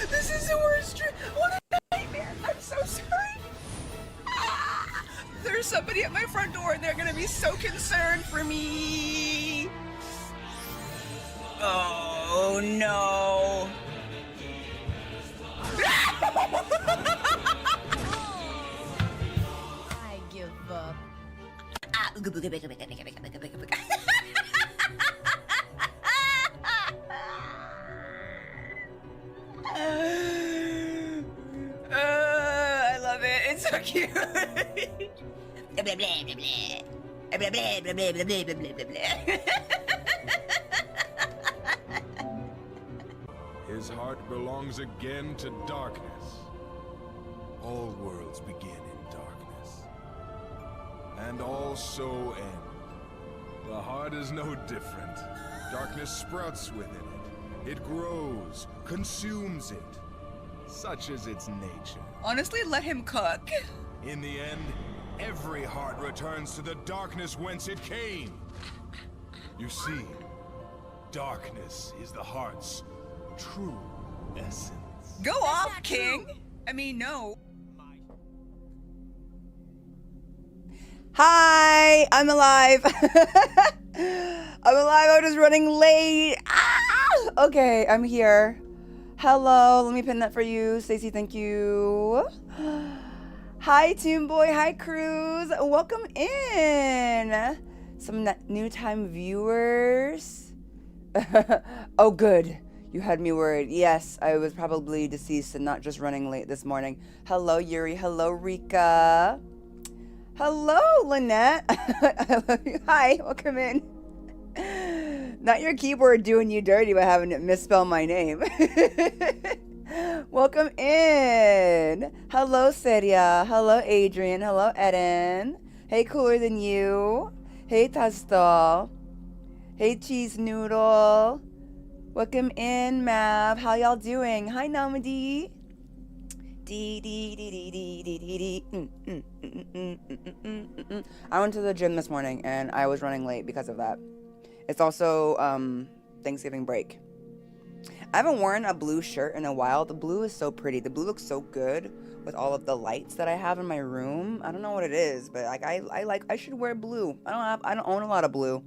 This is the worst dream. What a nightmare. I'm so sorry. Ah, there's somebody at my front door and they're gonna be so concerned for me. Oh no. I give up. I love it. It's so cute. His heart belongs again to darkness. All worlds begin in darkness, and all so end. The heart is no different. Darkness sprouts within it. It grows, consumes it. Such is its nature. Honestly, let him cook. In the end, every heart returns to the darkness whence it came. You see, darkness is the heart's true essence. Go off, King. I mean, no. Hi, I'm alive. I'm alive. I'm just running late. Ah! Okay, I'm here. Hello, let me pin that for you. Stacey, thank you. Hi, Toon Boy. Hi, Cruz. Welcome in. Some new time viewers. Oh, good. You had me worried. Yes, I was probably deceased and not just running late this morning. Hello, Yuri. Hello, Rika. Hello, Lynette. I love you. Hi, welcome in. Not your keyboard doing you dirty by having it misspell my name. Welcome in. Hello, Seria. Hello, Adrian. Hello, Eden. Hey, Cooler Than You. Hey, Tastal. Hey, Cheese Noodle. Welcome in, Mav. How y'all doing? Hi, Namadi. I went to the gym this morning and I was running late because of that. It's also Thanksgiving break. I haven't worn a blue shirt in a while. The blue is so pretty. The blue looks so good with all of the lights that I have in my room. I don't know what it is, but like I should wear blue. I don't own a lot of blue,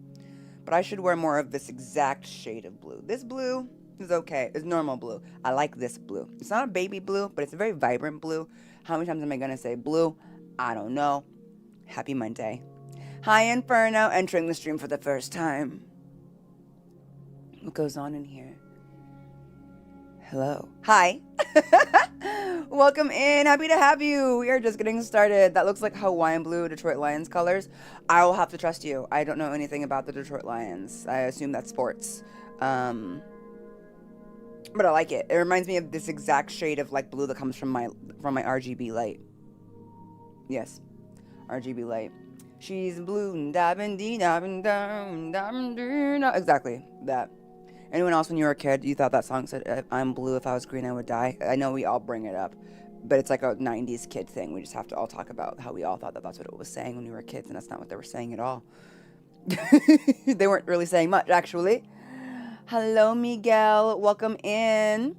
but I should wear more of this exact shade of blue. This blue is okay. It's normal blue. I like this blue. It's not a baby blue, but it's a very vibrant blue. How many times am I gonna say blue? I don't know. Happy Monday. Hi, Inferno, entering the stream for the first time. What goes on in here? Hello. Hi. Welcome in. Happy to have you. We are just getting started. That looks like Hawaiian blue, Detroit Lions colors. I will have to trust you. I don't know anything about the Detroit Lions. I assume that's sports. But I like it. It reminds me of this exact shade of like blue that comes from my RGB light. Yes. RGB light. She's blue. Exactly. That. Anyone else when you were a kid, you thought that song said, "If I'm blue, if I was green, I would die"? I know we all bring it up, but it's like a 90s kid thing. We just have to all talk about how we all thought that that's what it was saying when we were kids, and that's not what they were saying at all. They weren't really saying much, actually. Hello, Miguel. Welcome in.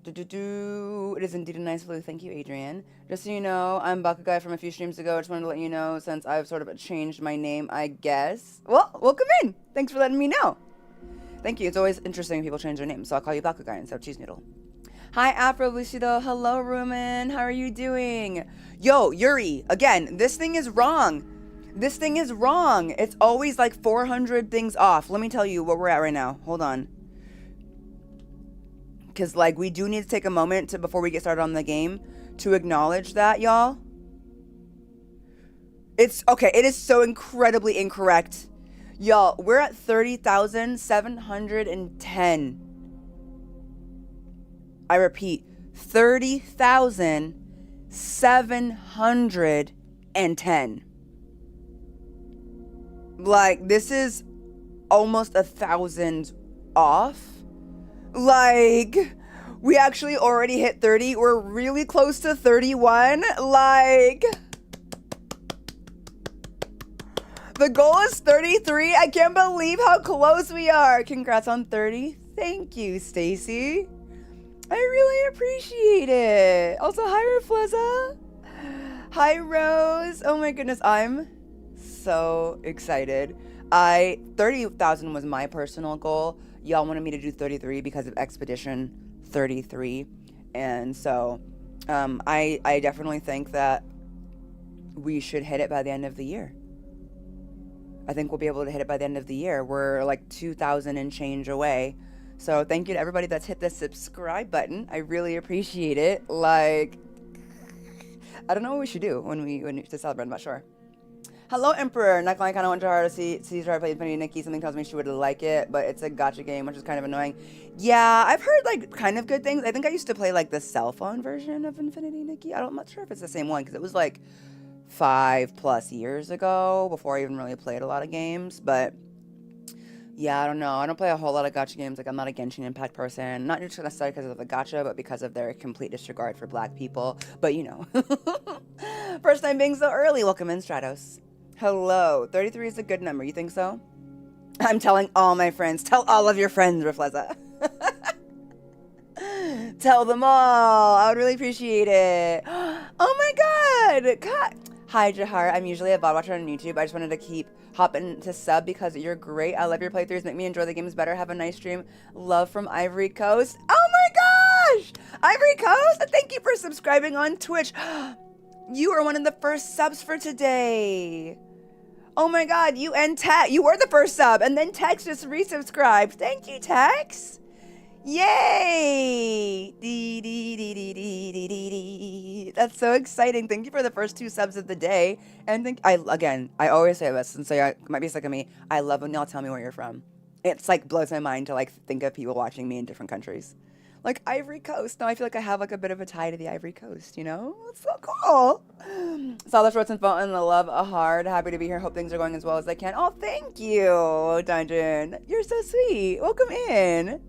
It is indeed a nice blue. Thank you, Adrian. Just so you know, I'm Bakugai from a few streams ago. Just wanted to let you know since I've sort of changed my name, I guess. Well, welcome in. Thanks for letting me know. Thank you. It's always interesting when people change their names, so I'll call you Bakugai instead of Cheese Noodle. Hi, Afro Lucido. Hello, Rumen. How are you doing? Yo, Yuri. Again, this thing is wrong. This thing is wrong. It's always like 400 things off. Let me tell you what we're at right now. Hold on. Because, like, we do need to take a moment to, before we get started on the game, to acknowledge that, y'all. It's, okay, it is so incredibly incorrect. Y'all, we're at 30,710. I repeat, 30,710. Like, this is almost 1,000 off. Like, we actually already hit 30. We're really close to 31. Like, the goal is 33. I can't believe how close we are. Congrats on 30. Thank you, Stacy. I really appreciate it. Also, hi, Refleza. Hi, Rose. Oh my goodness, I'm so excited. 30,000 was my personal goal. Y'all wanted me to do 33 because of Expedition 33. And so I definitely think that we should hit it by the end of the year. I think we'll be able to hit it by the end of the year. We're like 2,000 and change away. So thank you to everybody that's hit the subscribe button. I really appreciate it. Like, I don't know what we should do when we to celebrate. I'm not sure. Hello, Emperor. Not I kind of want Jahara to see her play Infinity Nikki. Something tells me she would like it, but it's a gacha game, which is kind of annoying. Yeah, I've heard like kind of good things. I think I used to play like the cell phone version of Infinity Nikki. I'm not sure if it's the same one because it was like 5+ years ago before I even really played a lot of games. But yeah, I don't know. I don't play a whole lot of gacha games. Like, I'm not a Genshin Impact person. Not just necessarily because of the gacha, but because of their complete disregard for black people. But you know. First time being so early. Welcome in, Stratos. Hello. 33 is a good number. You think so? I'm telling all my friends. Tell all of your friends, Refleza. Tell them all. I would really appreciate it. Oh my God. Hi, Jahara. I'm usually a VOD watcher on YouTube. I just wanted to keep hopping to sub because you're great. I love your playthroughs. Make me enjoy the games better. Have a nice stream. Love from Ivory Coast. Oh my gosh. Ivory Coast. Thank you for subscribing on Twitch. You are one of the first subs for today. Oh my God. You and Tex. You were the first sub. And then Tex just resubscribed. Thank you, Tex. Yay! That's so exciting. Thank you for the first 2 subs of the day. And I always say this, and so you might be sick of me. I love when y'all tell me where you're from. It's like blows my mind to like think of people watching me in different countries. Like Ivory Coast. Now I feel like I have like a bit of a tie to the Ivory Coast, you know? It's so cool. Saw the shorts and fountain. I love a hard. Happy to be here. Hope things are going as well as I can. Oh, thank you, Dungeon. You're so sweet. Welcome in.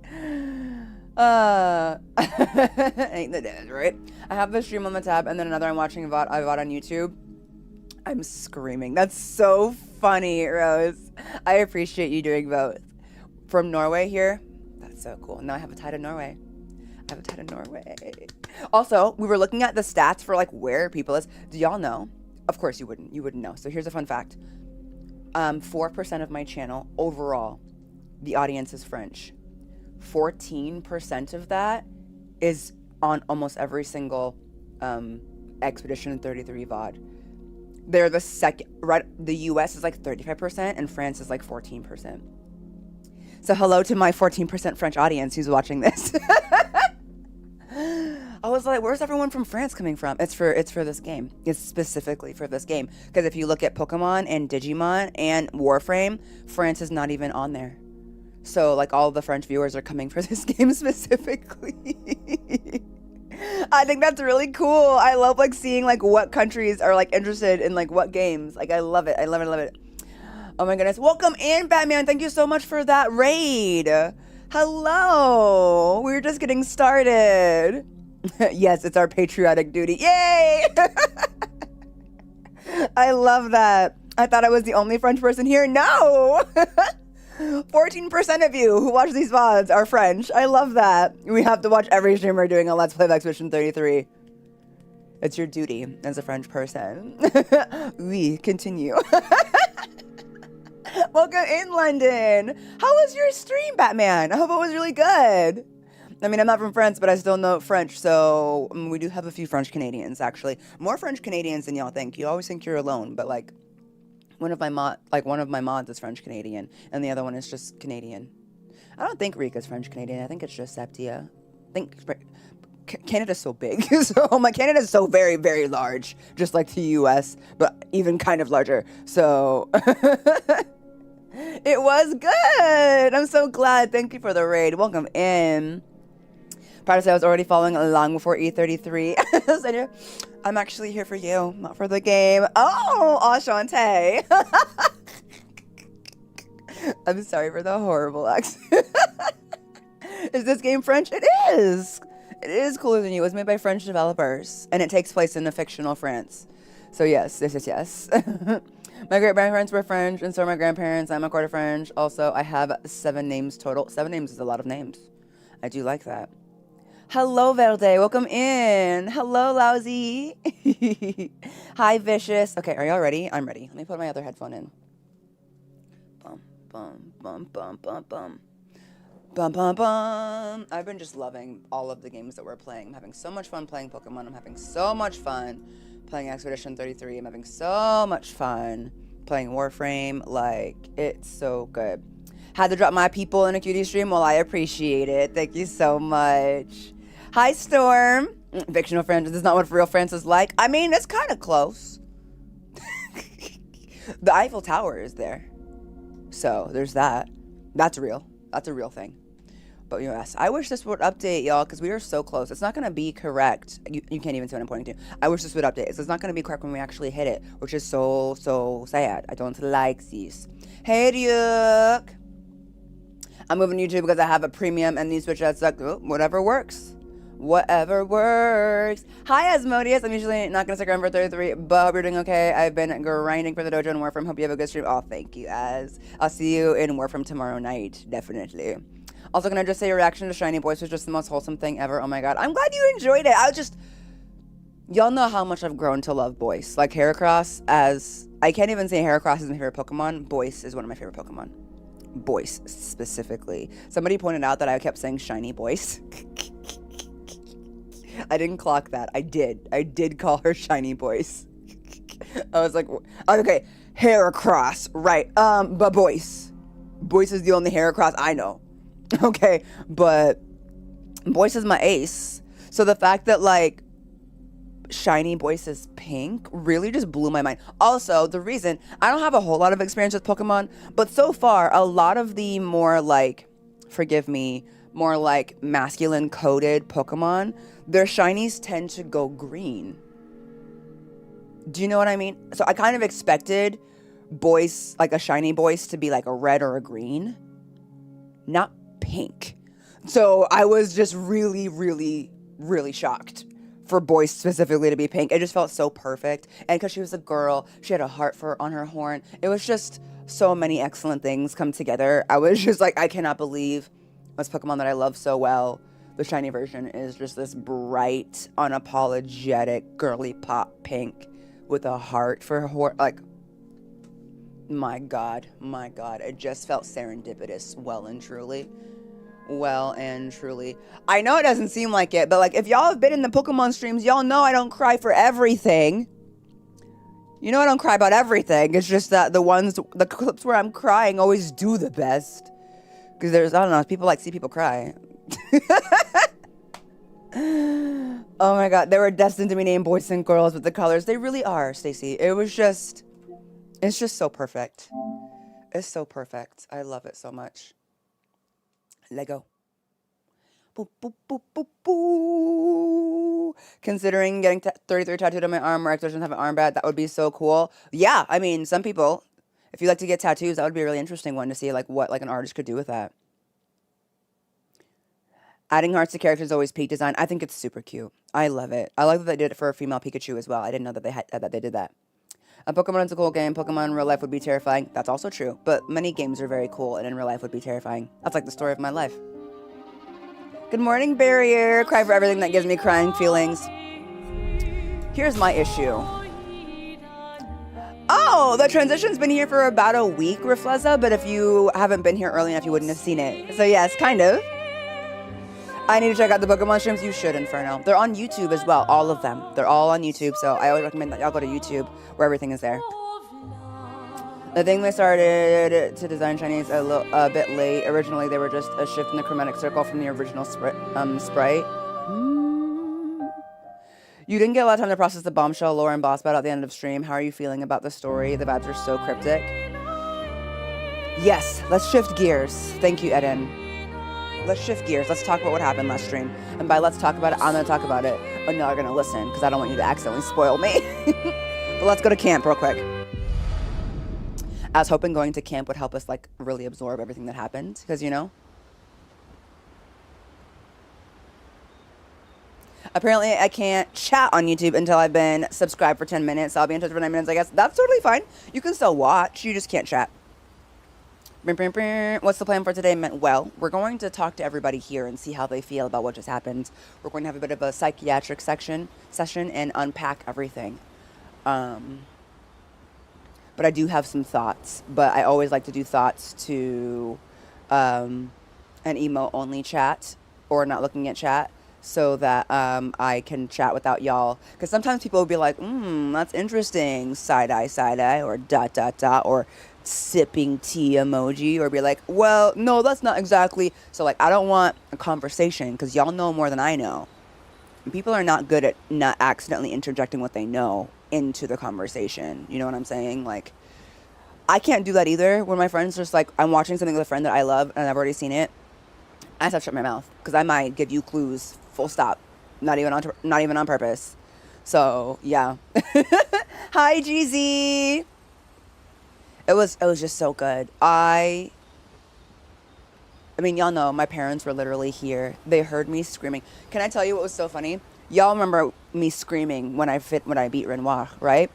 Ain't the dead, right? I have the stream on the tab and then another I'm watching VOD on YouTube. I'm screaming. That's so funny, Rose. I appreciate you doing both. From Norway here. That's so cool. Now I have a tie to Norway. Also, we were looking at the stats for like where people is. Do y'all know? Of course you wouldn't. You wouldn't know. So here's a fun fact. 4% of my channel overall, the audience is French. 14% of that is on almost every single Expedition 33 VOD. They're the second, right? The US is like 35% and France is like 14%. So hello to my 14% French audience who's watching this. I was like, where's everyone from France coming from? It's for this game. It's specifically for this game. Because if you look at Pokemon and Digimon and Warframe, France is not even on there. So like all the French viewers are coming for this game specifically. I think that's really cool. I love like seeing like what countries are like interested in like what games. Like I love it. I love it. Oh my goodness. Welcome in, Batman. Thank you so much for that raid. Hello. We're just getting started. Yes, it's our patriotic duty. Yay! I love that. I thought I was the only French person here. No! 14% of you who watch these VODs are French. I love that. We have to watch every streamer doing a Let's Play of Expedition 33. It's your duty as a French person. We continue. Welcome in, London. How was your stream, Batman? I hope it was really good. I mean, I'm not from France, but I still know French, so we do have a few French Canadians, actually. More French Canadians than y'all think. You always think you're alone, but like one of my mods is French Canadian, and the other one is just Canadian. I don't think Rika's French Canadian. I think it's just Septia. I think Canada's so big, so Canada's so very, very large, just like the U.S., but even kind of larger. So it was good. I'm so glad. Thank you for the raid. Welcome in. Proud to say I was already following along before E33. So I'm actually here for you, not for the game. Oh, enchanté. I'm sorry for the horrible accent. Is this game French? It is. It is cooler than you. It was made by French developers, and it takes place in a fictional France. So yes. My great-grandparents were French, and so are my grandparents. I'm a quarter French. Also, I have 7 names total. 7 names is a lot of names. I do like that. Hello, Verde. Welcome in. Hello, Lousy. Hi, Vicious. Okay, are y'all ready? I'm ready. Let me put my other headphone in. Bum, bum, bum, bum, bum, bum. Bum, bum, bum. I've been just loving all of the games that we're playing. I'm having so much fun playing Pokemon. I'm having so much fun playing Expedition 33. I'm having so much fun playing Warframe. Like, it's so good. Had to drop my people in a cutie stream. Well, I appreciate it. Thank you so much. Hi, Storm. Fictional Francis is not what real Francis is like. I mean, it's kind of close. The Eiffel Tower is there. So, there's that. That's real. That's a real thing. But yes, I wish this would update, y'all, because we are so close. It's not going to be correct. You can't even see what I'm pointing to. I wish this would update. So it's not going to be correct when we actually hit it, which is so, so sad. I don't like these. Hey, Ryuk. I'm moving to YouTube because I have a premium and these Switch ads, like, whatever works. Whatever works. Hi, Asmodeus. I'm usually not going to stick around for 33, but hope you're doing okay. I've been grinding for the dojo and Warframe. Hope you have a good stream. Oh, thank you, Az. I'll see you in Warframe tomorrow night. Definitely. Also, can I just say your reaction to Shiny Voice was just the most wholesome thing ever. Oh my god. I'm glad you enjoyed it. Y'all know how much I've grown to love Boyce. Like, Heracross I can't even say Heracross is my favorite Pokemon. Boyce is one of my favorite Pokemon. Boyce, specifically. Somebody pointed out that I kept saying Shiny Boyce. I didn't clock that. I did call her Shiny Boyce. I was like, okay, Heracross, right. But Boyce. Boyce is the only Heracross I know. Okay, but Boyce is my ace. So the fact that, like, Shiny Boyce is pink really just blew my mind. Also, the reason, I don't have a whole lot of experience with Pokemon, but so far, a lot of the more, like, forgive me, more, like, masculine-coded Pokemon, their shinies tend to go green. Do you know what I mean? So I kind of expected Boyce, like a Shiny Boyce, to be, like, a red or a green. Not pink. So I was just really, really, really shocked for Boyce specifically to be pink. It just felt so perfect. And because she was a girl, she had a heart on her horn. It was just so many excellent things come together. I was just like, I cannot believe this Pokemon that I love so well. The shiny version is just this bright, unapologetic, girly pop pink with a heart for her horn. Like, my God. It just felt serendipitous, well and truly. I know it doesn't seem like it, but, like, if y'all have been in the Pokemon streams, y'all know I don't cry for everything. You know I don't cry about everything. It's just that the clips where I'm crying always do the best. Because I don't know, people like see people cry. Oh my god, they were destined to be named boys and girls with the colors. They really are, Stacey. It's just so perfect. It's so perfect. I love it so much. Lego. Boop, boop, boop, boop, boo. Considering getting 33 tattooed on my arm or doesn't have an armband, that would be so cool. Yeah, I mean, some people, if you like to get tattoos, that would be a really interesting one to see, like, what, like, an artist could do with that. Adding hearts to characters is always peak design. I think it's super cute. I love it. I like that they did it for a female Pikachu as well. I didn't know that they did that. A Pokemon is a cool game. Pokemon in real life would be terrifying. That's also true. But many games are very cool and in real life would be terrifying. That's like the story of my life. Good morning, Barrier. Cry for everything that gives me crying feelings. Here's my issue. Oh, the transition's been here for about a week, Rifleza, but if you haven't been here early enough, you wouldn't have seen it. So yes, kind of. I need to check out the Pokemon streams. You should, Inferno. They're on YouTube as well, all of them. They're all on YouTube, so I always recommend that y'all go to YouTube where everything is there. The thing they started to design shinies a bit late. Originally, they were just a shift in the chromatic circle from the original sprite. You didn't get a lot of time to process the bombshell lore and boss battle at the end of stream. How are you feeling about the story? The vibes are so cryptic. Yes, let's shift gears. Thank you, Eden. Let's shift gears. Let's talk about what happened last stream. And by let's talk about it, I'm going to talk about it. But no, you're going to listen because I don't want you to accidentally spoil me. But let's go to camp real quick. I was hoping going to camp would help us, like, really absorb everything that happened. Because, you know. Apparently, I can't chat on YouTube until I've been subscribed for 10 minutes. So I'll be in touch for 9 minutes, I guess. That's totally fine. You can still watch. You just can't chat. What's the plan for today? Well, we're going to talk to everybody here and see how they feel about what just happened. We're going to have a bit of a psychiatric session and unpack everything. But I do have some thoughts. But I always like to do thoughts to an emo-only chat or not looking at chat so that I can chat without y'all. Because sometimes people will be like, that's interesting, side-eye, or ... or sipping tea emoji, or be like, well, no, that's not exactly. So, like, I don't want a conversation because y'all know more than I know. And people are not good at not accidentally interjecting what they know into the conversation. You know what I'm saying? Like, I can't do that either. When my friend's just like, I'm watching something with a friend that I love and I've already seen it, I have to shut my mouth because I might give you clues. Full stop. Not even on purpose. So yeah. Hi, GZ. It was just so good. I mean, y'all know my parents were literally here. They heard me screaming. Can I tell you what was so funny? Y'all remember me screaming when I beat Renoir, right?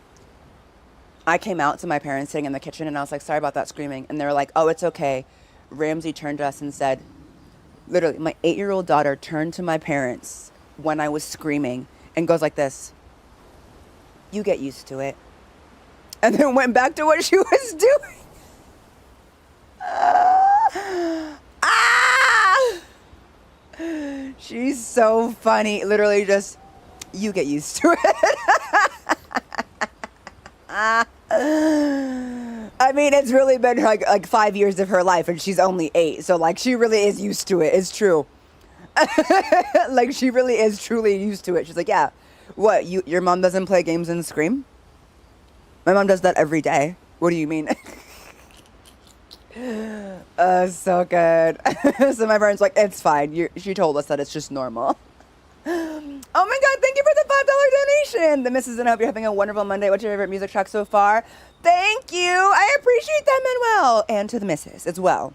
I came out to my parents sitting in the kitchen and I was like, sorry about that screaming. And they were like, oh, it's okay. Ramsey turned to us and said, literally, my 8-year-old daughter turned to my parents when I was screaming and goes like this, you get used to it. And then went back to what she was doing. She's so funny. Literally just, you get used to it. I mean, it's really been like 5 years of her life and she's only 8. So like, she really is used to it. It's true. Like, she really is truly used to it. She's like, yeah, what, your mom doesn't play games and scream? My mom does that every day. What do you mean? So good. So my parents like, it's fine. She told us that it's just normal. Oh my God, thank you for the $5 donation. The missus and I hope you're having a wonderful Monday. What's your favorite music track so far? Thank you. I appreciate that, Manuel. And to the missus as well.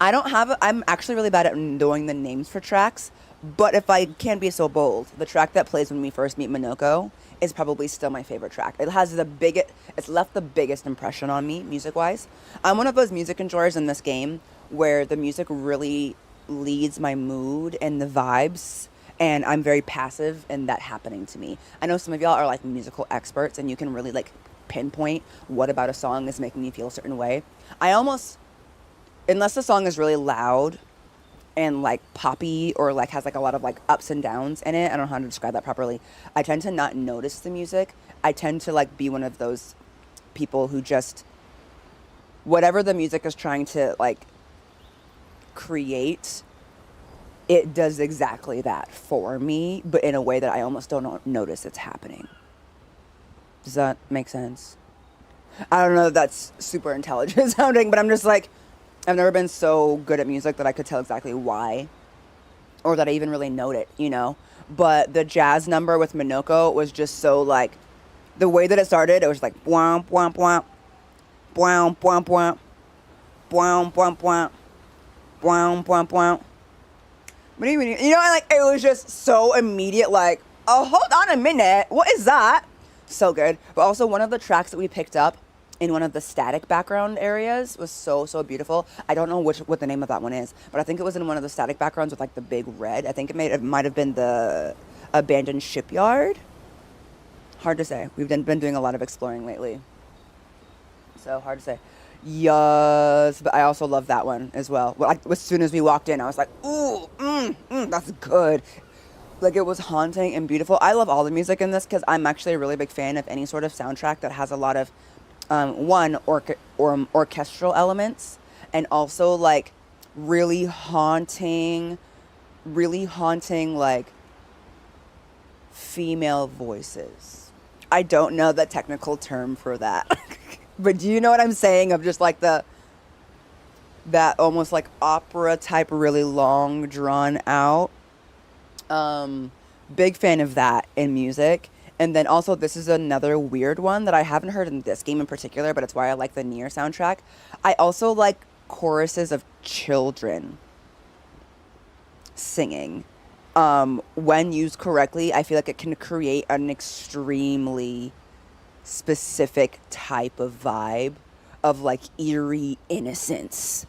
I'm actually really bad at knowing the names for tracks. But if I can be so bold, the track that plays when we first meet Minoko is probably still my favorite track. It's left the biggest impression on me, music-wise. I'm one of those music enjoyers in this game where the music really leads my mood and the vibes, and I'm very passive in that happening to me. I know some of y'all are like musical experts, and you can really like pinpoint what about a song is making you feel a certain way. Unless the song is really loud and like poppy or like has like a lot of like ups and downs in it, I don't know how to describe that properly, I tend to not notice the music. I tend to like be one of those people who just, whatever the music is trying to like create, it does exactly that for me, but in a way that I almost don't notice it's happening. Does that make sense? I don't know if that's super intelligent sounding, but I'm just like, I've never been so good at music that I could tell exactly why, or that I even really note it, you know? But the jazz number with Minoko was just so like, the way that it started, it was like, womp, womp, womp, womp, womp, womp, womp, womp, womp, womp, womp, womp. What do you mean? You know, like, it was just so immediate, like, oh, hold on a minute, what is that? So good. But also one of the tracks that we picked up in one of the static background areas was so beautiful. I don't know what the name of that one is, but I think it was in one of the static backgrounds with like the big red. I think it might have been the abandoned shipyard. Hard to say. We've been doing a lot of exploring lately, so hard to say. Yes, but I also love that one as well. As soon as we walked in, I was like, ooh, that's good. Like, it was haunting and beautiful. I love all the music in this because I'm actually a really big fan of any sort of soundtrack that has a lot of orchestral elements, and also like really haunting like female voices. I don't know the technical term for that. But do you know what I'm saying? Of just like that almost like opera type, really long, drawn out. Big fan of that in music. And then also, this is another weird one that I haven't heard in this game in particular, but it's why I like the Nier soundtrack. I also like choruses of children singing. When used correctly, I feel like it can create an extremely specific type of vibe of like eerie innocence.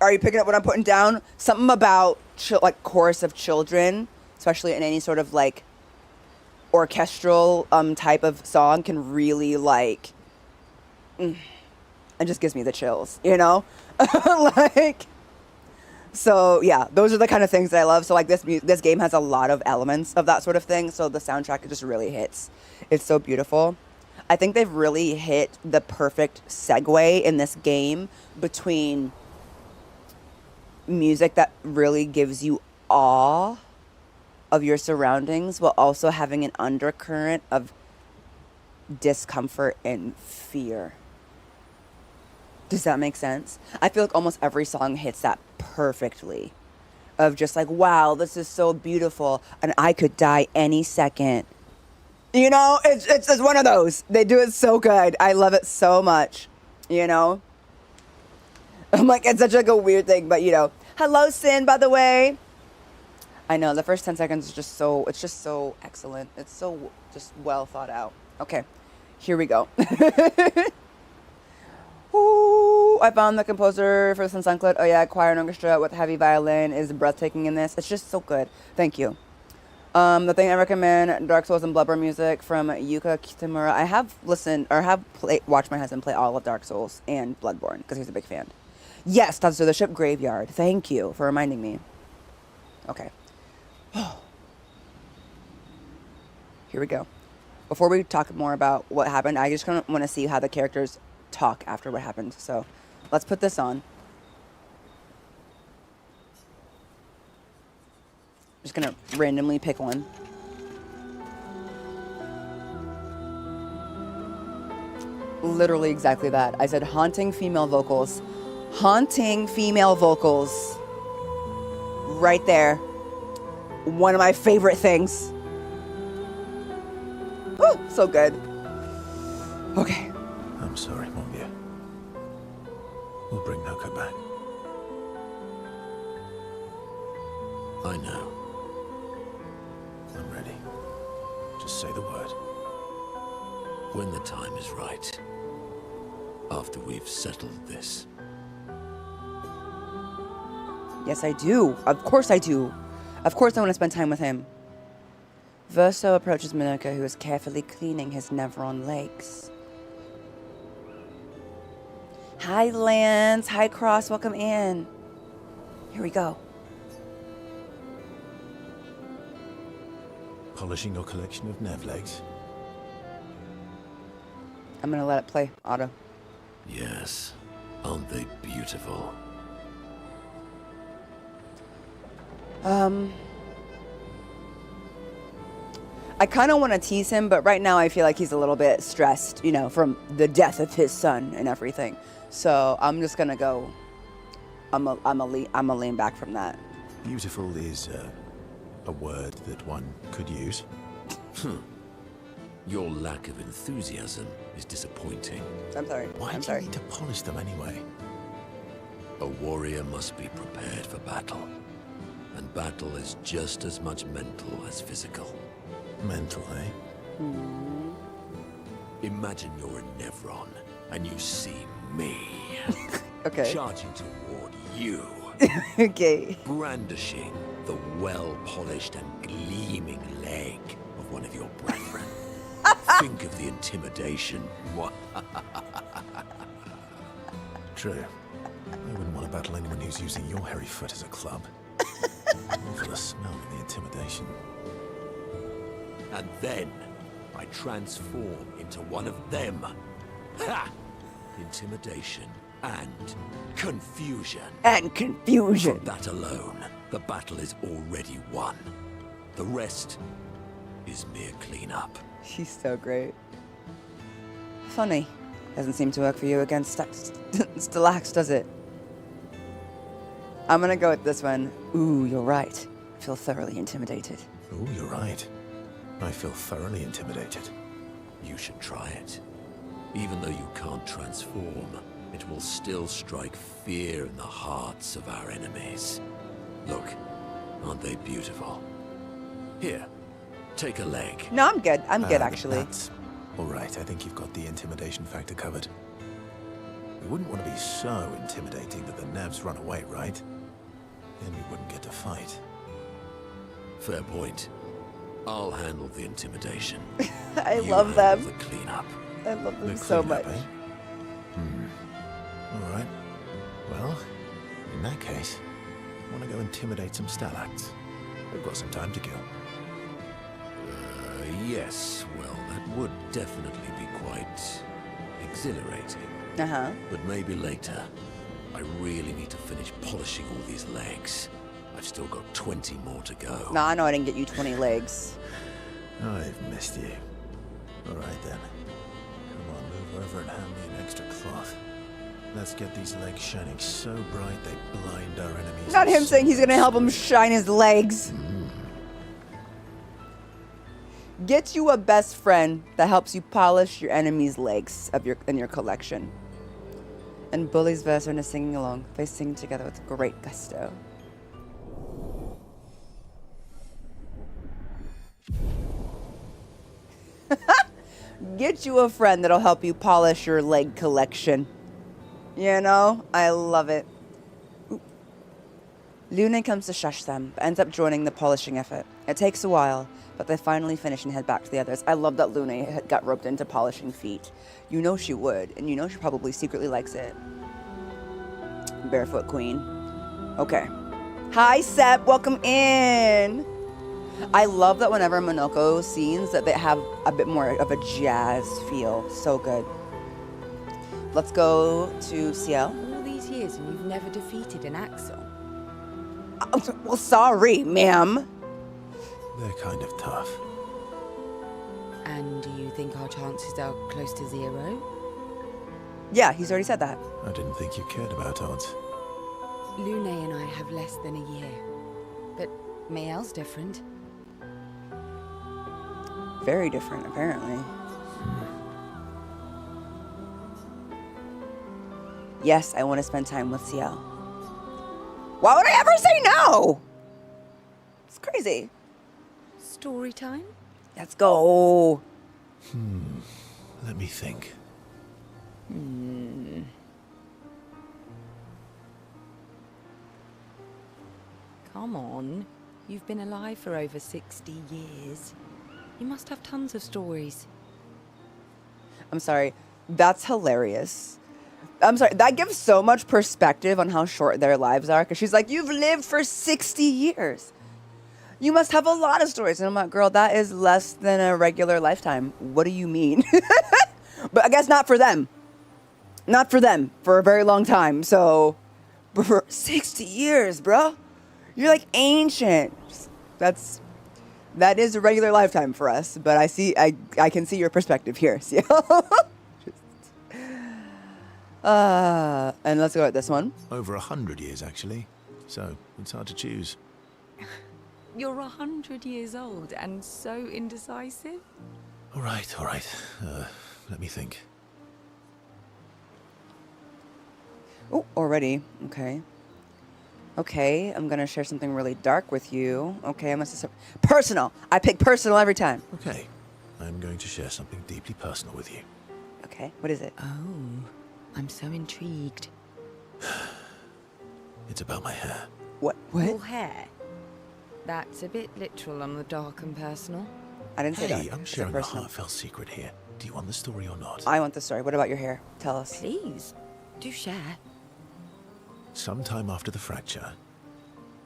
Are you picking up what I'm putting down? Something about like chorus of children, especially in any sort of like orchestral type of song, can really like it just gives me the chills, you know? Like, so yeah, those are the kind of things that I love. So like this game has a lot of elements of that sort of thing, so the soundtrack just really hits. It's so beautiful. I think they've really hit the perfect segue in this game between music that really gives you awe of your surroundings while also having an undercurrent of discomfort and fear. Does that make sense? I feel like almost every song hits that perfectly. Of just like, wow, this is so beautiful and I could die any second. You know, it's just one of those. They do it so good. I love it so much, you know? I'm like, it's such like a weird thing, but you know. Hello, Sin, by the way. I know, the first 10 seconds is just so, it's just so excellent. It's so just well thought out. Okay, here we go. Ooh, I found the composer for the Sunclid. Oh yeah, choir and orchestra with heavy violin is breathtaking in this. It's just so good. Thank you. The thing I recommend, Dark Souls and Bloodborne music from Yuka Kitamura. I have listened, or have watched my husband play all of Dark Souls and Bloodborne, because he's a big fan. Yes, that's the ship graveyard. Thank you for reminding me. Okay. Here we go. Before we talk more about what happened, I just kind of want to see how the characters talk after what happened. So let's put this on. Just gonna randomly pick one. Literally exactly that. I said haunting female vocals. Haunting female vocals. Right there. One of my favorite things. Oh, so good. Okay. I'm sorry, mon vieux. We'll bring Noko back. I know. I'm ready. Just say the word. When the time is right. After we've settled this. Yes, I do. Of course I do. Of course I want to spend time with him. Verso approaches Minoko, who is carefully cleaning his Nevron legs. Hi, Lance. Hi, Cross. Welcome in. Here we go. Polishing your collection of Nev legs. I'm going to let it play. Auto. Yes. Aren't they beautiful? I kind of want to tease him, but right now I feel like he's a little bit stressed, you know, from the death of his son and everything. So I'm just gonna go. I'm a lean back from that. Beautiful is a word that one could use. Your lack of enthusiasm is disappointing. I'm sorry. Why I'm do sorry. you need to polish them anyway? A warrior must be prepared for battle. And battle is just as much mental as physical. Mental, eh? Imagine you're a Nevron, and you see me. Okay. Charging toward you. Okay. Brandishing the well-polished and gleaming leg of one of your brethren. Think of the intimidation. What? True. I wouldn't want to battle anyone who's using your hairy foot as a club. More for the smell than the intimidation. And then I transform into one of them. Ha! Intimidation and confusion. And confusion. From that alone, the battle is already won. The rest is mere cleanup. She's so great. Funny. Doesn't seem to work for you against Stellax, does it? I'm gonna go with this one. Ooh, you're right. I feel thoroughly intimidated. Oh, you're right. I feel thoroughly intimidated. You should try it. Even though you can't transform, it will still strike fear in the hearts of our enemies. Look, aren't they beautiful? Here, take a leg. No, I'm good. I'm good, actually. That's all right. I think you've got the intimidation factor covered. wouldn't want to be so intimidating that the Nevs run away, right? Then you wouldn't get to fight. Fair point. I'll handle the intimidation. I You love handle them. the cleanup. I love them The so much. cleanup, All right. Well, in that case, I want to go intimidate some stalacts. We've got some time to kill. Yes, well, that would definitely be quite exhilarating. Uh-huh. But maybe later. I really need to finish polishing all these legs. I've still got 20 more to go. No, I know I didn't get you 20 legs. I've missed you. All right then. Come on, move over and hand me an extra cloth. Let's get these legs shining so bright they blind our enemies. Not him saying he's gonna help him shine his legs. Get you a best friend that helps you polish your enemy's legs in your collection. And Bully's veteran is singing along. They sing together with great gusto. Get you a friend that'll help you polish your leg collection. You know, I love it. Ooh. Lune comes to shush them, but ends up joining the polishing effort. It takes a while, but they finally finish and head back to the others. I love that Lune got roped into polishing feet. You know she would, and you know she probably secretly likes it. Barefoot Queen. Okay. Hi, Sep. Welcome in. I love that whenever Monoko scenes that they have a bit more of a jazz feel. So good. Let's go to Ciel. All these years and you've never defeated an Axel. Well, sorry, ma'am. They're kind of tough. And do you think our chances are close to 0? Yeah, he's already said that. I didn't think you cared about odds. Lune and I have less than a year. But Mael's different. Very different, apparently. Yes, I want to spend time with Ciel. Why would I ever say no? It's crazy. Story time? Let's go. Let me think. Come on. You've been alive for over 60 years. You must have tons of stories. I'm sorry. That's hilarious. I'm sorry. That gives so much perspective on how short their lives are. Because she's like, you've lived for 60 years. You must have a lot of stories. And I'm like, girl, that is less than a regular lifetime. What do you mean? But I guess not for them. Not for them. For a very long time. So, but for 60 years, bro. You're like ancient. That is a regular lifetime for us. But I can see your perspective here. So. And let's go at this one. Over 100 years, actually. So, it's hard to choose. You're 100 years old and so indecisive. All right. Let me think. Oh, already. Okay, I'm gonna share something really dark with you. Okay, I must have personal. I pick personal every time. Okay. I'm going to share something deeply personal with you. Okay, what is it? Oh, I'm so intrigued. It's about my hair. What? Your hair? That's a bit literal on the dark and personal. I didn't say that. Hey, I'm It's sharing a personal. heartfelt secret here. Do you want the story or not? I want the story. What about your hair? Tell us. Please, do share. Sometime after the fracture,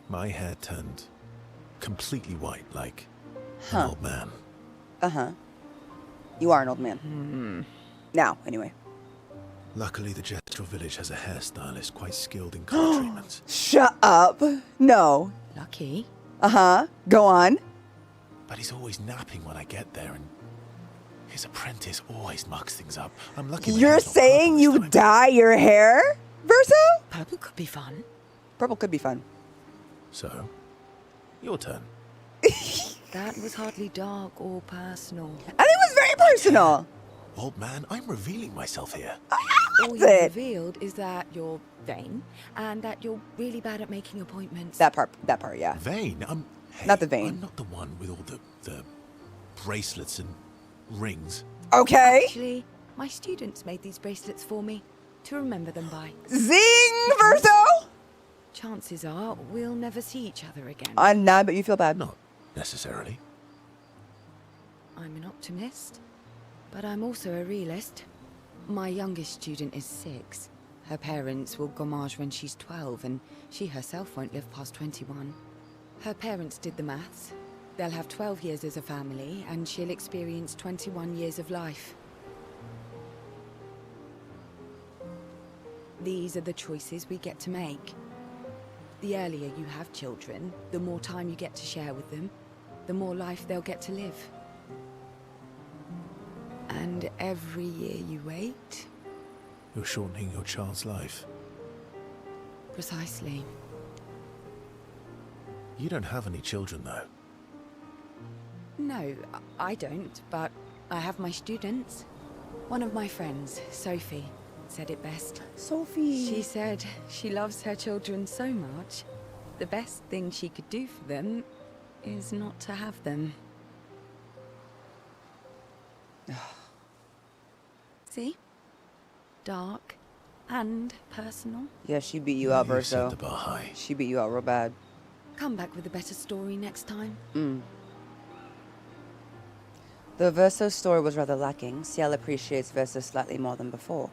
my hair turned completely white, like an old man. Uh-huh. You are an old man. Now, anyway. Luckily, the Gestural Village has a hairstylist quite skilled in color treatments. Shut up. No. Lucky. Uh-huh. Go on. But he's always napping when I get there, and his apprentice always mucks things up. I'm lucky. my You're hair's not saying purple you this time. dye your hair, Verso? Purple could be fun. Purple could be fun. So, your turn. That was hardly dark or personal. I think it was very personal. Old man, I'm revealing myself here. All you That's it. revealed is that you're vain and that you're really bad at making appointments. That part, yeah. Vain? Hey, Not the vein. I'm not the one with all the bracelets and rings. Okay. Actually, my students made these bracelets for me. to remember them by. Zing, Verso! Chances are we'll never see each other again. Nah, but you feel bad. Not necessarily. I'm an optimist, but I'm also a realist. My youngest student is 6. Her parents will gommage when she's 12, and she herself won't live past 21. Her parents did the maths. They'll have 12 years as a family, and she'll experience 21 years of life. These are the choices we get to make. The earlier you have children, the more time you get to share with them, the more life they'll get to live. And every year you wait... You're shortening your child's life. Precisely. You don't have any children, though. No, I don't, but I have my students. One of my friends, Sophie, said it best. Sophie. She said she loves her children so much, the best thing she could do for them is not to have them. See? Dark and personal. Yeah, she beat you out, You set Verso. the bar high. She beat you out real bad. Come back with a better story next time. The Verso story was rather lacking. Ciel appreciates Verso slightly more than before.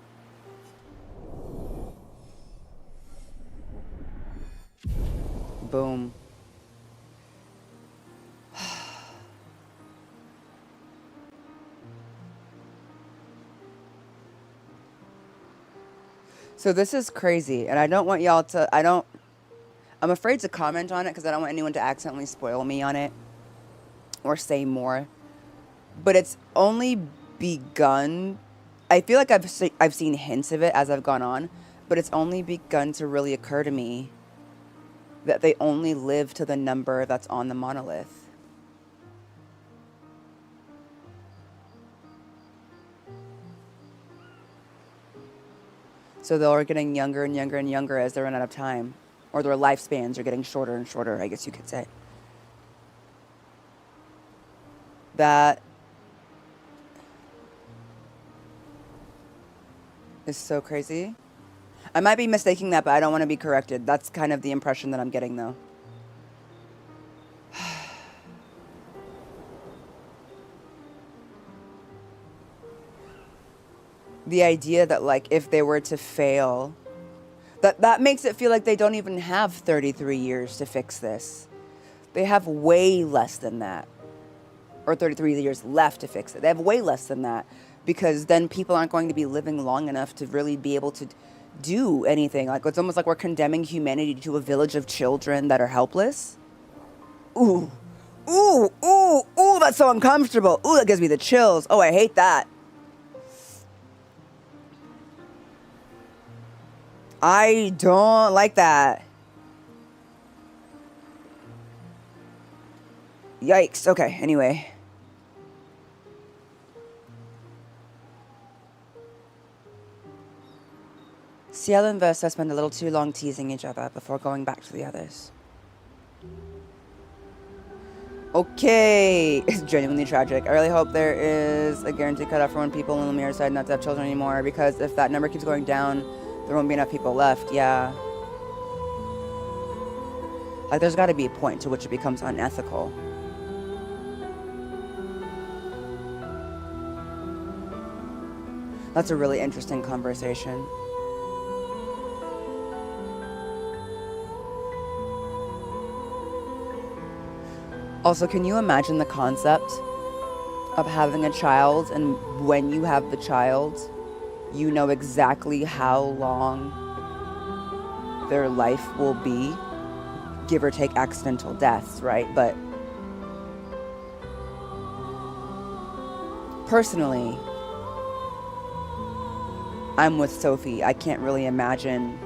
Boom. So this is crazy, and I don't want y'all to, I'm afraid to comment on it because I don't want anyone to accidentally spoil me on it or say more. But it's only begun, I feel like I've seen hints of it as I've gone on, but it's only begun to really occur to me that they only live to the number that's on the monolith. So they're getting younger and younger and younger as they run out of time. Or their lifespans are getting shorter and shorter, I guess you could say. That is so crazy. I might be mistaking that, but I don't want to be corrected. That's kind of the impression that I'm getting, though. The idea that, like, if they were to fail, that makes it feel like they don't even have 33 years to fix this. They have way less than that. Or 33 years left to fix it. They have way less than that. Because then people aren't going to be living long enough to really be able to do anything. Like, it's almost like we're condemning humanity to a village of children that are helpless. Ooh. Ooh, ooh, ooh, that's so uncomfortable. Ooh, that gives me the chills. Oh, I hate that. I don't like that. Yikes. Okay, anyway. Ciel and Versa spend a little too long teasing each other before going back to the others. Okay. It's genuinely tragic. I really hope there is a guaranteed cutoff for when people in the mirror decide not to have children anymore, because if that number keeps going down, there won't be enough people left. Yeah. Like, there's got to be a point to which it becomes unethical. That's a really interesting conversation. Also, can you imagine the concept of having a child, and when you have the child, you know exactly how long their life will be, give or take accidental deaths, right? But personally, I'm with Sophie. I can't really imagine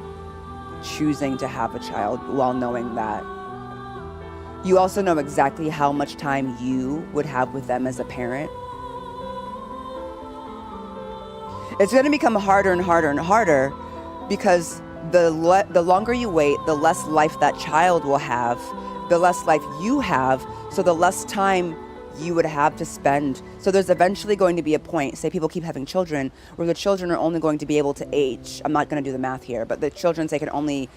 choosing to have a child while knowing that. You also know exactly how much time you would have with them as a parent. It's going to become harder and harder and harder, because the longer you wait, the less life that child will have, the less life you have, so the less time you would have to spend. So there's eventually going to be a point, say people keep having children, where the children are only going to be able to age. I'm not going to do the math here, but the children say can only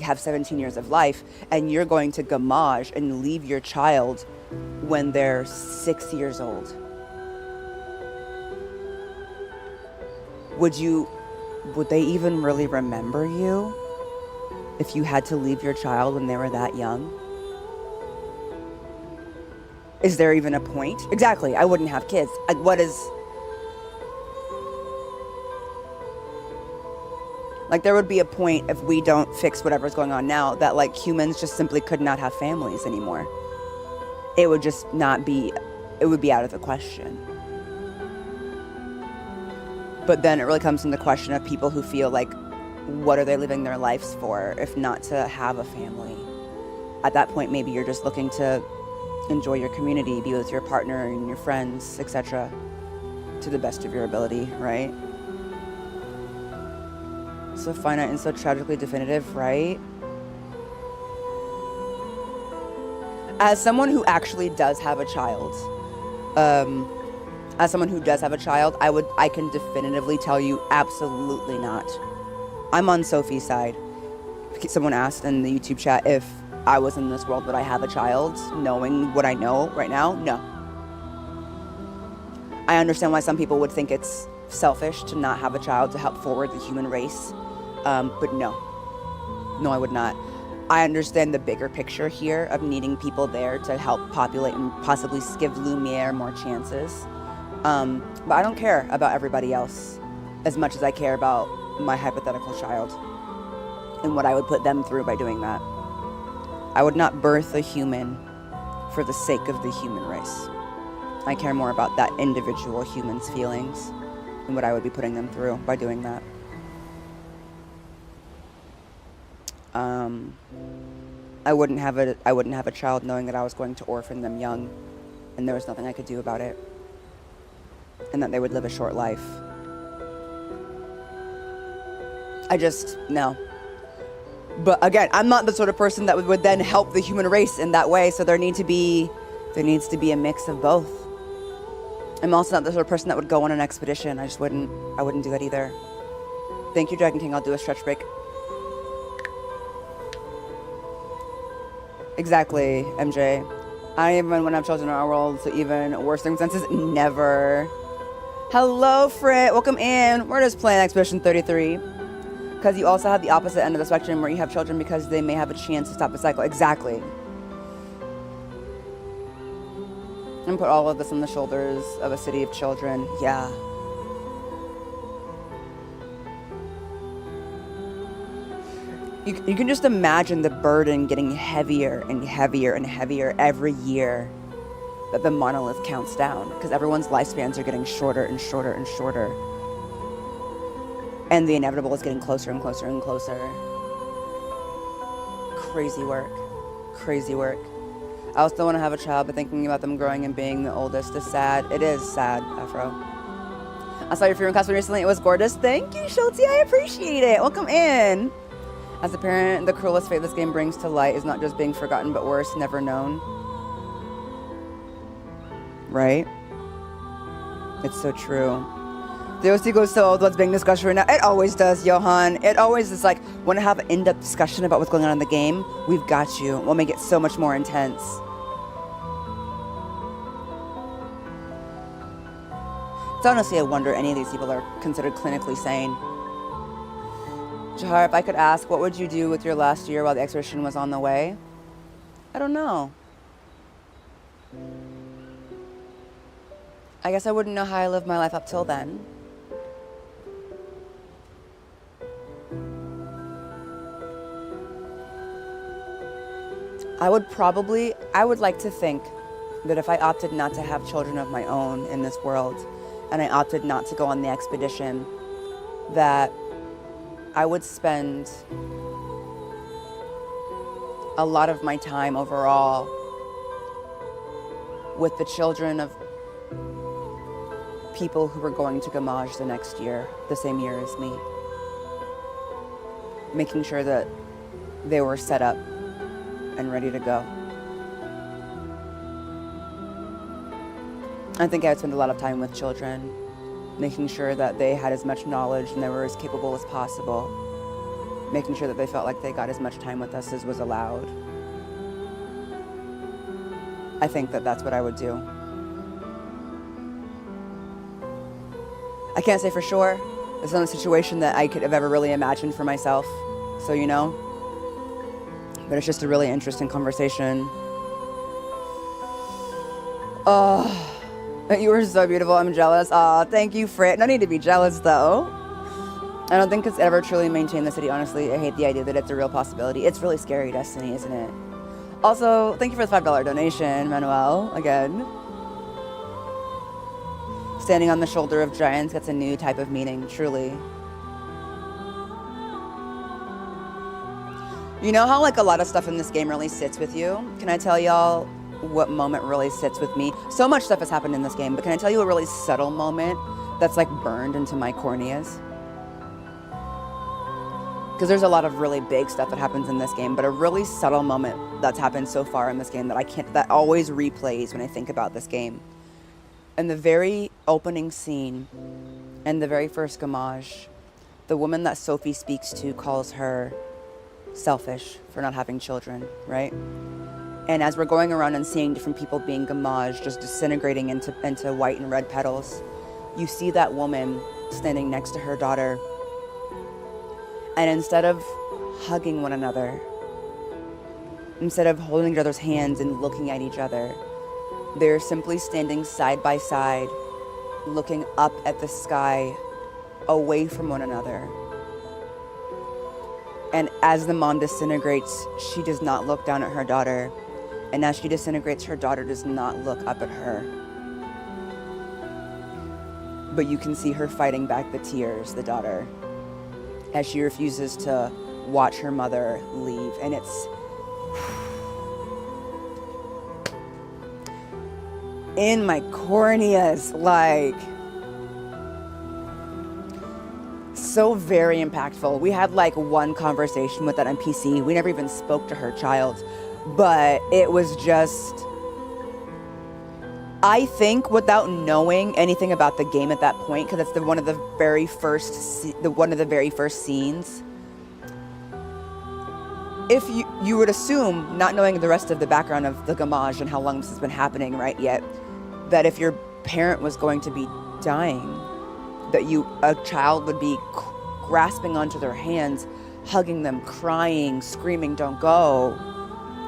have 17 years of life, and you're going to gamage and leave your child when they're 6 years old. Would they even really remember you if you had to leave your child when they were that young? Is there even a point? Exactly, I wouldn't have kids. Like, there would be a point if we don't fix whatever's going on now that, like, humans just simply could not have families anymore. It would just not be, it would be out of the question. But then it really comes into the question of people who feel like, what are they living their lives for if not to have a family? At that point, maybe you're just looking to enjoy your community, be with your partner and your friends, etc., to the best of your ability, right? So finite and so tragically definitive, right? As someone who actually does have a child, I can definitively tell you absolutely not. I'm on Sophie's side. Someone asked in the YouTube chat if I was in this world, would I have a child, knowing what I know right now? No. I understand why some people would think it's selfish to not have a child to help forward the human race, but no. No, I would not. I understand the bigger picture here of needing people there to help populate and possibly give Lumiere more chances. But I don't care about everybody else as much as I care about my hypothetical child and what I would put them through by doing that. I would not birth a human for the sake of the human race. I care more about that individual human's feelings and what I would be putting them through by doing that. I wouldn't have a child knowing that I was going to orphan them young and there was nothing I could do about it, and that they would live a short life. No. But again, I'm not the sort of person that would then help the human race in that way, so there needs to be a mix of both. I'm also not the sort of person that would go on an expedition. I wouldn't do that either. Thank you, Dragon King. I'll do a stretch break. Exactly, MJ. I even when I have children in our world, so even worse circumstances, never. Hello, Frit. Welcome in. We're just playing Expedition 33. Because you also have the opposite end of the spectrum where you have children because they may have a chance to stop the cycle. Exactly. And put all of this on the shoulders of a city of children. Yeah. You can just imagine the burden getting heavier and heavier and heavier every year that the monolith counts down, because everyone's lifespans are getting shorter and shorter and shorter. And the inevitable is getting closer and closer and closer. Crazy work. Crazy work. I still want to have a child, but thinking about them growing and being the oldest is sad. It is sad, Afro. I saw your favorite class recently. It was gorgeous. Thank you, Schulte. I appreciate it. Welcome in. As a parent, the cruelest fate this game brings to light is not just being forgotten, but worse, never known. Right? It's so true. The OC goes so old, what's being discussed right now. It always does, Johan. It always is like, want to have an in-depth discussion about what's going on in the game? We've got you. We'll make it so much more intense. It's honestly a wonder any of these people are considered clinically sane. Jahara, if I could ask, what would you do with your last year while the expedition was on the way? I don't know. I guess I wouldn't know how I lived my life up till then. I would like to think that if I opted not to have children of my own in this world, and I opted not to go on the expedition, that I would spend a lot of my time overall with the children of people who were going to Gamage the next year, the same year as me. Making sure that they were set up and ready to go. I think I would spend a lot of time with children, making sure that they had as much knowledge and they were as capable as possible, making sure that they felt like they got as much time with us as was allowed. I think that that's what I would do. I can't say for sure. It's not a situation that I could have ever really imagined for myself, so you know. But it's just a really interesting conversation. Oh, you were so beautiful. I'm jealous. Aw, thank you, Frit. No need to be jealous, though. I don't think it's ever truly maintained the city, honestly. I hate the idea that it's a real possibility. It's really scary, Destiny, isn't it? Also, thank you for the $5 donation, Manuel, again. Standing on the shoulder of giants gets a new type of meaning, truly. You know how, like, a lot of stuff in this game really sits with you? Can I tell y'all what moment really sits with me? So much stuff has happened in this game, but can I tell you a really subtle moment that's like burned into my corneas? Because there's a lot of really big stuff that happens in this game, but a really subtle moment that's happened so far in this game that always replays when I think about this game. In the very opening scene, in the very first Gamage, the woman that Sophie speaks to calls her selfish for not having children, right? And as we're going around and seeing different people being Gamage, just disintegrating into white and red petals, you see that woman standing next to her daughter. And instead of hugging one another, instead of holding each other's hands and looking at each other, they're simply standing side by side, looking up at the sky, away from one another. And as the mom disintegrates, she does not look down at her daughter. And as she disintegrates, her daughter does not look up at her. But you can see her fighting back the tears, the daughter, as she refuses to watch her mother leave. And it's in my corneas, like, so very impactful. We had like one conversation with that NPC. We never even spoke to her child, but it was just, I think, without knowing anything about the game at that point, because it's one of the very first scenes. If you would assume, not knowing the rest of the background of the Gamage and how long this has been happening, right, yet, that if your parent was going to be dying, that a child would be grasping onto their hands, hugging them, crying, screaming, "Don't go,"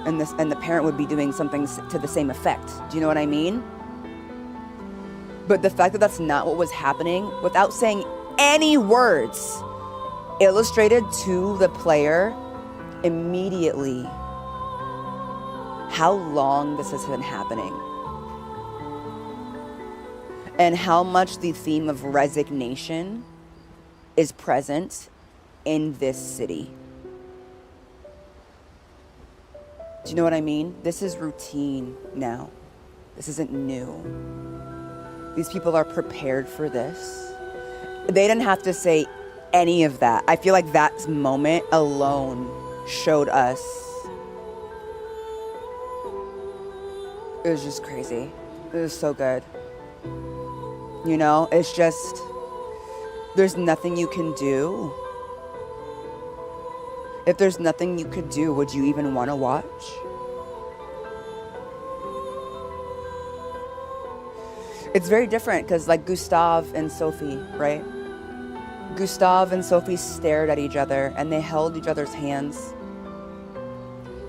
and the parent would be doing something to the same effect. Do you know what I mean? But the fact that that's not what was happening, without saying any words, illustrated to the player immediately how long this has been happening. And how much the theme of resignation is present in this city. Do you know what I mean? This is routine now. This isn't new. These people are prepared for this. They didn't have to say any of that. I feel like that moment alone showed us. It was just crazy. It was so good. You know, it's just, there's nothing you can do. If there's nothing you could do, would you even want to watch? It's very different because, like, Gustave and Sophie, right? Gustave and Sophie stared at each other and they held each other's hands.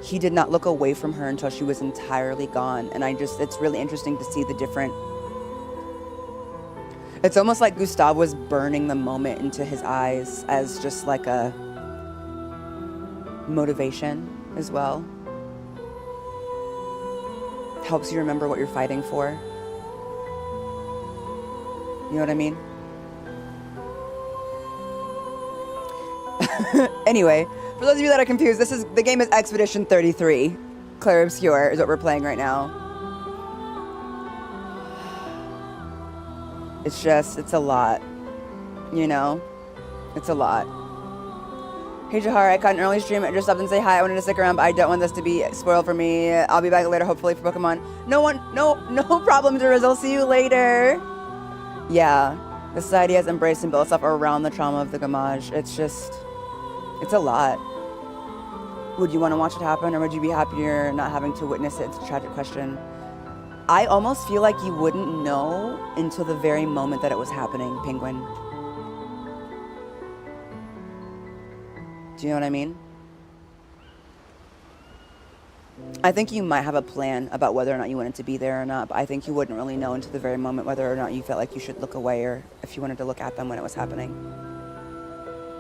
He did not look away from her until she was entirely gone. And it's really interesting to see the different. It's almost like Gustave was burning the moment into his eyes as just like a motivation as well. Helps you remember what you're fighting for. You know what I mean? Anyway, for those of you that are confused, the game is Expedition 33. Clair Obscur is what we're playing right now. It's a lot, you know? It's a lot. Hey Jahara, I caught an early stream. I just stopped and say hi. I wanted to stick around, but I don't want this to be spoiled for me. I'll be back later, hopefully, for Pokemon. No problem, Deriz. I'll see you later. Yeah, the society has embraced and built itself around the trauma of the Gamage. It's a lot. Would you want to watch it happen, or would you be happier not having to witness it? It's a tragic question. I almost feel like you wouldn't know until the very moment that it was happening, Penguin. Do you know what I mean? I think you might have a plan about whether or not you wanted to be there or not, but I think you wouldn't really know until the very moment whether or not you felt like you should look away or if you wanted to look at them when it was happening.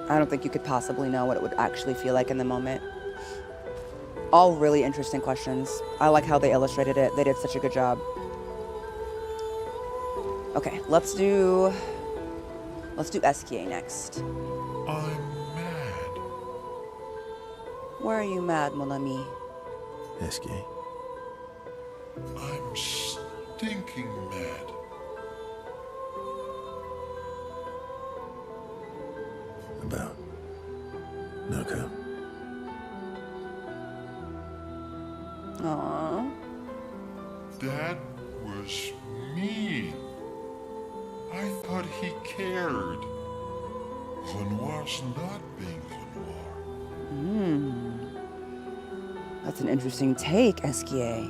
I don't think you could possibly know what it would actually feel like in the moment. All really interesting questions. I like how they illustrated it. They did such a good job. Okay, let's do SKA next. I'm mad. Why are you mad, mon ami? Esky. I'm stinking mad. About Noko. Aww. That was mean. I thought he cared. Renoir's not being Renoir. That's an interesting take, SKA.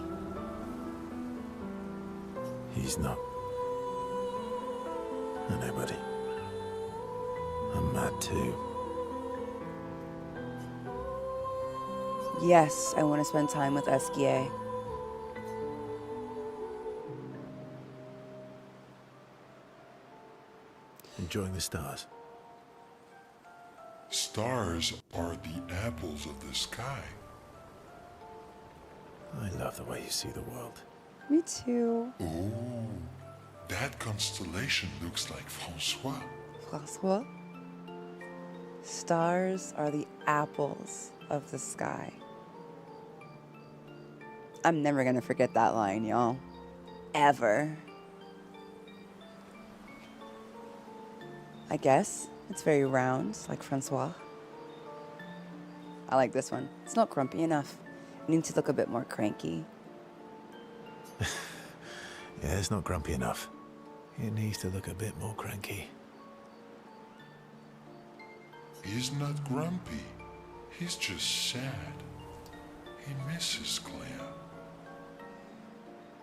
He's not. Nobody. I'm mad too. Yes, I want to spend time with SKA. Enjoying the stars. Stars are the apples of the sky. I love the way you see the world. Me too. Oh, that constellation looks like Francois. Francois? Stars are the apples of the sky. I'm never gonna forget that line, y'all. Ever. I guess it's very round, like Francois. I like this one. It's not grumpy enough. It needs to look a bit more cranky. Yeah, it's not grumpy enough. It needs to look a bit more cranky. He's not grumpy. He's just sad. He misses Claire.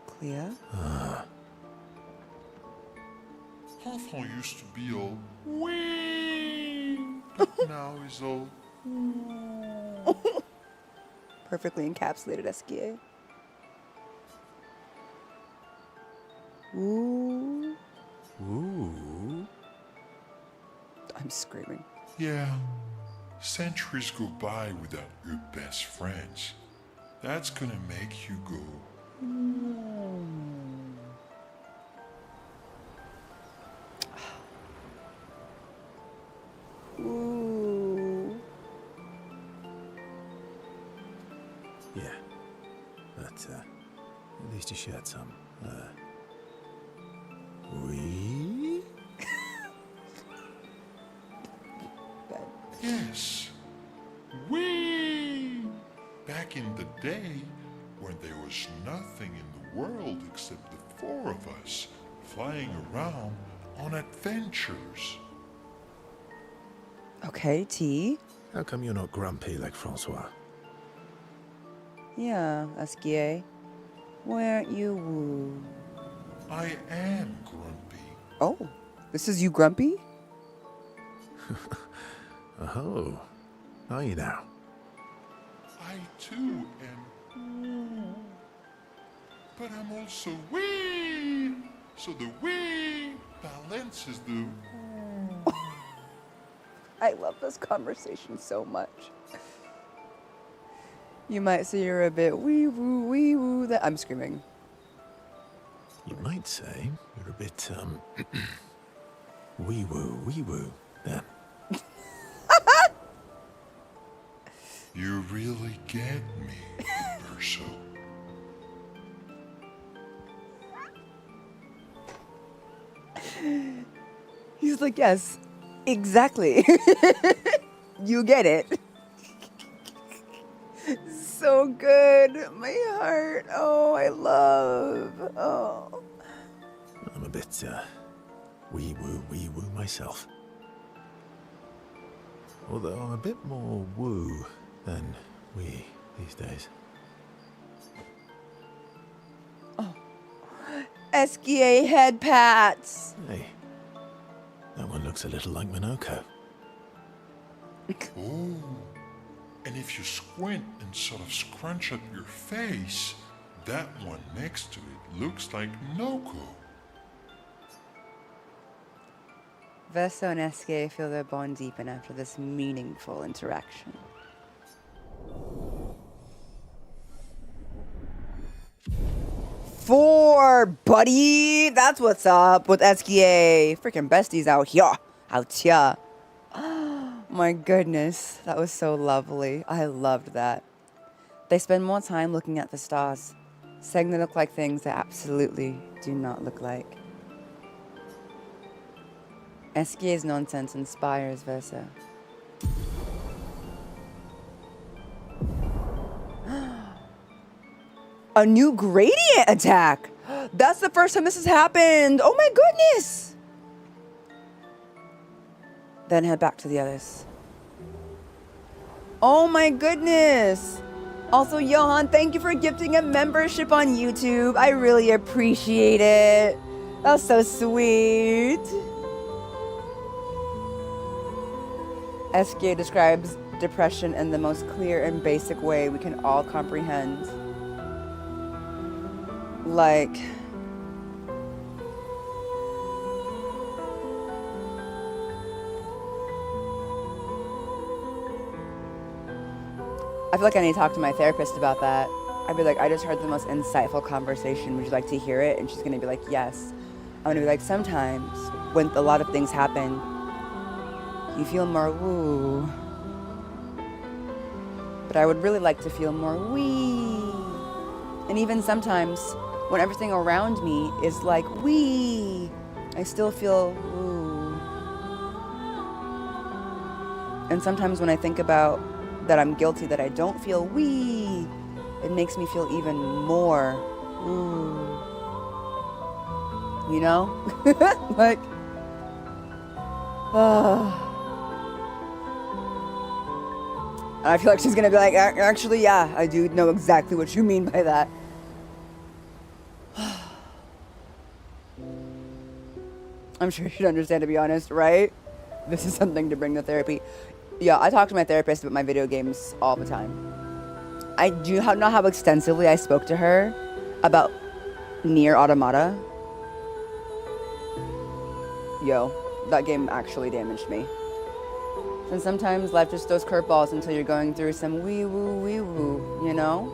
Clea? Enfant used to be all wee, but now he's all Perfectly encapsulated SKA. Ooh. Ooh. I'm screaming. yeah. Centuries go by without your best friends. That's gonna make you go. Ooh. Yeah. But, at least you shared some, we? Yes. Wee! Back in the day, when there was nothing in the world except the four of us flying around on adventures. Okay, T. How come you're not grumpy like Francois? Yeah, SKA. Why aren't you woo? I am grumpy. Oh, this is you grumpy? Oh. Are you now? I too am. But I'm also wee! So the wee balances the. I love this conversation so much. You might say you're a bit wee woo. That I'm screaming. You might say you're a bit, wee woo, then. You really get me, Urso. He's like, yes, exactly. You get it. so good. My heart. Oh, I love. Oh. I'm a bit, wee woo myself. Although I'm a bit more woo than wee these days. Oh. SKA head pats. Hey, that one looks a little like Minoko. Oh, and if you squint and sort of scrunch up your face, that one next to it looks like Noko. Verso and SKA feel their bond deepen after this meaningful interaction. Four, buddy! That's what's up with SKA. Freaking besties out here. Out here. My goodness, that was so lovely. I loved that. They spend more time looking at the stars, saying they look like things they absolutely do not look like. SKA's nonsense inspires Verso. A new gradient attack! That's the first time this has happened! Oh my goodness! Then head back to the others. Oh my goodness! Also, Johan, thank you for gifting a membership on YouTube. I really appreciate it. That's so sweet. SK describes depression in the most clear and basic way we can all comprehend. Like, I feel like I need to talk to my therapist about that. I'd be like, I just heard the most insightful conversation. Would you like to hear it? And she's going to be like, yes. I'm going to be like, sometimes when a lot of things happen, you feel more woo. But I would really like to feel more wee. And even sometimes when everything around me is like wee, I still feel woo. And sometimes when I think about that I'm guilty that I don't feel wee, it makes me feel even more woo. You know? Like, I feel like she's gonna be like, actually, yeah, I do know exactly what you mean by that. I'm sure she'd understand, to be honest, right? This is something to bring to therapy. Yeah, I talk to my therapist about my video games all the time. I do not know how extensively I spoke to her about Nier Automata. Yo, that game actually damaged me. And sometimes life just throws curveballs until you're going through some wee woo, you know?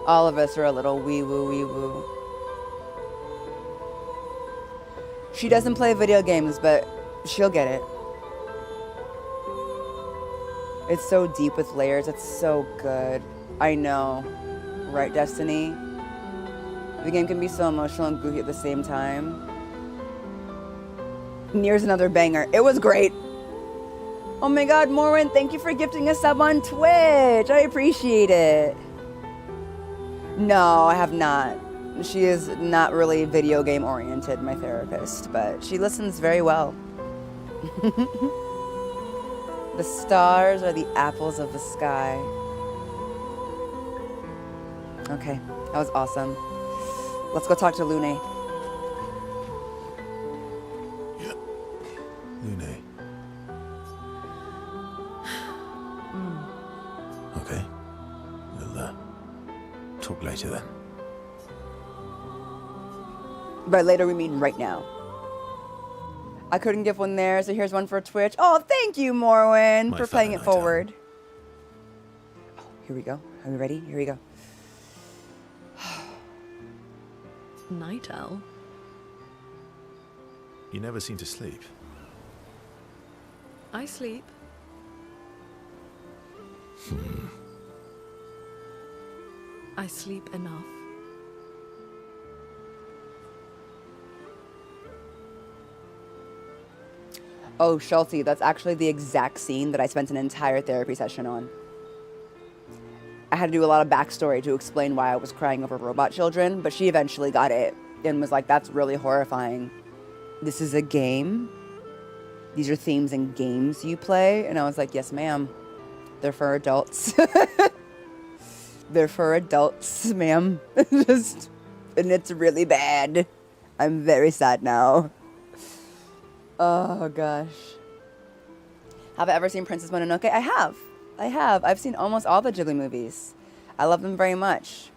All of us are a little wee woo. She doesn't play video games, but she'll get it. It's so deep with layers. It's so good. I know. Right, Destiny? The game can be so emotional and goofy at the same time. Nier's another banger. It was great. Oh my god, Morin, thank you for gifting a sub on Twitch. I appreciate it. No, I have not. She is not really video game oriented, my therapist, but she listens very well. The stars are the apples of the sky. Okay, that was awesome. Let's go talk to Lune. Yeah. Lune. Okay. We'll talk later then. By later, we mean right now. I couldn't give one there, so here's one for Twitch. Oh, thank you, Morwen, for playing it forward. Oh, here we go. Are we ready? Here we go. Night owl? You never seem to sleep. I sleep. I sleep enough. Oh, Schulte, that's actually the exact scene that I spent an entire therapy session on. had to do a lot of backstory to explain why I was crying over robot children, but she eventually got it and was like, that's really horrifying. This is a game. These are themes and games you play. And I was like, yes, ma'am. They're for adults. They're for adults, ma'am. And it's really bad. I'm very sad now. Oh, gosh. Have I ever seen Princess Mononoke? I have. I've seen almost all the Ghibli movies. I love them very much.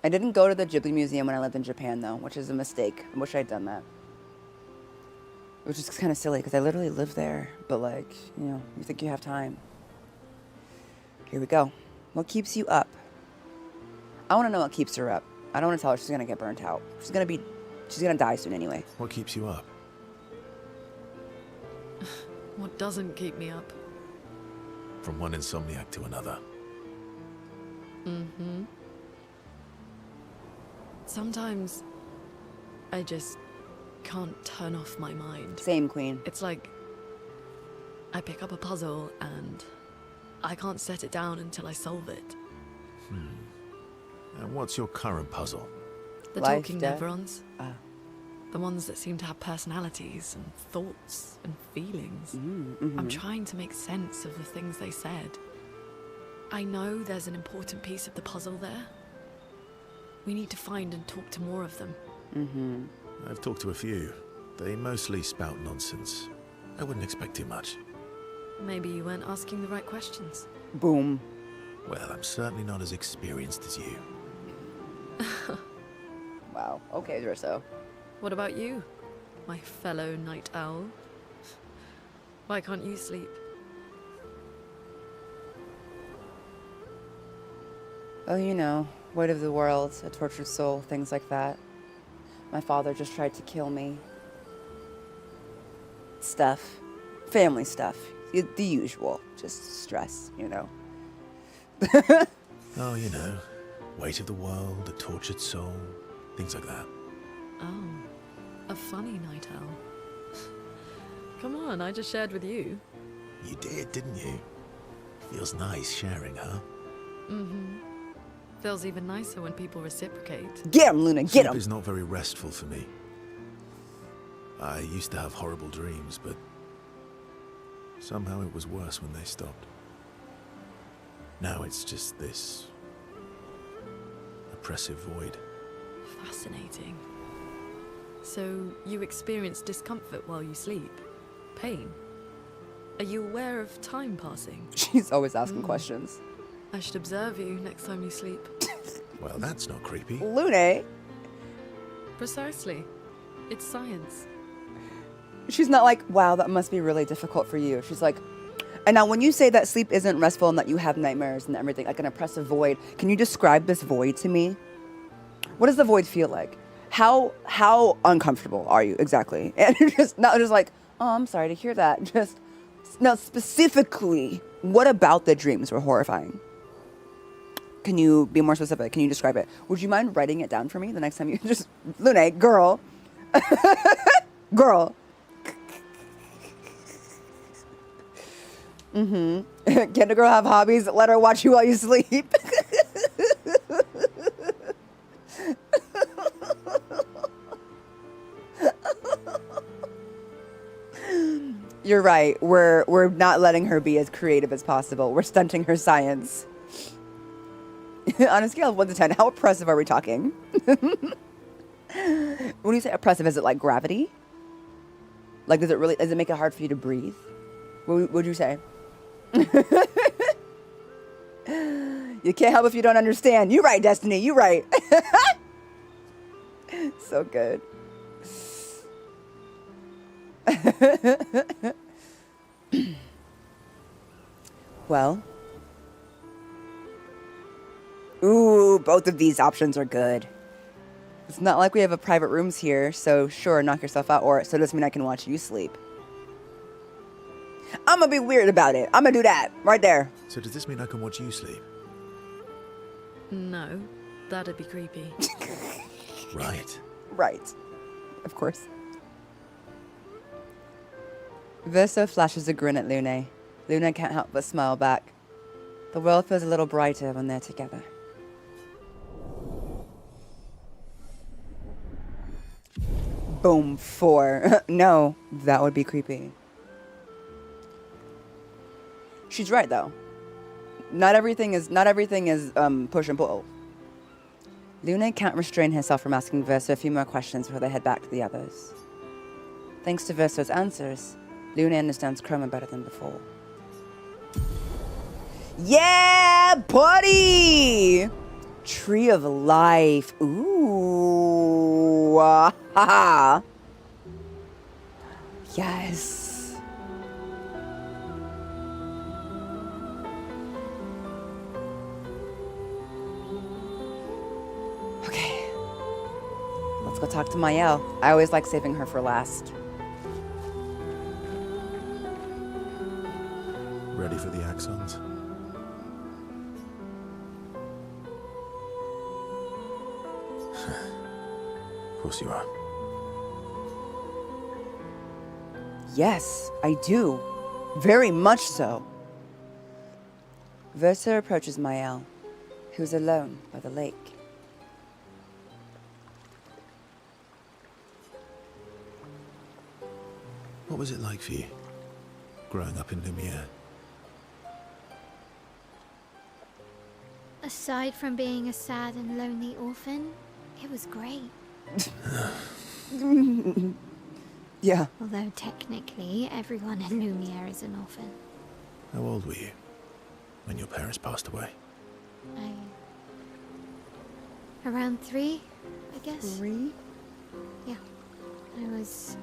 I didn't go to the Ghibli Museum when I lived in Japan, though, which is a mistake. I wish I'd done that. Which is kind of silly, because I literally live there. But, like, you know, you think you have time. Here we go. What keeps you up? I want to know what keeps her up. I don't want to tell her she's going to get burnt out. She's going to die soon anyway. What keeps you up? What doesn't keep me up? From one insomniac to another. Mm-hmm. Sometimes I just can't turn off my mind. Same, Queen. It's like I pick up a puzzle and I can't set it down until I solve it. And what's your current puzzle? The Life, talking death. nevrons. Ah. The ones that seem to have personalities and thoughts and feelings. Mm-hmm. I'm trying to make sense of the things they said. I know there's an important piece of the puzzle there. We need to find and talk to more of them. Mm-hmm. I've talked to a few. They mostly spout nonsense. I wouldn't expect too much. Maybe you weren't asking the right questions. Boom. Well, I'm certainly not as experienced as you. Wow. Okay, Drisso. What about you, my fellow night owl? Why can't you sleep? Oh, you know, weight of the world, a tortured soul, things like that. My father just tried to kill me. Stuff. Family stuff. The usual. Just stress, you know. Oh, you know, weight of the world, a tortured soul, things like that. Oh, a funny night owl. Come on, I just shared with you. You did, didn't you? Feels nice sharing, huh? Mm-hmm. Feels even nicer when people reciprocate. Get him, Luna, get Sleep him! is not very restful for me. I used to have horrible dreams, but somehow it was worse when they stopped. Now it's just this oppressive void. Fascinating. So, you experience discomfort while you sleep? Pain? Are you aware of time passing? She's always asking questions. I should observe you next time you sleep. Well, that's not creepy. Luna, Precisely. It's science. she's not like, wow, that must be really difficult for you. She's like, and now when you say that sleep isn't restful and that you have nightmares and everything, like an oppressive void, can you describe this void to me? What does the void feel like? How uncomfortable are you exactly? And you're just not just like, oh, I'm sorry to hear that. Just now specifically, what about the dreams were horrifying? Can you be more specific? Can you describe it? Would you mind writing it down for me the next time you just Luna, girl. Girl. Mm-hmm. Can a girl have hobbies? Let her watch you while you sleep. You're right. We're not letting her be as creative as possible. We're stunting her science. On a scale of 1 to 10, how oppressive are we talking? When you say oppressive, is it like gravity? Like, does it make it hard for you to breathe? What would you say? You can't help if you don't understand. You right, Destiny. You right. So good. Well. Ooh, both of these options are good. It's not like we have a private rooms here, so sure, knock yourself out, or so it doesn't mean I can watch you sleep. I'm gonna be weird about it. I'm gonna do that right there. So does this mean I can watch you sleep? No, that'd be creepy. Right. Right. Of course. Verso flashes a grin at Lune. Luna can't help but smile back. The world feels a little brighter when they're together. Boom, 4. No, that would be creepy. She's right though. Not everything is push and pull. Luna can't restrain herself from asking Verso a few more questions before they head back to the others. Thanks to Verso's answers, Luna understands Chroma better than before. Yeah, buddy! Tree of Life. Ooh. Ha. Yes. Okay. Let's go talk to Mayel. I always like saving her for last. Ready for the axons? Of course you are. Yes, I do. Very much so. Verso approaches Mayel, who's alone by the lake. What was it like for you, growing up in Lumiere? Aside from being a sad and lonely orphan, it was great. Yeah. Although technically, everyone in Lumiere is an orphan. How old were you when your parents passed away? Around 3, I guess. 3? Yeah. I was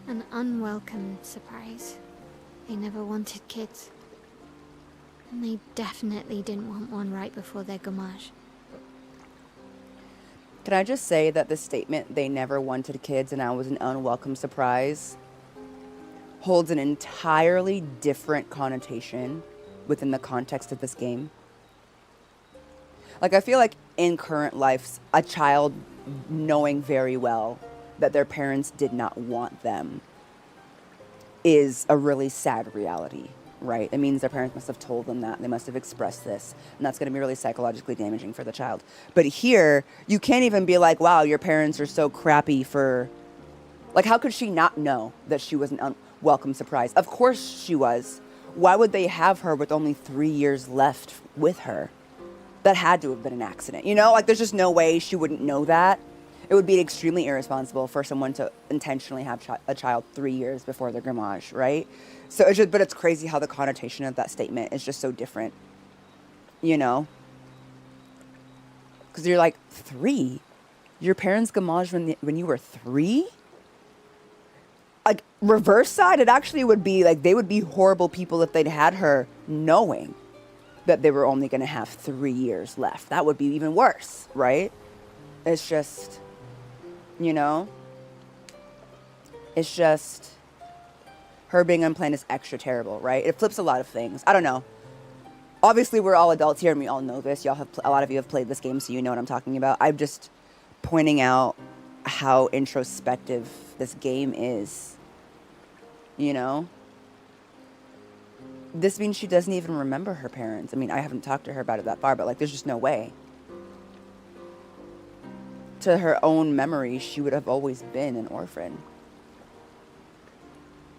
an unwelcome surprise. They never wanted kids. And they definitely didn't want one right before their gommage. Can I just say that the statement, they never wanted kids and I was an unwelcome surprise, holds an entirely different connotation within the context of this game? Like, I feel like in current life, a child knowing very well that their parents did not want them is a really sad reality, right? It means their parents must have told them that. They must have expressed this. And that's going to be really psychologically damaging for the child. But here, you can't even be like, wow, your parents are so crappy for... Like, how could she not know that she was an unwelcome surprise? Of course she was. Why would they have her with only 3 years left with her? That had to have been an accident. You know, like, there's just no way she wouldn't know that. It would be extremely irresponsible for someone to intentionally have a child 3 years before their grammage, right? So it's just, but it's crazy how the connotation of that statement is just so different, you know? Because you're like, 3? Your parents grammage when you were 3? Like, reverse side, it actually would be like, they would be horrible people if they'd had her knowing that they were only going to have 3 years left. That would be even worse, right? It's just, you know? It's just, her being unplanned is extra terrible, right? It flips a lot of things. I don't know. Obviously, we're all adults here and we all know this. Y'all have, a lot of you have played this game, so you know what I'm talking about. I'm just pointing out how introspective this game is, you know? This means she doesn't even remember her parents. I mean, I haven't talked to her about it that far, but like, there's just no way. To her own memory, she would have always been an orphan.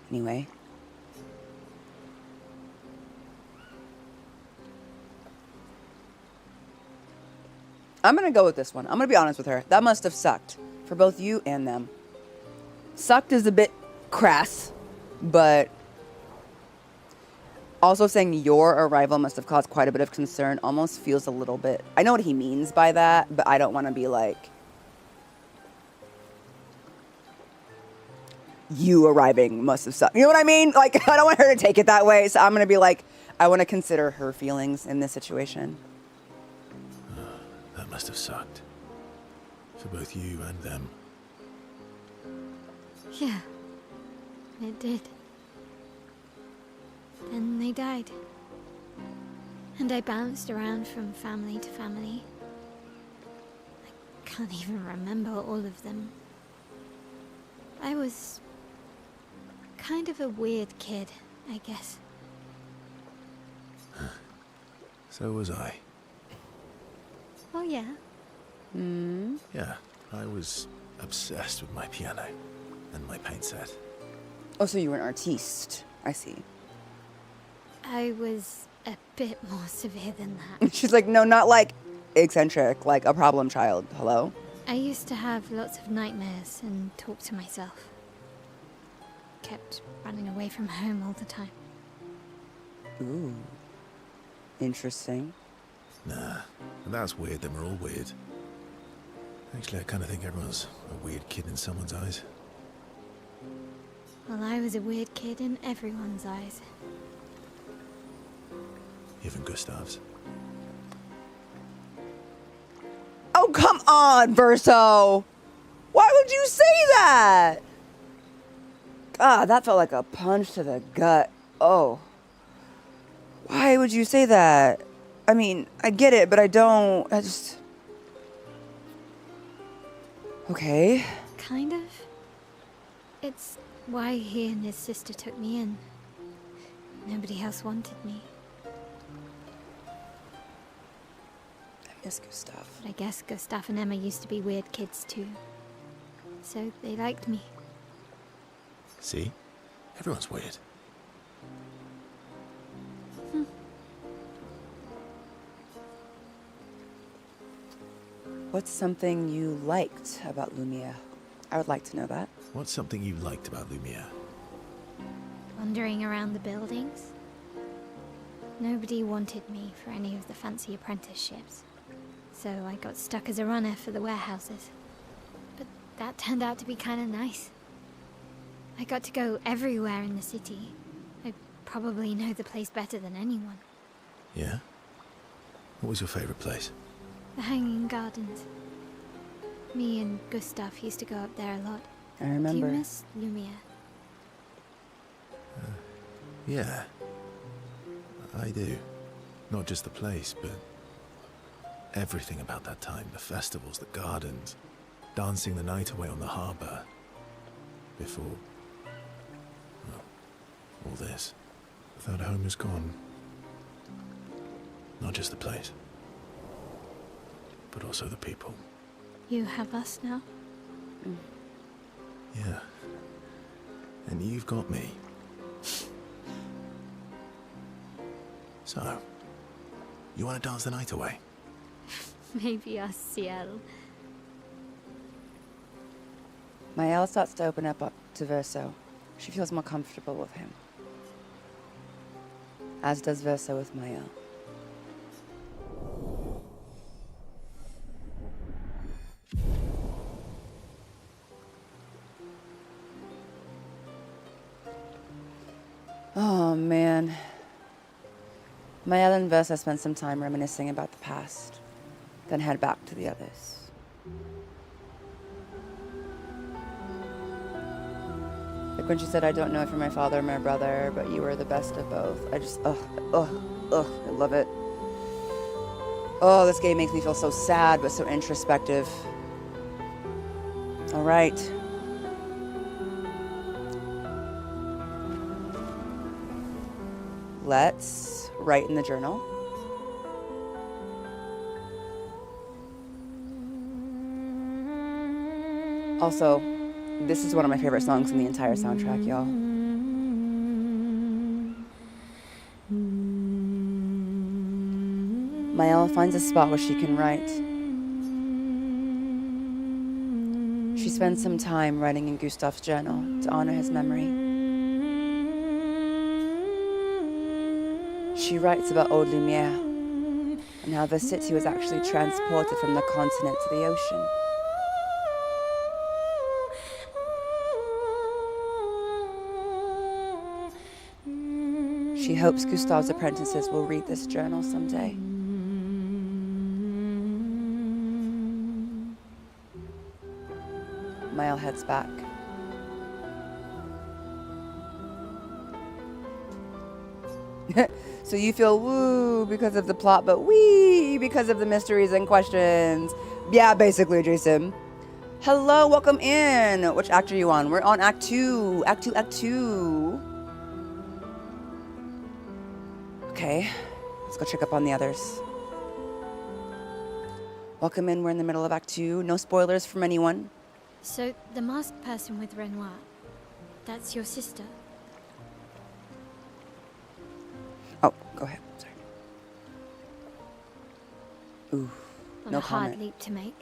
Anyway. I'm gonna go with this one. I'm gonna be honest with her. That must have sucked for both you and them. Sucked is a bit crass, but also saying your arrival must have caused quite a bit of concern almost feels a little bit... I know what he means by that, but I don't want to be like... You arriving must have sucked. You know what I mean? Like, I don't want her to take it that way, so I'm going to be like, I want to consider her feelings in this situation. That must have sucked. For both you and them. Yeah, it did. Then they died. And I bounced around from family to family. I can't even remember all of them. I was kind of a weird kid, I guess. So was I. Oh, yeah. Yeah, I was obsessed with my piano and my paint set. Oh, so you were an artiste. I see. I was a bit more severe than that. She's like, no, not like eccentric, like a problem child. Hello? I used to have lots of nightmares and talk to myself. Kept running away from home all the time. Ooh. Interesting. Nah, if that's weird, then we're all weird. Actually, I kind of think everyone's a weird kid in someone's eyes. Well, I was a weird kid in everyone's eyes. Even Gustav's. Oh, come on, Verso! Why would you say that? God, that felt like a punch to the gut. Oh. Why would you say that? I mean, I get it, but I don't. I just... Okay. Kind of. It's why he and his sister took me in. Nobody else wanted me. I miss Gustav. But I guess Gustav and Emma used to be weird kids too. So they liked me. See? Everyone's weird. What's something you liked about Lumia? I would like to know that. What's something you liked about Lumia? Wandering around the buildings. Nobody wanted me for any of the fancy apprenticeships. So I got stuck as a runner for the warehouses. But that turned out to be kind of nice. I got to go everywhere in the city. I probably know the place better than anyone. Yeah? What was your favorite place? The Hanging Gardens. Me and Gustav used to go up there a lot. I Do you remember. miss Lumia? Yeah. I do. Not just the place, but everything about that time. The festivals, the gardens, dancing the night away on the harbor. Before... well, all this. That home is gone. Not just the place, but also the people. You have us now? Yeah. And you've got me. So, you want to dance the night away? Maybe us, Ciel. Maëlle starts to open up to Verso. She feels more comfortable with him. As does Verso with Maëlle. Oh, man. Maëlle and Verso spend some time reminiscing about the past, then head back to the others. Like when she said, I don't know if you're my father or my brother, but you were the best of both. I just, I love it. Oh, this game makes me feel so sad, but so introspective. All right. Let's write in the journal. Also, this is one of my favorite songs in the entire soundtrack, y'all. Maëlle finds a spot where she can write. She spends some time writing in Gustav's journal to honor his memory. She writes about Old Lumiere and how the city was actually transported from the continent to the ocean. She hopes Gustav's apprentices will read this journal someday. Maëlle heads back. So you feel woo because of the plot, but wee because of the mysteries and questions. Yeah, basically, Jason. Hello, welcome in. Which act are you on? We're on Act 2. Act 2, Act 2. Okay. Let's go check up on the others. Welcome in. We're in the middle of Act 2. No spoilers from anyone. So, the masked person with Renoir, that's your sister? Oh, go ahead. Sorry. Ooh, What no a hard comment. leap to make.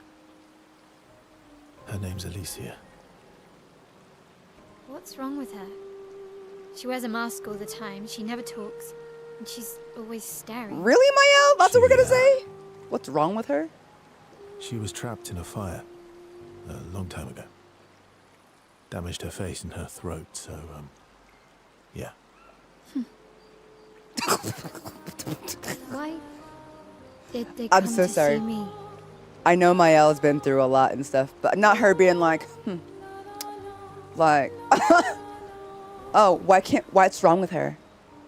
Her name's Alicia. What's wrong with her? She wears a mask all the time, she never talks, and she's always staring. Really, Mael? That's what we're gonna She, say? What's wrong with her? She was trapped in a fire a long time ago. Damaged her face and her throat, so, yeah. Why did they I'm come so to sorry. see me? I know Mael's been through a lot and stuff, but not her being like, like, oh, what's wrong with her?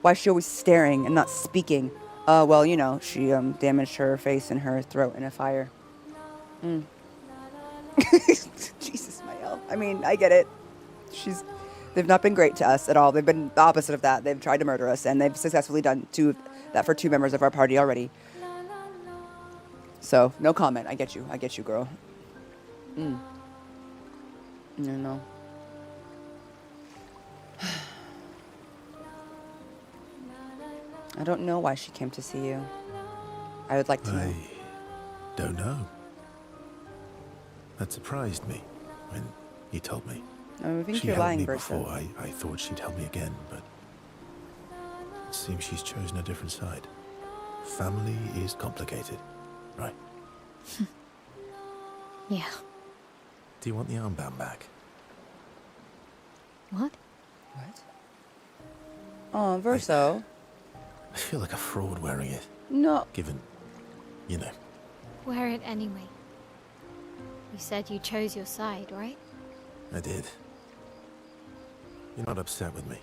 Why is she always staring and not speaking? Well, you know, she damaged her face and her throat in a fire. Jesus, Mael. I mean, I get it. They've not been great to us at all. They've been the opposite of that. They've tried to murder us, and they've successfully done that for 2 members of our party already. So, no comment. I get you, girl. No. I don't know why she came to see you. I would like to know. I don't know. That surprised me when you told me. I think She you're helped lying, me Bertha. before. I thought she'd help me again, but it seems she's chosen a different side. Family is complicated, right? Yeah. Do you want the armband back? What? What? Oh, Verso. I feel like a fraud wearing it, No. given, you know. Wear it anyway. You said you chose your side, right? I did. You're not upset with me.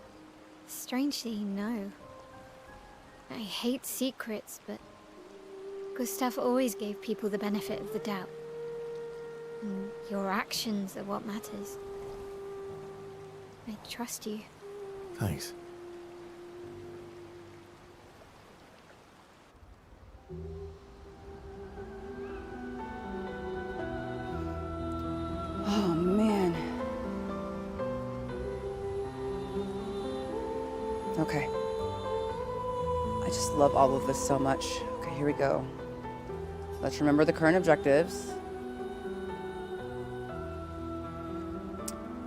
Strangely, no. I hate secrets, but Gustav always gave people the benefit of the doubt. And your actions are what matters. I trust you. Thanks. Oh, man. Okay. I just love all of this so much. Okay, here we go. Let's remember the current objectives.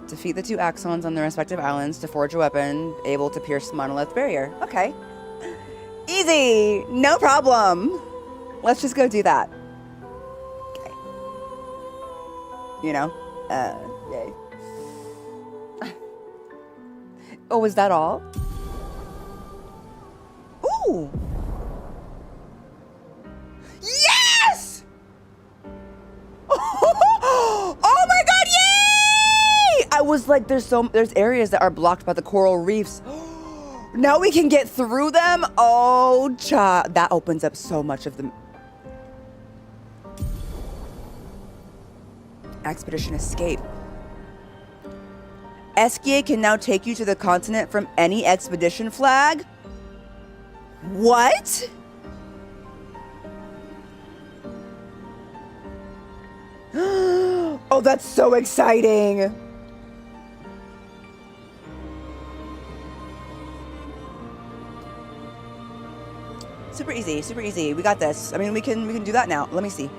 Defeat the 2 Axons on their respective islands to forge a weapon able to pierce Monolith Barrier. Okay. Easy! No problem! Let's just go do that. Okay. You know? Yay. Oh, is that all? Ooh! Yes! Oh my god, yay! I was like, there's areas that are blocked by the coral reefs. Now we can get through them? Oh, that opens up so much of the... Expedition escape. Eskia can now take you to the continent from any expedition flag? What? Oh, that's so exciting. Super easy, super easy. We got this. I mean, we can do that now. Let me see.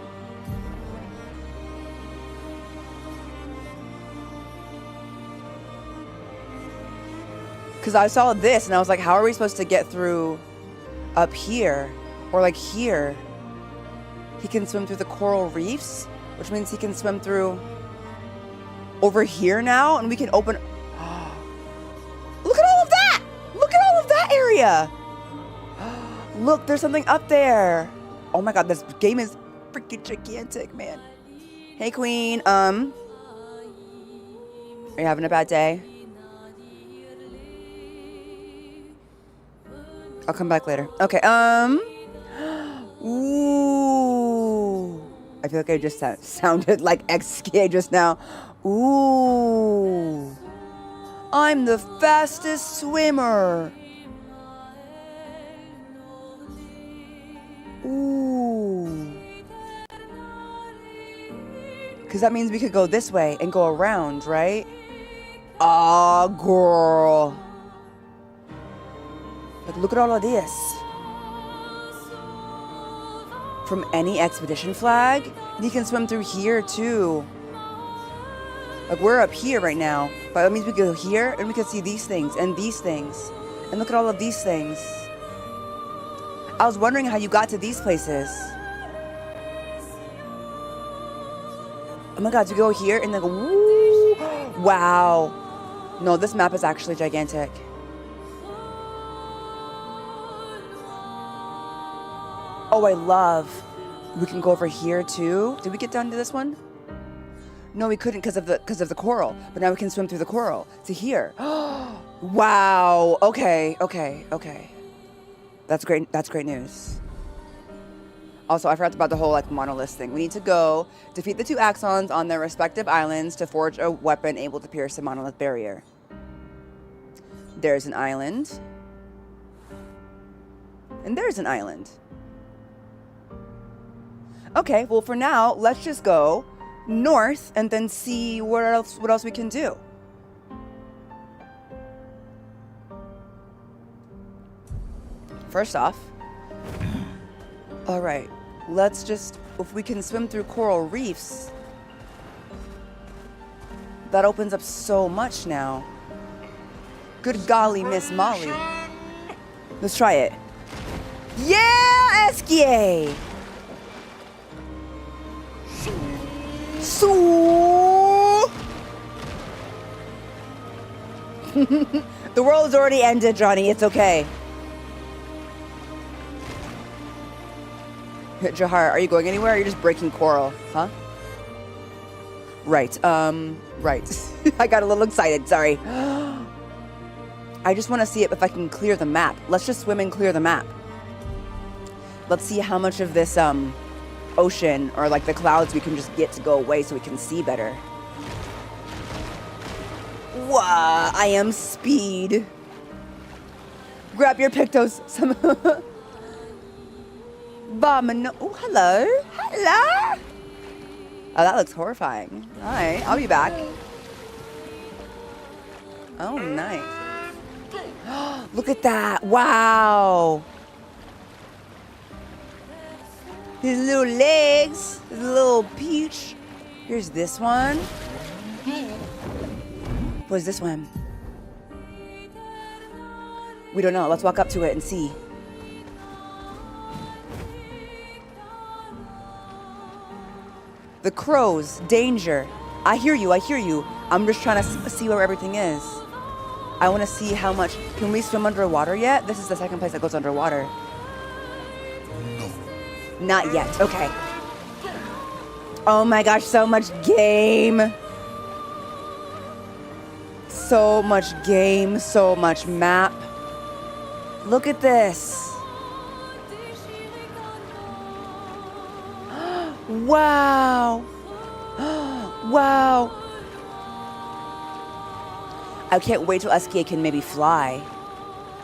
Because I saw this and I was like, how are we supposed to get through up here? Or like here? He can swim through the coral reefs, which means he can swim through over here now, and we can open... Look at all of that! Look at all of that area! Look, there's something up there. Oh my god, this game is freaking gigantic, man. Hey, Queen. Are you having a bad day? I'll come back later. Okay, Ooh. I feel like I just sounded like XK just now. Ooh. I'm the fastest swimmer. Ooh. Because that means we could go this way and go around, right? Ah, girl. Like, look at all of this. From any expedition flag. And you can swim through here, too. Like, we're up here right now. But that means we go here, and we can see these things, and these things. And look at all of these things. I was wondering how you got to these places. Oh my god, you go here and then go, woo! Wow. No, this map is actually gigantic. Oh, I love. We can go over here too. Did we get down to this one? No, we couldn't because of the coral. But now we can swim through the coral to here. Wow. Okay. That's great. That's great news. Also, I forgot about the whole like monolith thing. We need to go defeat the 2 Axons on their respective islands to forge a weapon able to pierce the monolith barrier. There's an island. And there's an island. Okay, well for now, let's just go north and then see what else we can do. First off, all right, let's just, if we can swim through coral reefs, that opens up so much now. Good golly, Miss Molly. Let's try it. Yeah, Esquier! So the world's already ended, Johnny. It's okay. Jahara, are you going anywhere? Or are you just breaking coral, huh? Right. Right. I got a little excited. Sorry. I just want to see if I can clear the map. Let's just swim and clear the map. Let's see how much of this ocean or like the clouds we can just get to go away so we can see better. Wow, I am speed. Grab your pictos. Vamano. Oh, hello. Hello. Oh, that looks horrifying. All right, I'll be back. Oh, nice. Look at that. Wow. His little legs, his little peach. Here's this one. What's this one? We don't know. Let's walk up to it and see. The crows, danger. I hear you, I hear you. I'm just trying to see where everything is. I want to see how much. Can we swim underwater yet? This is the second place that goes underwater. Not yet. Okay. Oh my gosh, so much game. So much game, so much map. Look at this. Wow. Wow. I can't wait till SK can maybe fly.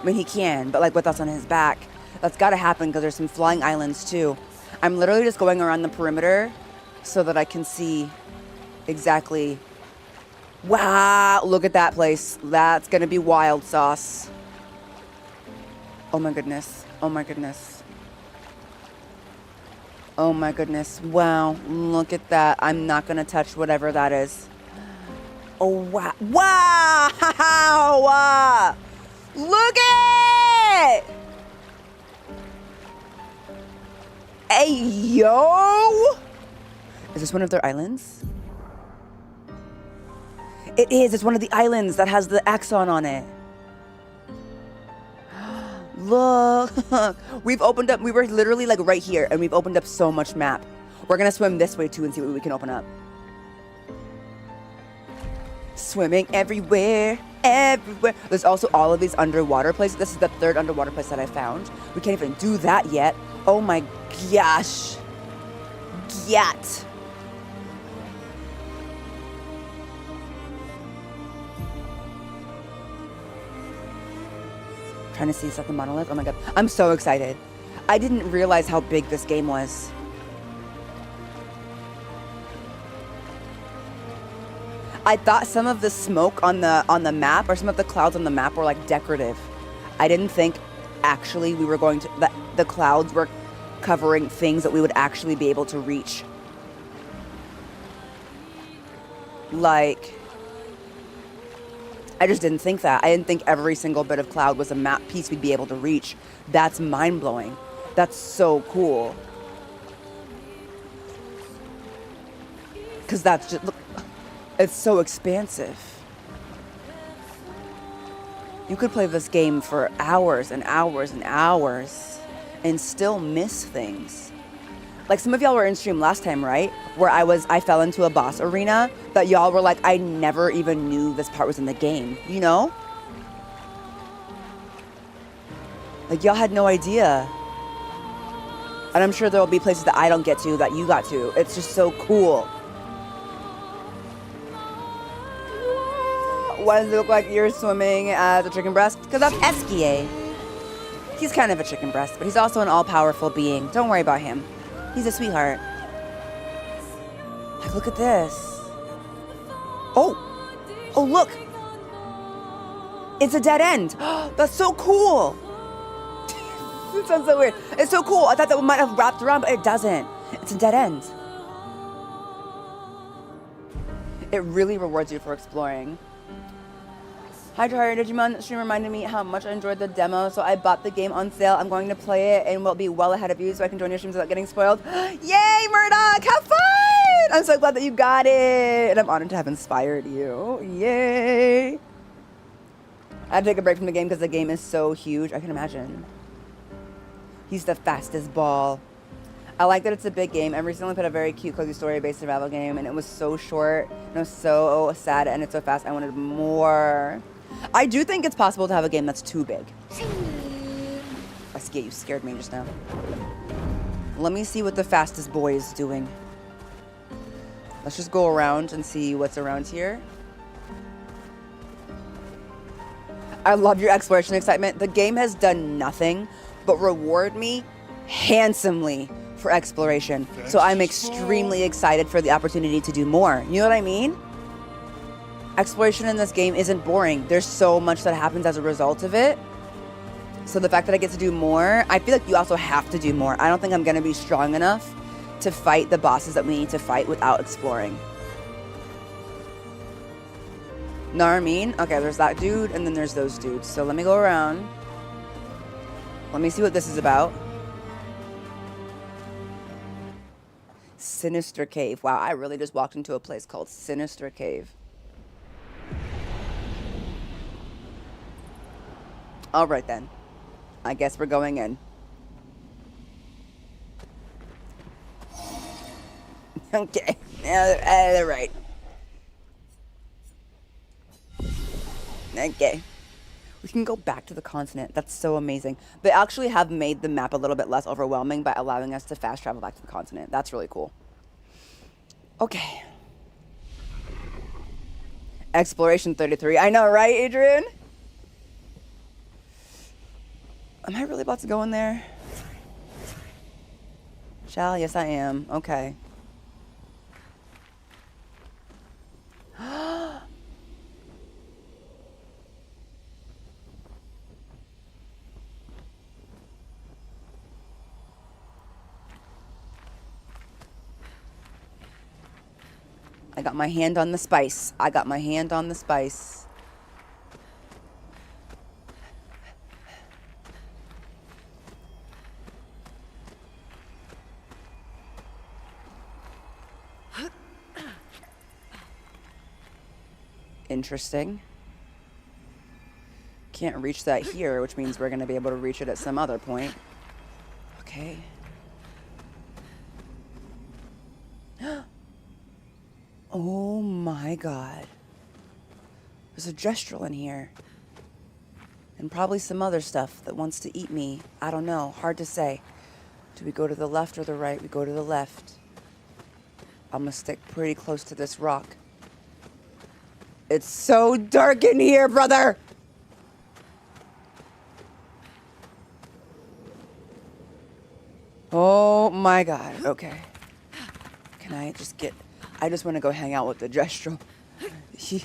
I mean, he can, but like with us on his back. That's got to happen because there's some flying islands too. I'm literally just going around the perimeter so that I can see exactly. Wow, look at that place. That's going to be wild sauce. Oh my goodness. Oh my goodness. Oh my goodness. Wow, look at that. I'm not going to touch whatever that is. Oh, wow. Wow! Look at it! Hey, yo! Is this one of their islands? It is. It's one of the islands that has the Axon on it. Look. We've opened up. We were literally like right here, and we've opened up so much map. We're going to swim this way, too, and see what we can open up. Swimming everywhere, everywhere. There's also all of these underwater places. This is the 3rd underwater place that I found. We can't even do that yet. Oh my gosh. Yet. Trying to see something monolith. Oh my god. I'm so excited. I didn't realize how big this game was. I thought some of the smoke on the map, or some of the clouds on the map, were like decorative. I didn't think actually we were going to, that the clouds were covering things that we would actually be able to reach. Like, I just didn't think that. I didn't think every single bit of cloud was a map piece we'd be able to reach. That's mind-blowing. That's so cool. Because that's just, look, it's so expansive. You could play this game for hours and hours and hours and still miss things. Like, some of y'all were in stream last time, right? Where I fell into a boss arena that y'all were like, I never even knew this part was in the game, you know? Like, y'all had no idea. And I'm sure there will be places that I don't get to that you got to. It's just so cool. Why does it look like you're swimming as a chicken breast? Because that's Esquier. He's kind of a chicken breast, but he's also an all-powerful being. Don't worry about him. He's a sweetheart. Like, look at this. Oh! Oh, look! It's a dead end. That's so cool! It sounds so weird. It's so cool. I thought that might have wrapped around, but it doesn't. It's a dead end. It really rewards you for exploring. Hi, Jahara. Digimon stream reminded me how much I enjoyed the demo, so I bought the game on sale. I'm going to play it and will be well ahead of you so I can join your streams without getting spoiled. Yay, Murdoch! Have fun! I'm so glad that you got it, and I'm honored to have inspired you. Yay! I had to take a break from the game because the game is so huge. I can imagine. He's the fastest ball. I like that it's a big game. I recently played a very cute, cozy story-based survival game, and it was so short, and it was so sad, and it's so fast. I wanted more. I do think it's possible to have a game that's too big. You scared me just now. Let me see what the fastest boy is doing. Let's just go around and see what's around here. I love your exploration excitement. The game has done nothing but reward me handsomely for exploration. So I'm extremely excited for the opportunity to do more. You know what I mean? Exploration in this game isn't boring. There's so much that happens as a result of it. So the fact that I get to do more, I feel like you also have to do more. I don't think I'm going to be strong enough to fight the bosses that we need to fight without exploring. Know what I mean? Okay, there's that dude, and then there's those dudes. So let me go around. Let me see what this is about. Sinister Cave. Wow, I really just walked into a place called Sinister Cave. All right, then. I guess we're going in. Okay. All right. Okay. We can go back to the continent. That's so amazing. They actually have made the map a little bit less overwhelming by allowing us to fast travel back to the continent. That's really cool. Okay. Exploration 33. I know, right, Adrian? Am I really about to go in there? Shall? Yes, I am. Okay. I got my hand on the spice. I got my hand on the spice. Interesting. Can't reach that here, which means we're going to be able to reach it at some other point. Okay. Oh my god. There's a gestural in here. And probably some other stuff that wants to eat me. I don't know. Hard to say. Do we go to the left or the right? We go to the left. I'm gonna stick pretty close to this rock. It's so dark in here, brother! Oh my god. Okay. Can I just get... I just want to go hang out with the Gestrel. He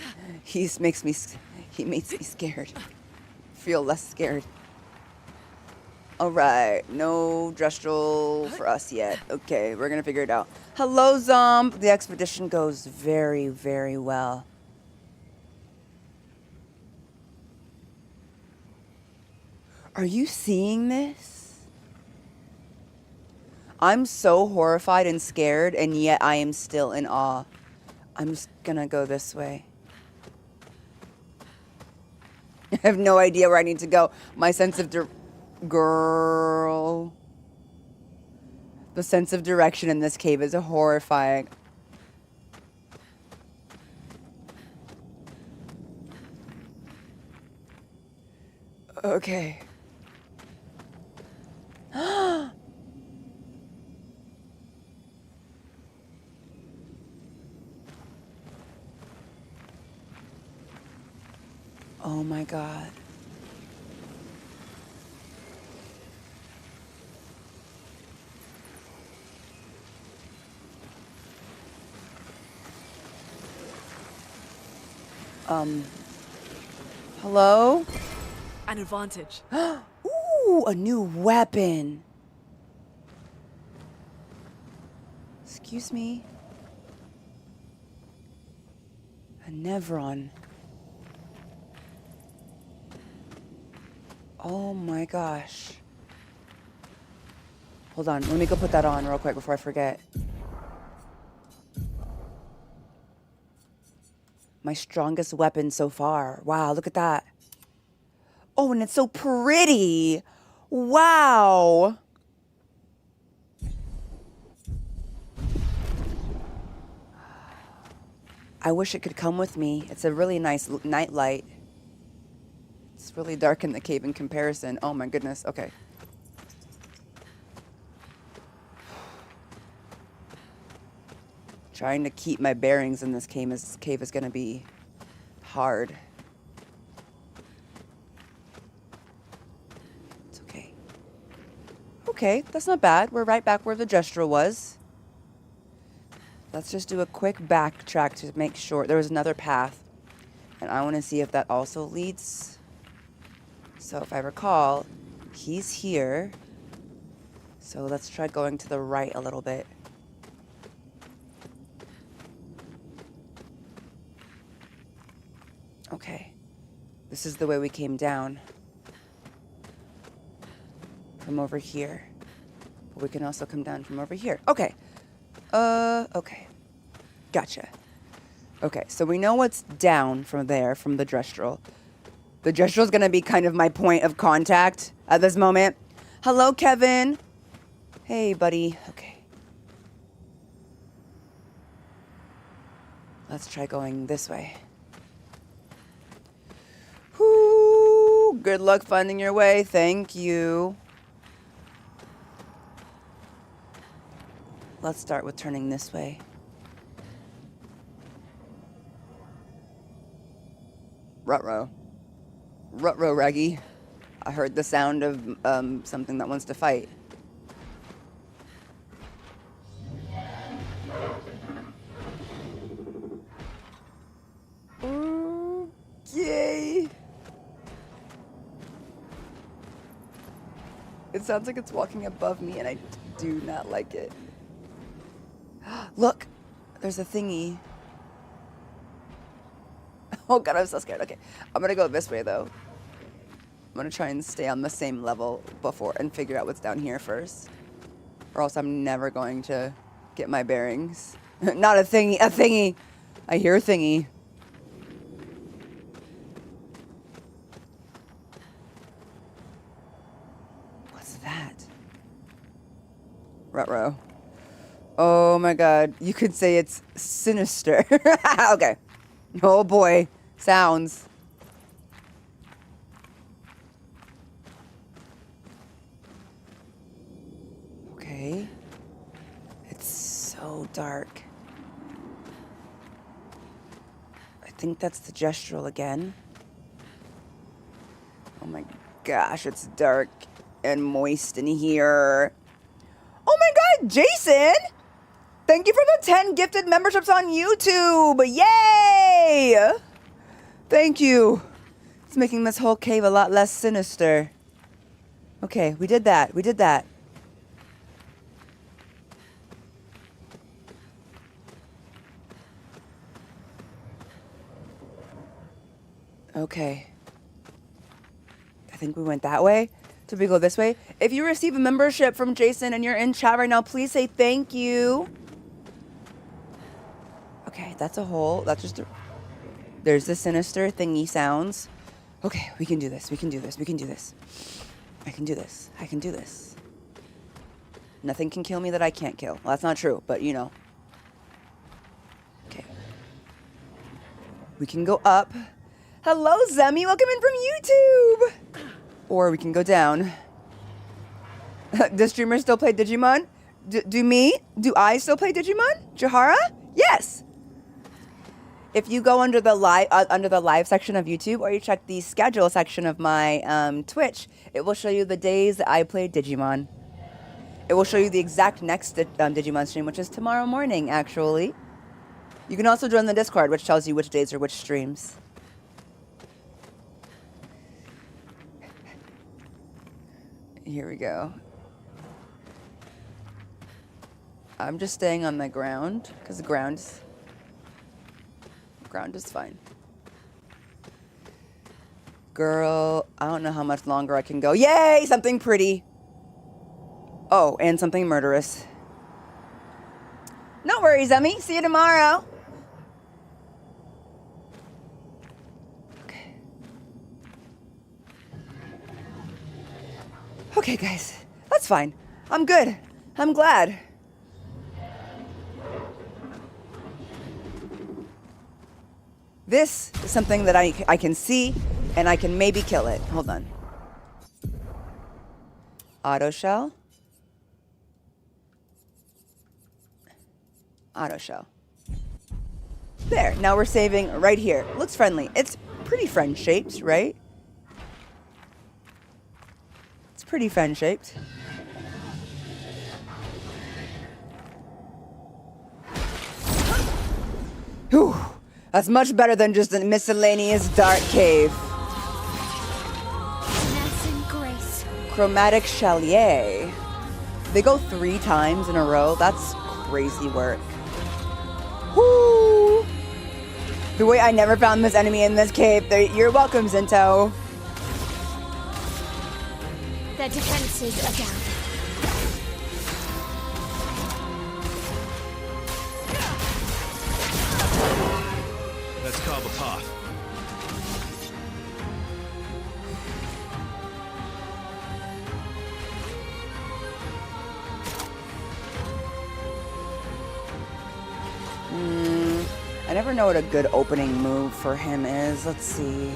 makes me scared. Feel less scared. Alright. No Gestrel for us yet. Okay, we're gonna figure it out. Hello, Zomb. The expedition goes very, very well. Are you seeing this? I'm so horrified and scared, and yet I am still in awe. I'm just gonna go this way. I have no idea where I need to go. My sense of girl. The sense of direction in this cave is horrifying. Okay. Oh my god. Hello? An advantage. Ooh, a new weapon. Excuse me. A Nevron. Oh my gosh. Hold on, let me go put that on real quick before I forget. My strongest weapon so far. Wow, look at that. Oh, and it's so pretty. Wow. I wish it could come with me. It's a really nice night light. It's really dark in the cave in comparison. Oh my goodness. Okay. Trying to keep my bearings in this cave is going to be hard. It's okay. Okay, that's not bad. We're right back where the Gestrel was. Let's just do a quick backtrack to make sure. There was another path, and I want to see if that also leads. So if I recall, he's here. So let's try going to the right a little bit. Okay. This is the way we came down. From over here. But we can also come down from over here. Okay. Okay. Gotcha. Okay, so we know what's down from there, from the Gestrel. The Gestrel's gonna be kind of my point of contact at this moment. Hello, Kevin. Hey, buddy. Okay. Let's try going this way. Whoo! Good luck finding your way. Thank you. Let's start with turning this way. Ruh-roh. Ruh-roh, Raggy. I heard the sound of something that wants to fight. Yay! It sounds like it's walking above me, and I do not like it. Look! There's a thingy. Oh god, I'm so scared. Okay, I'm gonna go this way, though. I'm gonna try and stay on the same level before and figure out what's down here first. Or else I'm never going to get my bearings. Not a thingy, a thingy! I hear a thingy. What's that? Ruh-roh. Oh my god, you could say it's Sinister. Okay. Oh boy, sounds. Okay. It's so dark. I think that's the Gestrel again. Oh my gosh, it's dark and moist in here. Jason, thank you for the 10 gifted memberships on YouTube. Yay! Thank you. It's making this whole cave a lot less sinister. Okay, we did that. We did that. Okay. I think we went that way. Did we go this way? If you receive a membership from Jason and you're in chat right now, please say thank you. Okay, that's a hole. That's just a... There's the sinister thingy sounds. Okay, we can do this. We can do this. We can do this. I can do this. I can do this. Nothing can kill me that I can't kill. Well, that's not true, but you know. Okay. We can go up. Hello, Zemi. Welcome in from YouTube. Or we can go down. Does streamer still play Digimon? Do I still play Digimon? Jahara? Yes. If you go under the live section of YouTube, or you check the schedule section of my Twitch, it will show you the days that I played Digimon. It will show you the exact next Digimon stream, which is tomorrow morning, actually. You can also join the Discord, which tells you which days are which streams. Here we go. I'm just staying on the ground, because the ground is fine. Girl, I don't know how much longer I can go. Yay! Something pretty. Oh, and something murderous. No worries, Emmy. See you tomorrow. Okay. Okay, guys. That's fine. I'm good. I'm glad. This is something that I can see, and I can maybe kill it. Hold on. Auto shell. Auto shell. There. Now we're saving right here. Looks friendly. It's pretty friend-shaped, right? It's pretty friend-shaped. Whew. That's much better than just a miscellaneous dark cave. Finesse and grace. Chromatic Chalier. They go 3 times in a row. That's crazy work. Woo! The way I never found this enemy in this cave. You're welcome, Zinto. Their defenses are down. Let's carve a path. I never know what a good opening move for him is. Let's see.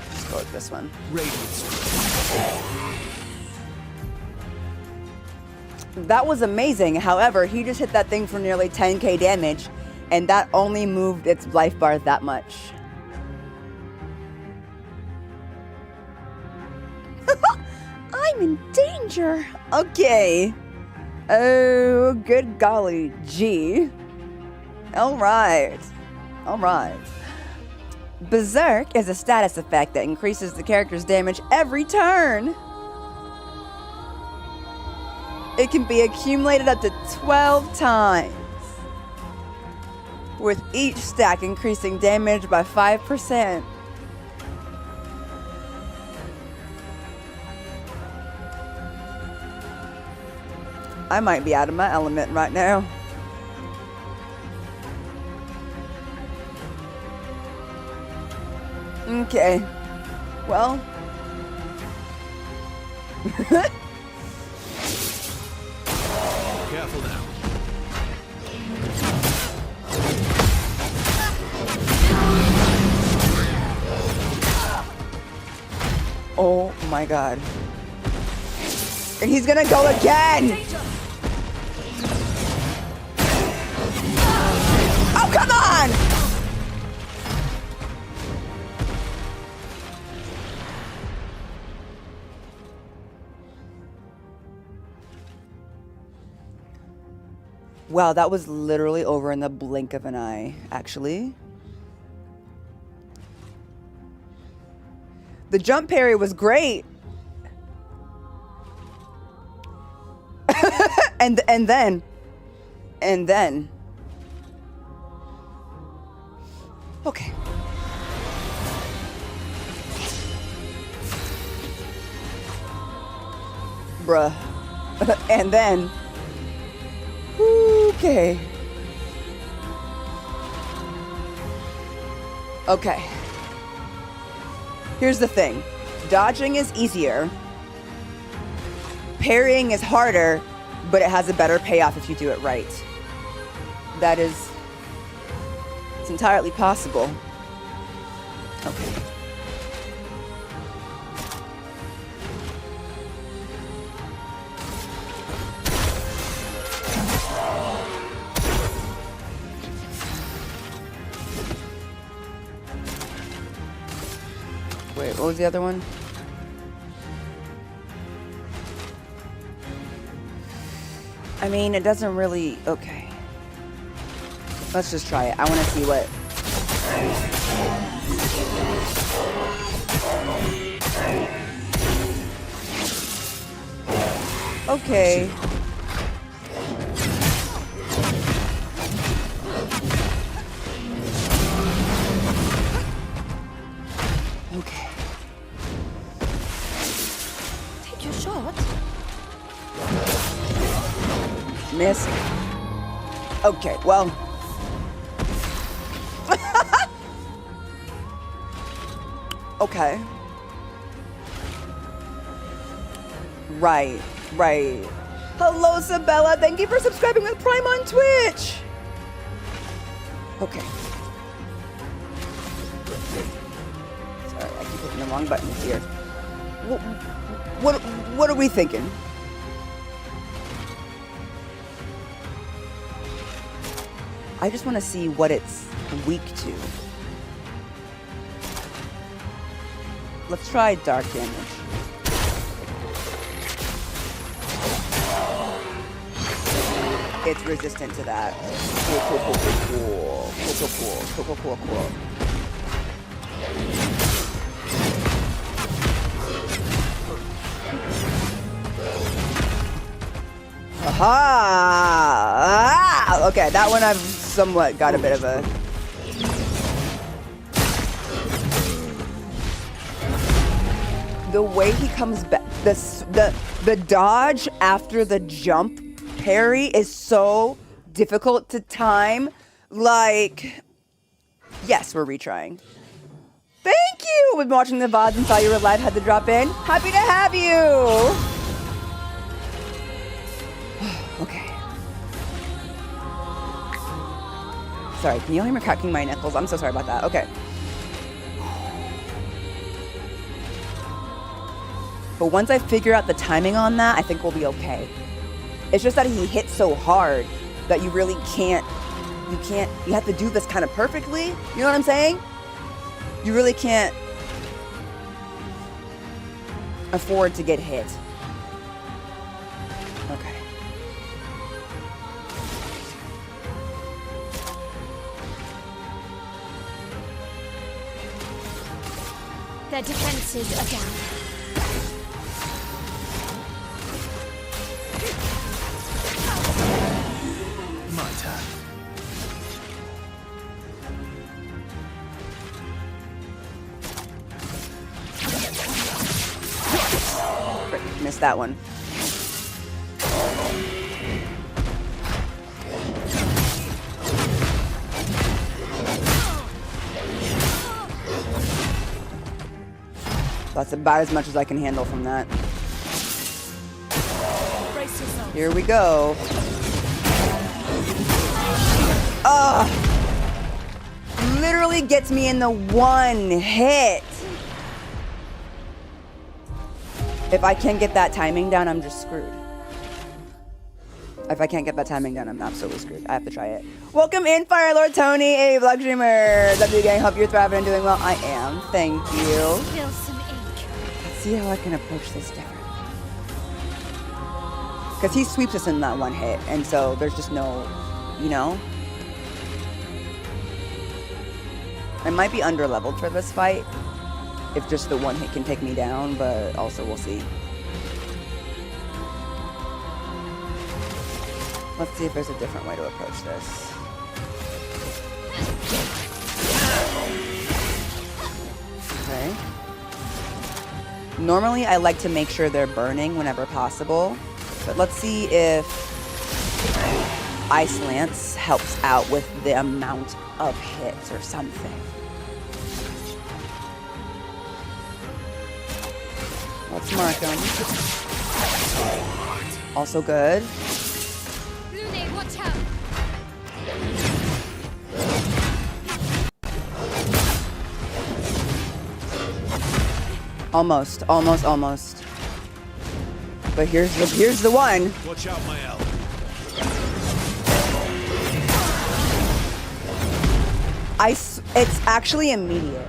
Let's go with this one. That was amazing. However, he just hit that thing for nearly 10k damage, and that only moved its life bar that much. I'm in danger. Okay. Oh, good golly gee. All right. All right. Berserk is a status effect that increases the character's damage every turn. It can be accumulated up to 12 times, with each stack increasing damage by 5%. I might be out of my element right now. Okay. Well. Careful now. Oh my god. And he's gonna go again! Come on! Wow, that was literally over in the blink of an eye, actually. The jump parry was great. and then. Okay. Bruh. And then. Okay. Okay. Here's the thing. Dodging is easier. Parrying is harder, but it has a better payoff if you do it right. That is... It's entirely possible. Okay. Wait, what was the other one? I mean, it doesn't really... Okay. Let's just try it. I want to see what... Okay. Okay. Take your shot. Miss. Okay, well. Okay. Right. Hello, Sabella. Thank you for subscribing with Prime on Twitch. Okay. Sorry, I keep hitting the wrong buttons here. What are we thinking? I just want to see what it's weak to. Let's try dark damage. It's resistant to that. Cool. Aha! Okay, that one I've somewhat got a bit of a... The way he comes back, the dodge after the jump parry is so difficult to time. Like, yes, we're retrying. Thank you! We've been watching the VODs and saw you were live, had to drop in. Happy to have you! Okay. Sorry, can you hear me cracking my knuckles? I'm so sorry about that. Okay. But once I figure out the timing on that, I think we'll be okay. It's just that he hits so hard that you really can't, you have to do this kind of perfectly. You know what I'm saying? You really can't afford to get hit. Okay. Their defenses are down. My turn. Frick, missed that one. That's about as much as I can handle from that. Brace yourself. Here we go. Literally gets me in the one hit. If I can't get that timing down, I'm just screwed. If I can't get that timing done, I'm absolutely screwed. I have to try it. Welcome in, Fire Lord Tony, a vlog streamer. W gang, hope you're thriving and doing well. I am. Thank you. Feel some ink. Let's see how I can approach this differently. Because he sweeps us in that one hit, and so there's just no, you know? I might be under-leveled for this fight, if just the one hit can take me down, but also we'll see. Let's see if there's a different way to approach this. Okay. Normally, I like to make sure they're burning whenever possible, but let's see if Ice Lance helps out with the amount of hits or something. Let's mark them. Also good. Lune, watch out! Almost. But here's the one. Watch out, my elf. It's actually immediate.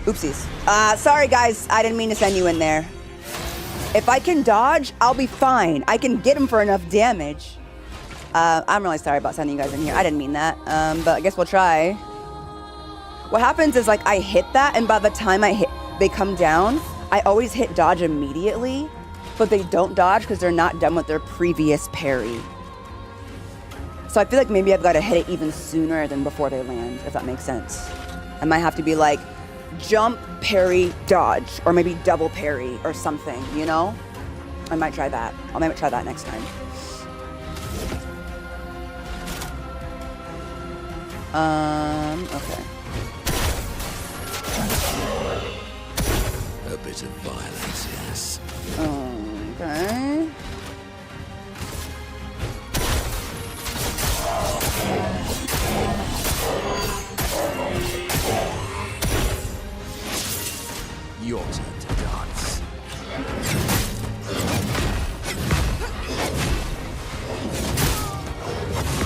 Oopsies. Sorry guys, I didn't mean to send you in there. If I can dodge, I'll be fine. I can get him for enough damage. I'm really sorry about sending you guys in here. I didn't mean that, but I guess we'll try. What happens is, like, I hit that, and by the time they come down, I always hit dodge immediately, but they don't dodge because they're not done with their previous parry. So I feel like maybe I've got to hit it even sooner than before they land, if that makes sense. I might have to be like, jump, parry, dodge, or maybe double parry or something, you know? I might try that. I might try that next time. Okay. A bit of violence, yes. Okay. Your turn to dance.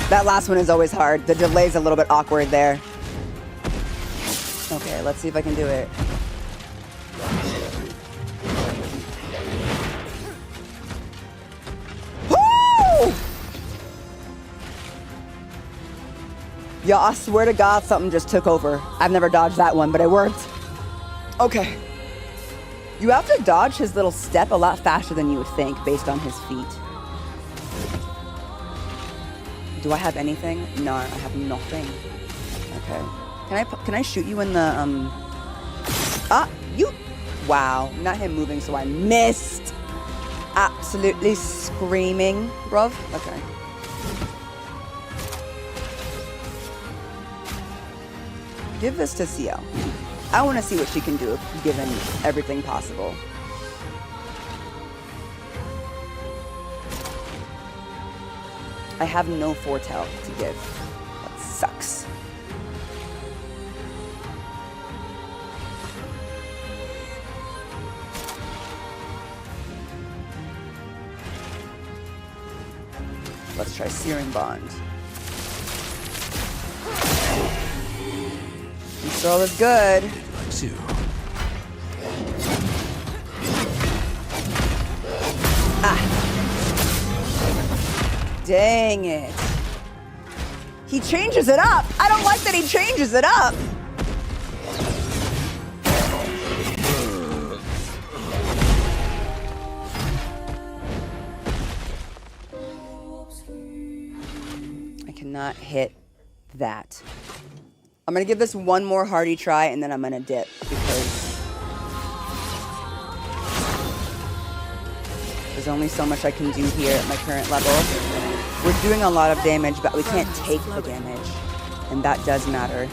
That last one is always hard. The delay's a little bit awkward there. Okay, let's see if I can do it. Woo! Yo, I swear to God, something just took over. I've never dodged that one, but it worked. Okay. You have to dodge his little step a lot faster than you would think based on his feet. Do I have anything? No, I have nothing. Okay. Can I shoot you in the you. Wow, not him moving, so I missed. Absolutely screaming, bruv. Okay. Give this to CL. I want to see what she can do given everything possible. I have no foretell to give. That sucks. Let's try Searing Bond. Control is good. Like you. Dang it. He changes it up. I don't like that he changes it up. I cannot hit that. I'm gonna give this one more hardy try and then I'm gonna dip because there's only so much I can do here at my current level. We're doing a lot of damage, but we can't take the damage, and that does matter.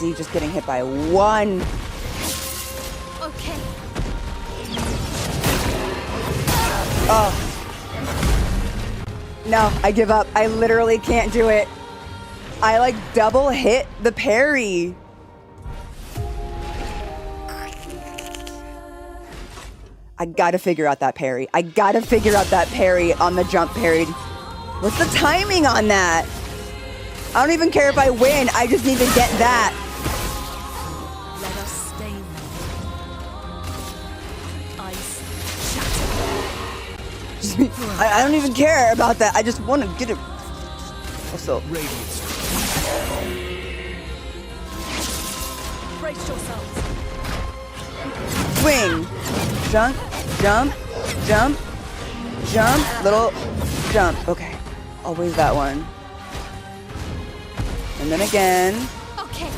see, just getting hit by one. Okay. Oh. No, I give up. I literally can't do it. I like double hit the parry. I gotta figure out that parry. I gotta figure out that parry on the jump parry. What's the timing on that? I don't even care if I win. I just need to get that. Let us stay now. Ice shatter. I don't even care about that. I just want to get it. Also, Brace yourselves. swing, jump, jump, jump, jump, little jump. Okay, always that one. And then again. Okay.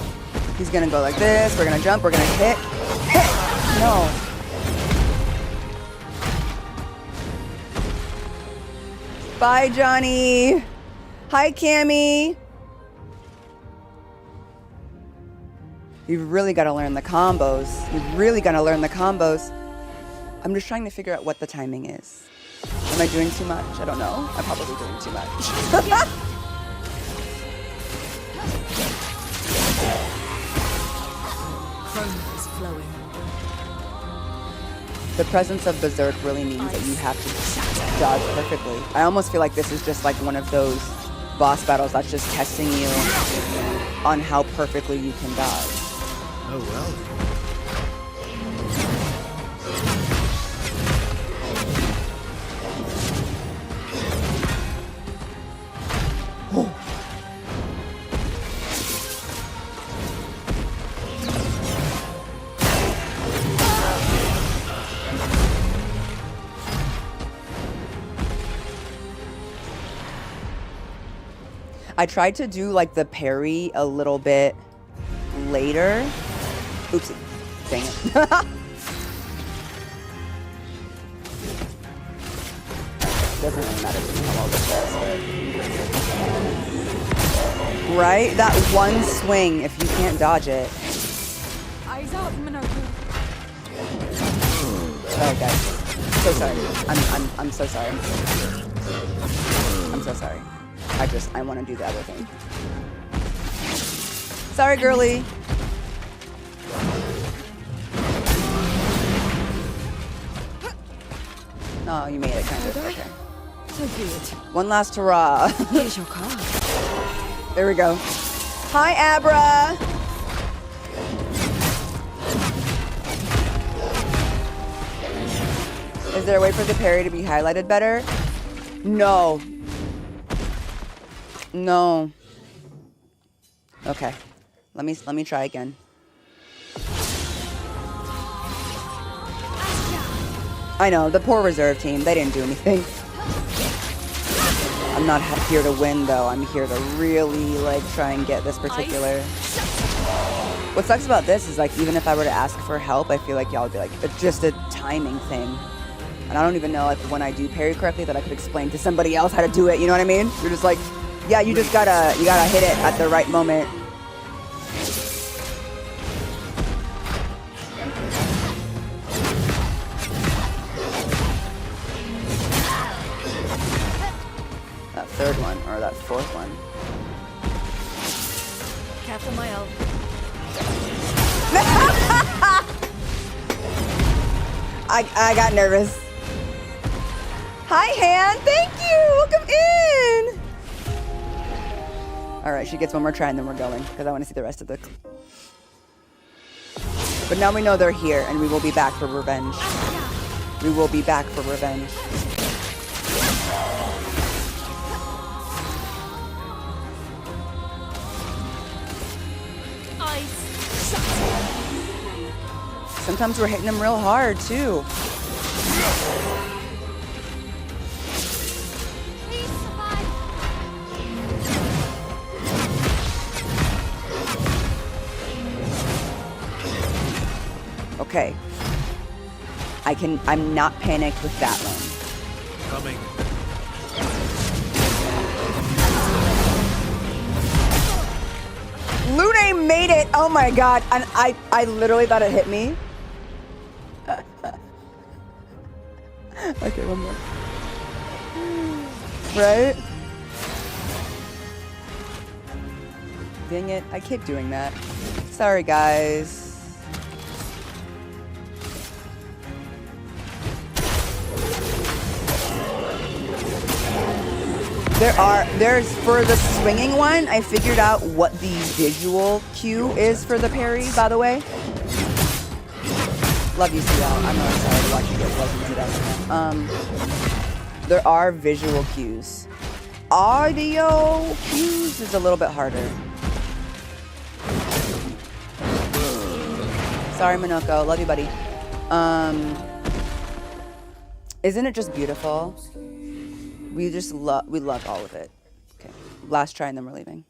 He's gonna go like this. We're gonna jump. We're gonna hit. Hit. No. Bye, Johnny. Hi, Cammy. You've really got to learn the combos. You've really got to learn the combos. I'm just trying to figure out what the timing is. Am I doing too much? I don't know. I'm probably doing too much. Chroma is flowing. The presence of Berserk really means that you have to dodge perfectly. I almost feel like this is just like one of those boss battles that's just testing you on how perfectly you can dodge. Oh well. I tried to do like the parry a little bit later. Oopsie. Dang it. Doesn't really matter to me how well this does. Right? That one swing, if you can't dodge it. Eyes out, Minoru. Sorry, guys. So sorry. I'm so sorry. I'm so sorry. I want to do the other thing. Sorry, girly. Oh, you made it kind of. Okay. So be it. One last hurrah. Here's your card. There we go. Hi, Abra. Is there a way for the parry to be highlighted better? No. No. Okay. Let me try again. I know, the poor reserve team, they didn't do anything. I'm not here to win though. I'm here to really like try and get this particular. What sucks about this is like even if I were to ask for help, I feel like y'all would be like, it's just a timing thing. And I don't even know like when I do parry correctly that I could explain to somebody else how to do it, you know what I mean? You're just like, yeah, you gotta hit it at the right moment. That third one, or that fourth one. Careful, my elf. I got nervous. Hi, Han. Thank you. Welcome in. All right, she gets one more try and then we're going because I want to see the rest of the. But now we know they're here and we will be back for revenge. We will be back for revenge. Sometimes we're hitting them real hard too. Okay. I'm not panicked with that one. Coming. Lune made it! Oh my god. And I literally thought it hit me. Okay, one more. Right? Dang it. I keep doing that. Sorry, guys. There's for the swinging one, I figured out what the visual cue is for the parry, by the way. Love you, CL. I'm really sorry to watch you get fuzzy today. There are visual cues. Audio cues is a little bit harder. Sorry, Minoko. Love you, buddy. Isn't it just beautiful? We love all of it. Okay, last try and then we're leaving.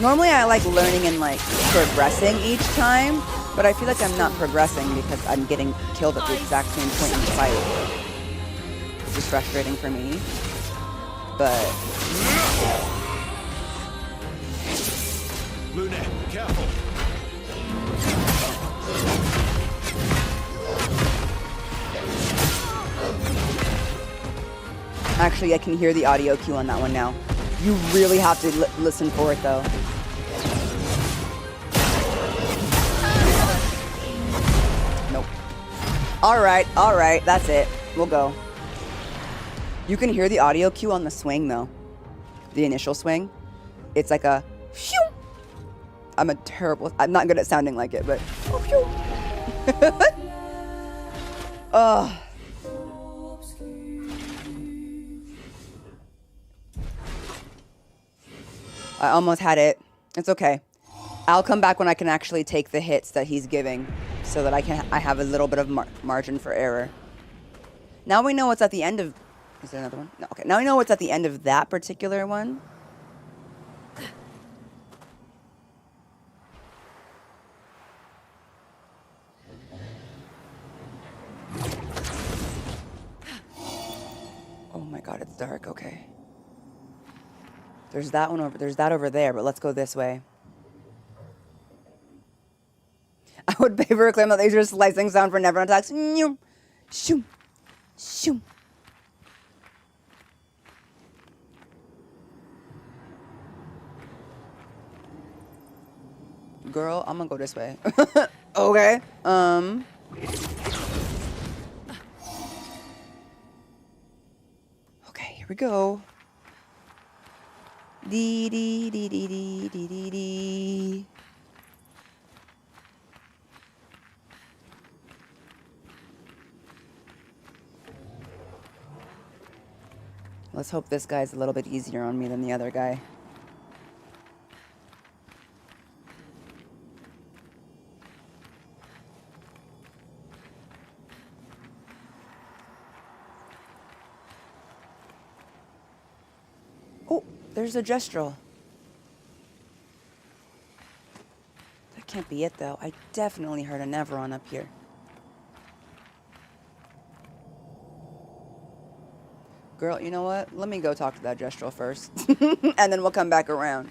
Normally I like learning and like progressing each time, but I feel like I'm not progressing because I'm getting killed at the exact same point in the fight. It's just frustrating for me, but... Lune, careful. Actually, I can hear the audio cue on that one now. You really have to listen for it, though. Nope. All right, that's it. We'll go. You can hear the audio cue on the swing, though. The initial swing. It's like a... Phew! I'm not good at sounding like it, but... Phew! Ugh. I almost had it. It's okay. I'll come back when I can actually take the hits that he's giving so that I have a little bit of margin for error. Now we know what's at the end of... Is there another one? No, okay. Now we know what's at the end of that particular one. Oh my god, it's dark. Okay. There's that one over. There's that over there, but let's go this way. I would pay for a claim that laser slicing sound for never attacks. Shoo, shoo. Girl, I'm gonna go this way. Okay. Okay, here we go. Dee dee dee dee dee dee dee dee. Let's hope this guy's a little bit easier on me than the other guy. Oh, there's a gestural. That can't be it, though. I definitely heard a Neveron up here. Girl, you know what? Let me go talk to that gestural first. And then we'll come back around.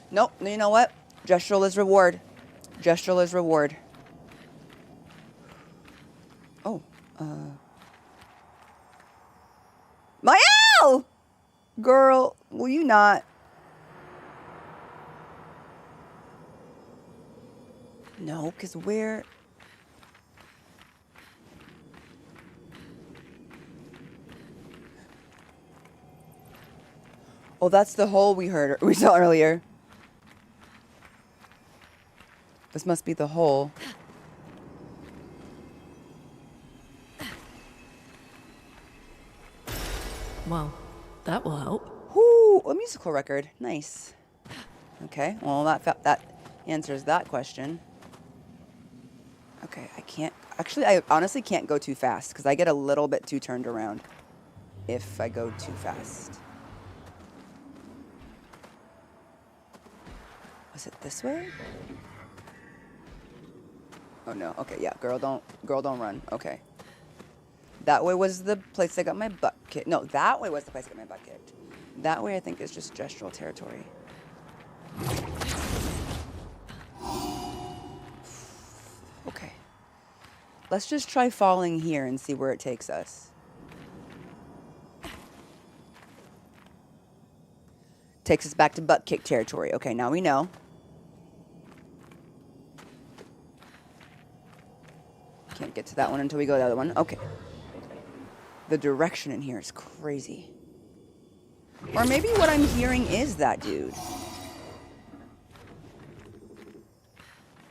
Nope, you know what? Gestural is reward. Gestural is reward. Oh, Mael! Girl, will you not? No, because we're... Oh, that's the hole we saw earlier. This must be the hole. Well, that will help. Whoo, a musical record. Nice. Okay, well, that answers that question. Okay, I can't... Actually, I honestly can't go too fast because I get a little bit too turned around if I go too fast. Was it this way? Oh no. Okay, yeah. Girl, don't run. Okay. That way was the place I got my butt kicked. No, that way was the place I got my butt kicked. That way I think is just gestural territory. Okay. Let's just try falling here and see where it takes us. Takes us back to butt kick territory. Okay, now we know. Can't get to that one until we go to the other one. Okay. The direction in here is crazy. Or maybe what I'm hearing is that dude.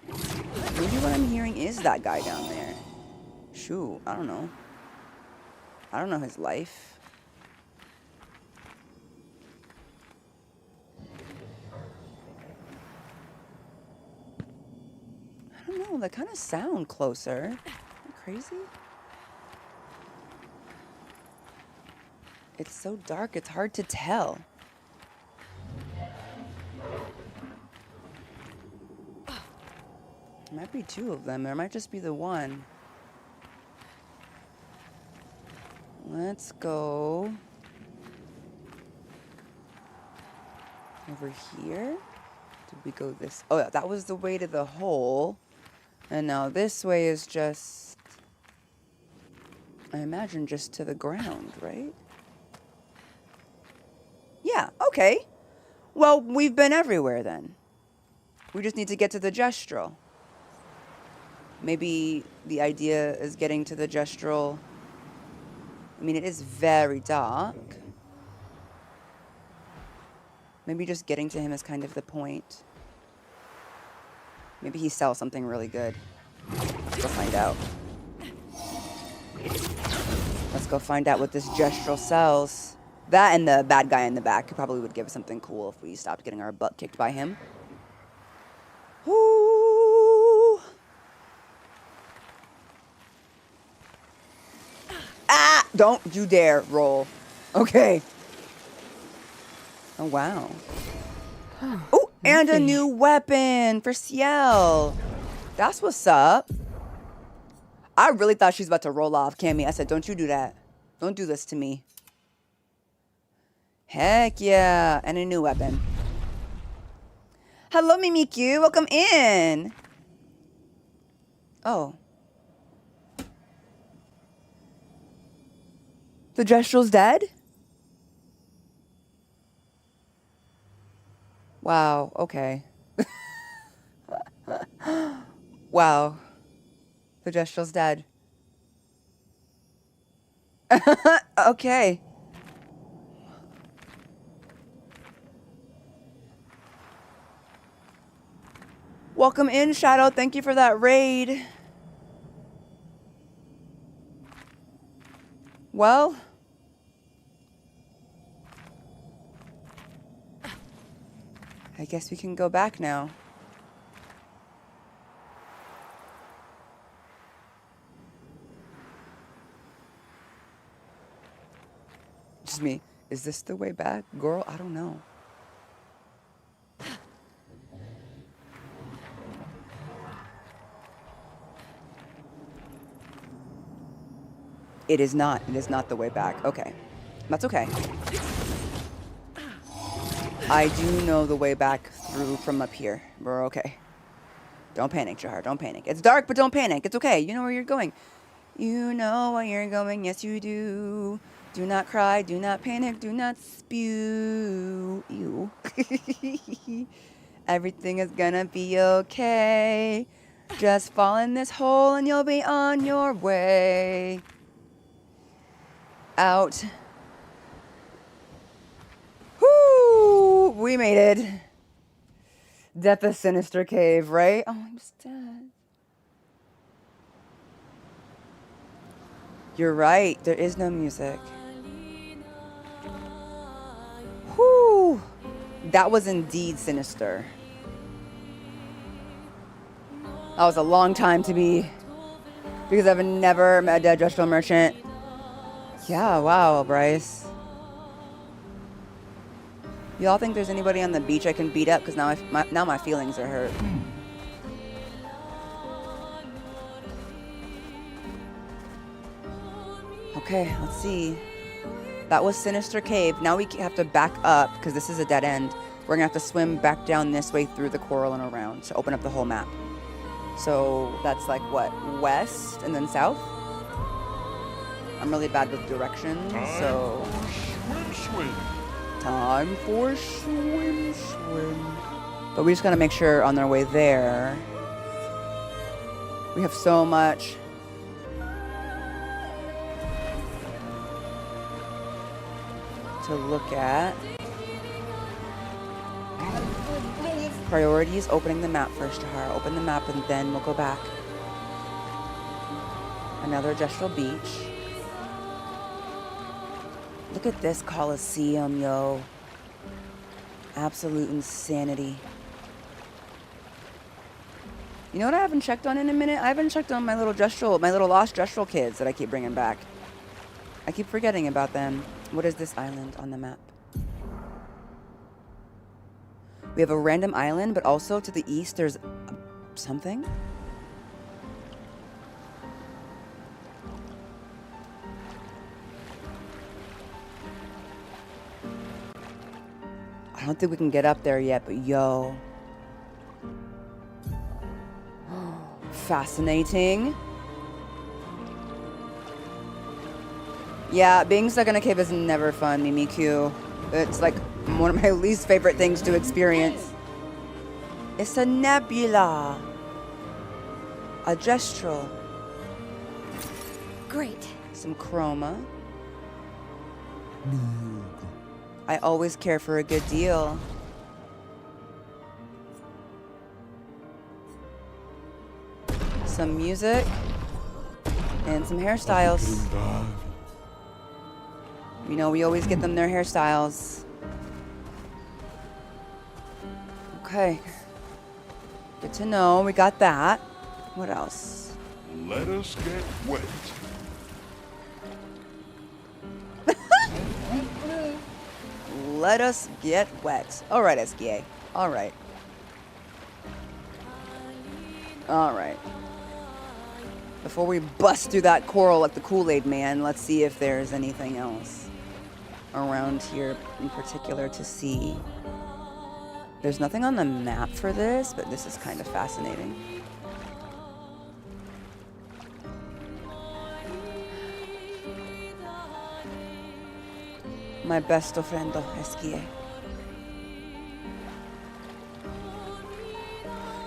Maybe what I'm hearing is that guy down there. Shoot, I don't know. I don't know his life. I don't know, they kind of sound closer. Isn't that crazy? It's so dark, it's hard to tell. There might be two of them. There might just be the one. Let's go over here. Did we go this? Oh, yeah, that was the way to the hole. And now this way is just, I imagine, just to the ground, right? Yeah, okay. Well, we've been everywhere then. We just need to get to the gestural. Maybe the idea is getting to the gestural. I mean, it is very dark. Maybe just getting to him is kind of the point. Maybe he sells something really good. Let's go find out. Let's go find out what this gestural sells. That and the bad guy in the back probably would give us something cool if we stopped getting our butt kicked by him. Ooh. Ah! Don't you dare roll. Okay. Oh, wow. Oh, and a new weapon for Ciel. That's what's up. I really thought she was about to roll off, Cammy. I said, don't you do that. Don't do this to me. Heck yeah. And a new weapon. Hello, Mimikyu. Welcome in. Oh. The Gestral's dead? Wow, okay. Wow. The Gestral's dead. Okay. Welcome in, Shadow. Thank you for that raid. Well, I guess we can go back now. Just me. Is this the way back? Girl, I don't know. It is not. It is not the way back. Okay. That's okay. I do know the way back through from up here. We're okay. Don't panic, Jahara. Don't panic. It's dark, but don't panic. It's okay. You know where you're going. You know where you're going. Yes, you do. Do not cry. Do not panic. Do not spew. Ew. Everything is gonna be okay. Just fall in this hole and you'll be on your way. Out. Whoo! We made it. Death of Sinister Cave, right? Oh, I'm just dead. You're right. There is no music. Whoo! That was indeed sinister. That was a long time to be, because I've never met a dead gestural merchant. Yeah, wow, Bryce. Y'all think there's anybody on the beach I can beat up? Because now my feelings are hurt. Okay, let's see. That was Sinister Cave. Now we have to back up, because this is a dead end. We're going to have to swim back down this way through the coral and around to open up the whole map. So that's like, what, west and then south? I'm really bad with directions, so... Swim. Time for swim. But we just got to make sure on their way there... We have so much... to look at. Priorities, opening the map first, Jahara. Open the map and then we'll go back. Another gestural beach. Look at this Coliseum, yo. Absolute insanity. You know what I haven't checked on in a minute? I haven't checked on my little lost gestural kids that I keep bringing back. I keep forgetting about them. What is this island on the map? We have a random island, but also to the east there's something. I don't think we can get up there yet, but yo. Fascinating. Yeah, being stuck in a cave is never fun, Mimikyu. It's like one of my least favorite things to experience. It's a nebula. A gestural. Great. Some chroma. I always care for a good deal. Some music. And some hairstyles. You know, we always get them their hairstyles. Okay. Good to know. We got that. What else? Let us get wet. Let us get wet. Alright, SKA. Alright. Alright. Before we bust through that coral like the Kool-Aid man, let's see if there's anything else around here in particular to see. There's nothing on the map for this, but this is kind of fascinating. My best ofrendo, SKA.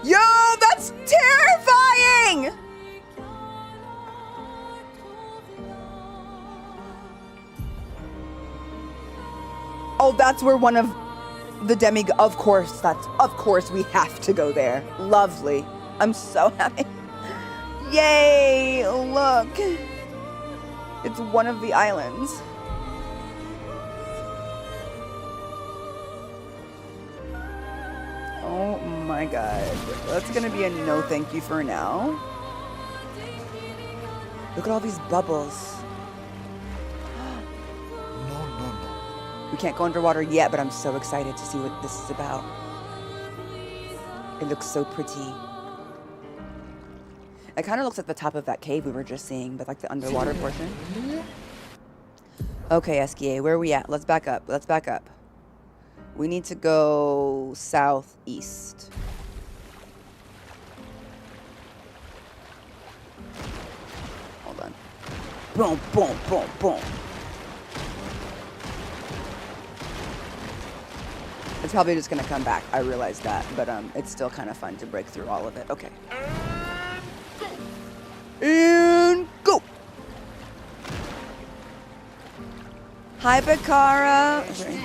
Yo, that's terrifying! Oh, that's where one of the of course, we have to go there. Lovely. I'm so happy. Yay, look. It's one of the islands. Oh my god. That's gonna be a no thank you for now. Look at all these bubbles. We can't go underwater yet, but I'm so excited to see what this is about. It looks so pretty. It kind of looks like the top of that cave we were just seeing, but like the underwater portion. Okay, SKA, where are we at? Let's back up. Let's back up. We need to go southeast. Hold on. Boom, boom, boom, boom. It's probably just gonna come back. I realize that, but it's still kind of fun to break through all of it. Okay. And go. Hi, Bakara. Okay.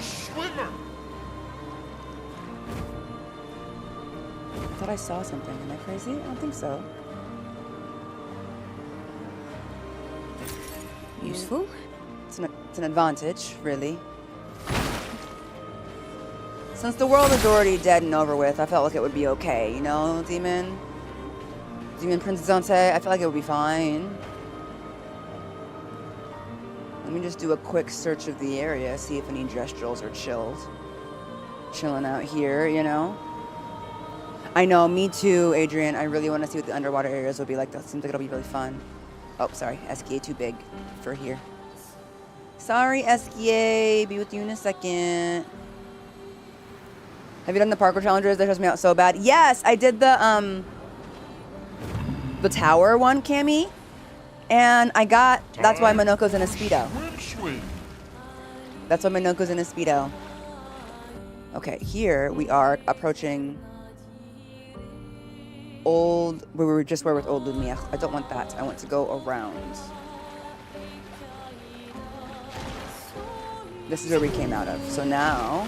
I thought I saw something. Am I crazy? I don't think so. Useful. It's an advantage, really. Since the world is already dead and over with, I felt like it would be okay, you know, Demon Prince Dante, I feel like it would be fine. Let me just do a quick search of the area, see if any gestrals are chilling out here, you know. I know, me too, Adrian. I really want to see what the underwater areas will be like. That seems like it'll be really fun. Oh, sorry, SKA too big for here. Sorry, SKA. Be with you in a second. Have you done the parkour challenges? That stress me out so bad. Yes, I did the tower one, Cammy. And I got, that's why Minoko's in a Speedo. That's why Minoko's in a Speedo. Okay, here we are approaching old, where we just were with old Lumiere. I don't want that. I want to go around. This is where we came out of. So now,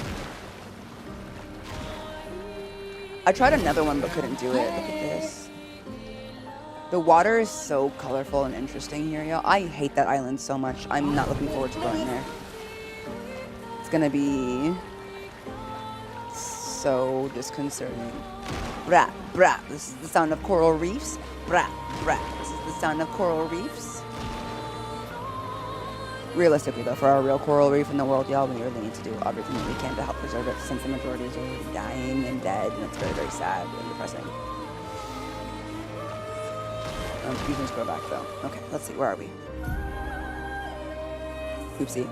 I tried another one but couldn't do it. Look at this. The water is so colorful and interesting here, y'all. I hate that island so much. I'm not looking forward to going there. It's gonna be so disconcerting. Brat, brat. This is the sound of coral reefs. Brat, brat. This is the sound of coral reefs. Realistically, though, for our real coral reef in the world, y'all, we really need to do everything that we can to help preserve it, since the majority is already dying and dead, and it's very, very sad and depressing. You can scroll back, though. Okay, let's see. Where are we? Oopsie.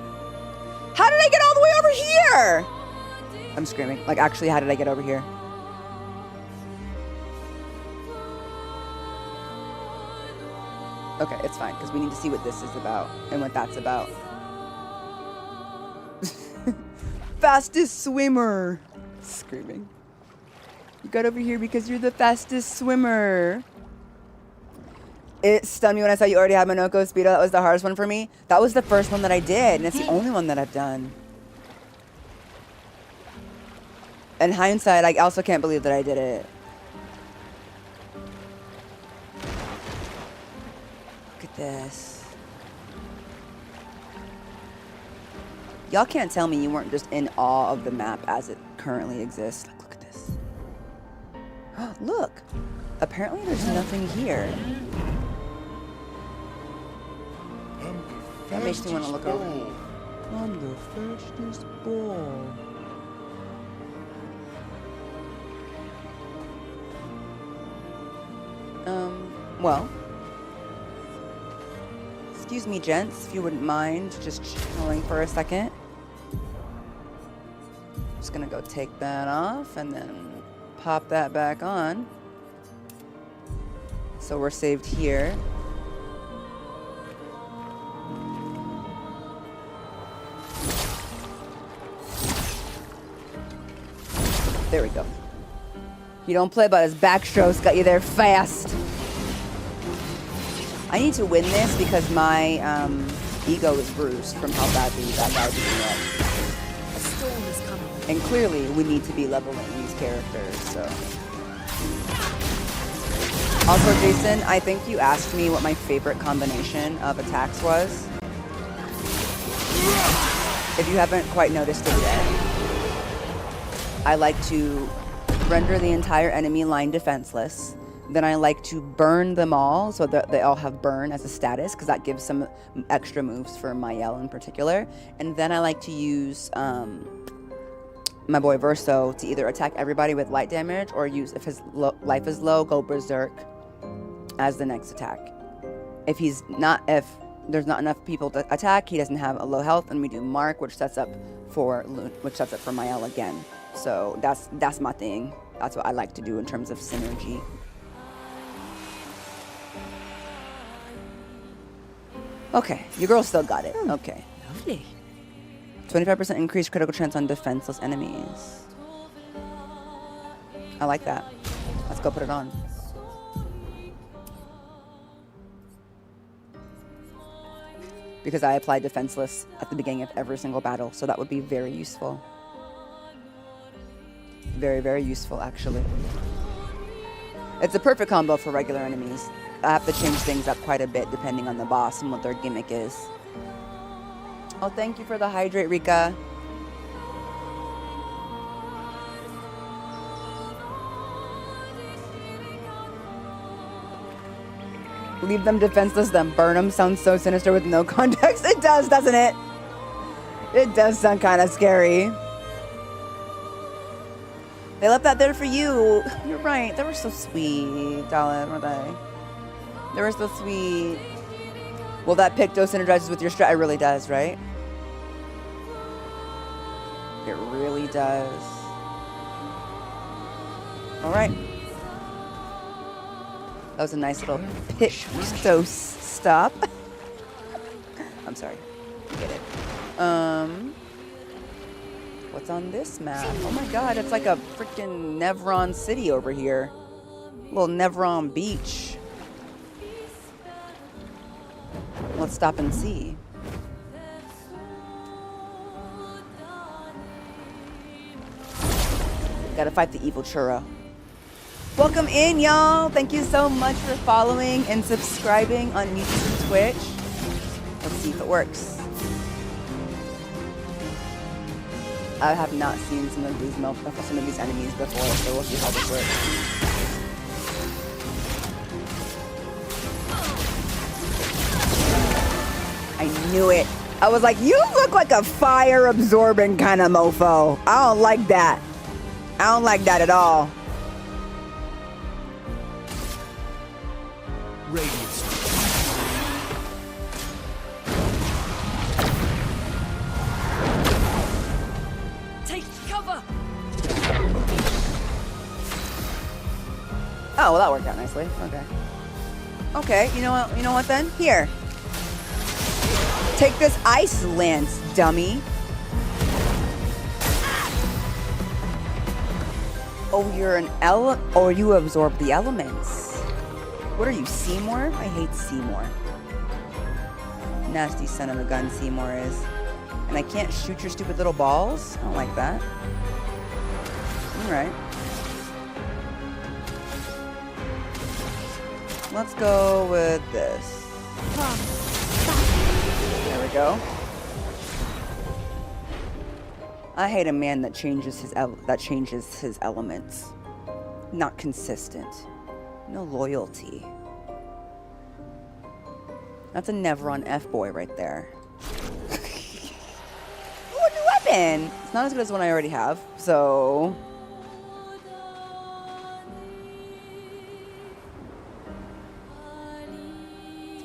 How did I get all the way over here? I'm screaming. Like, actually, how did I get over here? Okay, it's fine, because we need to see what this is about and what that's about. Fastest swimmer. Screaming. You got over here because you're the fastest swimmer. It stunned me when I saw you already had Minoko Speedo. That was the hardest one for me. That was the first one that I did, and it's the only one that I've done. In hindsight, I also can't believe that I did it. Look at this. Y'all can't tell me you weren't just in awe of the map as it currently exists. Like, look at this. Look. Apparently there's nothing here. That makes me want to look over. I'm the fastest ball. Well. Excuse me, gents, if you wouldn't mind just chilling for a second. Just gonna go take that off and then pop that back on. So we're saved here. There we go. You don't play about his backstrokes, got you there fast. I need to win this because my ego is bruised from how badly that guy beat me up. A storm is coming. And clearly, we need to be leveling these characters, so. Also, Jason, I think you asked me what my favorite combination of attacks was. If you haven't quite noticed it yet, I like to render the entire enemy line defenseless. Then I like to burn them all so that they all have burn as a status, because that gives some extra moves for Mayel in particular. And then I like to use my boy Verso to either attack everybody with light damage or use, if his life is low, go Berserk as the next attack. If there's not enough people to attack, he doesn't have a low health, and we do Mark, which sets up for Mayel again. So that's my thing. That's what I like to do in terms of synergy. Okay, your girl still got it. Okay. Lovely. 25% increased critical chance on defenseless enemies. I like that. Let's go put it on. Because I applied defenseless at the beginning of every single battle, so that would be very useful. Very, very useful, actually. It's a perfect combo for regular enemies. I have to change things up quite a bit depending on the boss and what their gimmick is. Oh, thank you for the hydrate, Rika. Leave them defenseless, then burn them. Sounds so sinister with no context. It does, doesn't it? It does sound kind of scary. They left that there for you. You're right. They were so sweet, darling, weren't they? They were so sweet. Well, that Picto synergizes with your strat. It really does, right? It really does. All right. That was a nice little pit stop. I'm sorry. Get it. What's on this map? Oh my god, it's like a freaking Nevron city over here. Little Nevron beach. Let's stop and see. Gotta fight the evil churro. Welcome in, y'all. Thank you so much for following and subscribing on YouTube and Twitch. Let's see if it works. I have not seen some of these enemies before, so we'll see how this works. I knew it. I was like, you look like a fire absorbing kind of mofo. I don't like that. I don't like that at all. Radiance. Take cover. Oh, well, that worked out nicely. Okay. Okay, you know what? You know what then? Here. Take this ice lance, dummy. Oh, you're an or you absorb the elements. What are you, Seymour? I hate Seymour. Nasty son of a gun Seymour is. And I can't shoot your stupid little balls? I don't like that. Alright. Let's go with this. There we go. I hate a man that changes his elements. Not consistent. No loyalty. That's a Nevron F-boy right there. Ooh, a new weapon! It's not as good as the one I already have, so...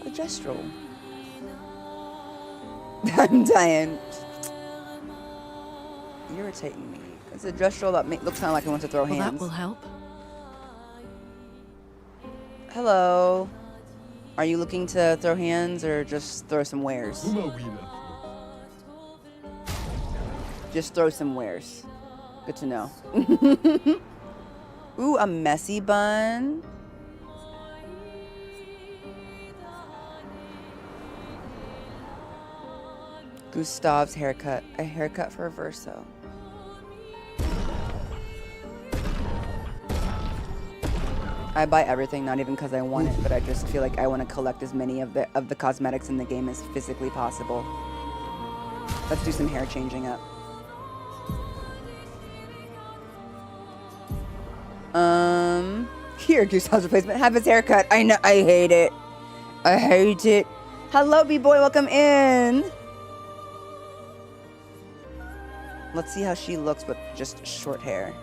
A gestural. I'm dying. Irritating me. It's a gestural that looks kind of like it wants to throw hands. Well, that will help. Hello. Are you looking to throw hands or just throw some wares? Just throw some wares. Good to know. Ooh, a messy bun. Gustav's haircut. A haircut for a Verso. I buy everything, not even because I want it, but I just feel like I want to collect as many of the cosmetics in the game as physically possible. Let's do some hair changing up. Here, Gustav's replacement. Have his haircut. I know. I hate it. I hate it. Hello, B-boy. Welcome in. Let's see how she looks with just short hair.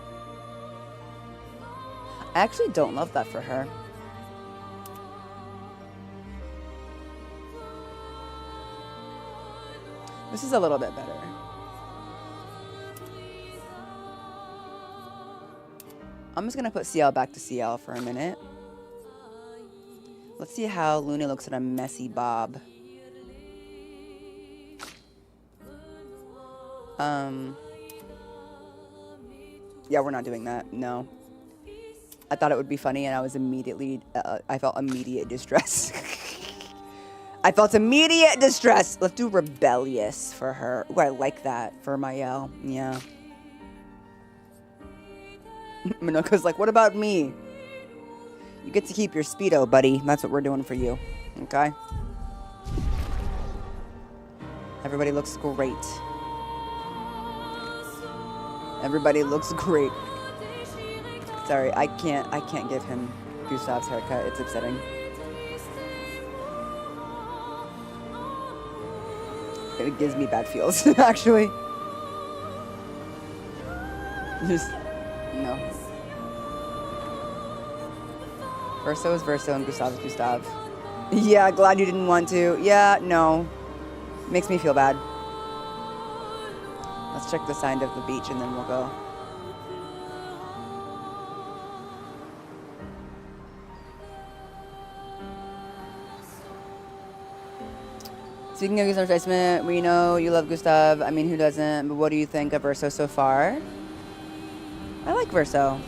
I actually don't love that for her. This is a little bit better. I'm just gonna put CL back to CL for a minute. Let's see how Luna looks at a messy bob. Yeah, we're not doing that. No. I thought it would be funny, and I was immediately, I felt immediate distress. I felt immediate distress. Let's do rebellious for her. Ooh, I like that for Mayel. Yeah. Minoka's like, what about me? You get to keep your Speedo, buddy. That's what we're doing for you. Okay? Everybody looks great. Everybody looks great. Sorry, I can't give him Gustav's haircut. It's upsetting. It gives me bad feels, actually. Just, no. Verso is Verso and Gustav is Gustav. Yeah, glad you didn't want to. Yeah, no. Makes me feel bad. Let's check the side of the beach and then we'll go. Speaking of Gustav's replacement, we know you love Gustav. I mean, who doesn't? But what do you think of Verso so far? I like Verso.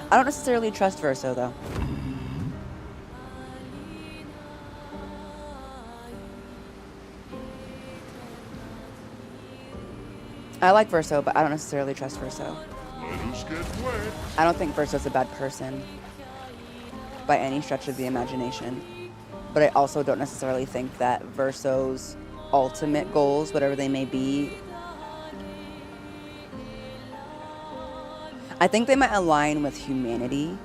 I don't necessarily trust Verso, though. I like Verso, but I don't necessarily trust Verso. Let us get wet. I don't think Verso's a bad person by any stretch of the imagination. But I also don't necessarily think that Verso's ultimate goals, whatever they may be, I think they might align with humanity,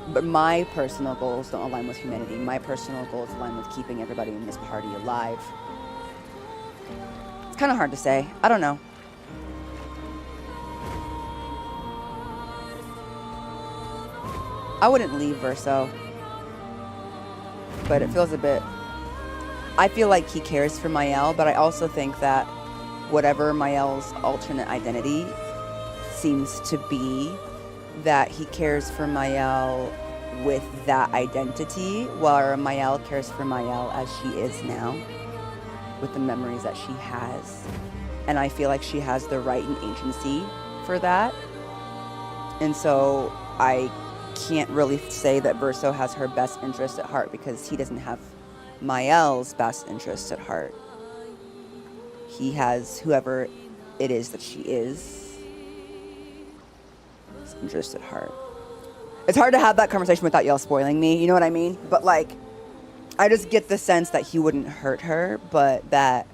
but my personal goals don't align with humanity. My personal goals align with keeping everybody in this party alive. It's kind of hard to say. I don't know. I wouldn't leave Verso, but it feels a bit... I feel like he cares for Mael, but I also think that whatever Mael's alternate identity seems to be, that he cares for Mael with that identity, while Mael cares for Mael as she is now, with the memories that she has. And I feel like she has the right and agency for that. And so I can't really say that Verso has her best interest at heart, because he doesn't have Mael's best interest at heart. He has whoever it is that she is interest at heart. It's hard to have that conversation without y'all spoiling me, you know what I mean? But like, I just get the sense that he wouldn't hurt her, but that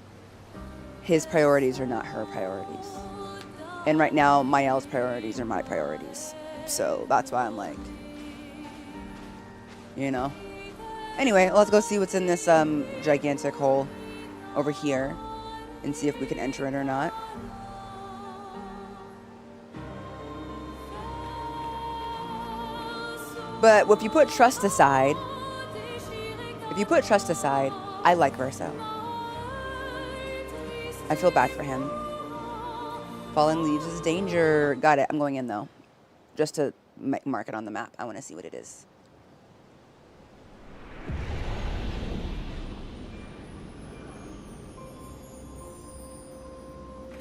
his priorities are not her priorities. And right now, Mael's priorities are my priorities. So that's why I'm like, you know. Anyway, let's go see what's in this gigantic hole over here and see if we can enter it or not. But if you put trust aside, I like Verso. I feel bad for him. Falling leaves is danger. Got it. I'm going in though, just to mark it on the map. I want to see what it is.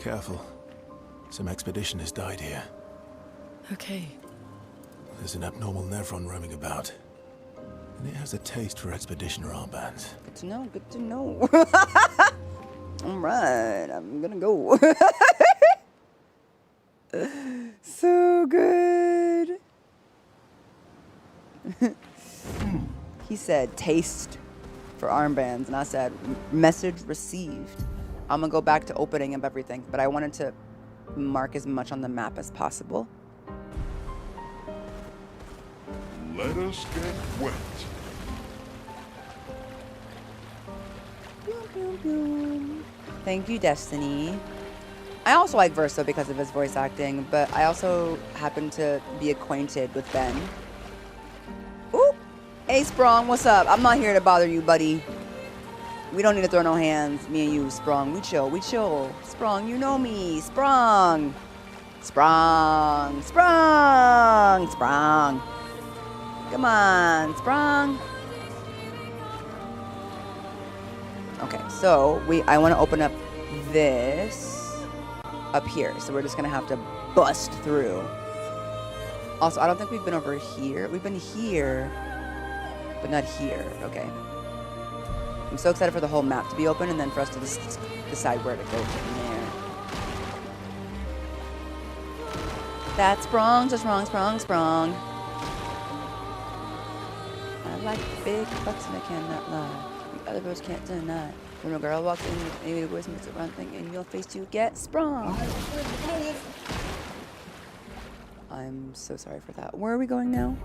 Careful. Some expedition has died here. Okay. There's an abnormal Nevron roaming about. And it has a taste for expeditioner armbands. Good to know, good to know. Alright, I'm gonna go. So good. He said taste for armbands, and I said message received. I'm gonna go back to opening of everything, but I wanted to mark as much on the map as possible. Let us get wet. Thank you, Destiny. I also like Verso because of his voice acting, but I also happen to be acquainted with Ben. Ooh! Hey, Sprong, what's up? I'm not here to bother you, buddy. We don't need to throw no hands, me and you, Sprong. We chill, we chill. Sprong, you know me. Sprong! Sprong! Sprong! Sprong! Come on, Sprong! Okay, so I want to open up this up here. So we're just going to have to bust through. Also, I don't think we've been over here. We've been here, but not here. Okay. I'm so excited for the whole map to be open and then for us to just decide where to go from there. That's Sprong, just wrong, Sprong, Sprong. I like big butts and I cannot lie. The other girls can't deny. When a girl walks in with any voice makes a run thing in your face, you get sprung. I'm so sorry for that. Where are we going now?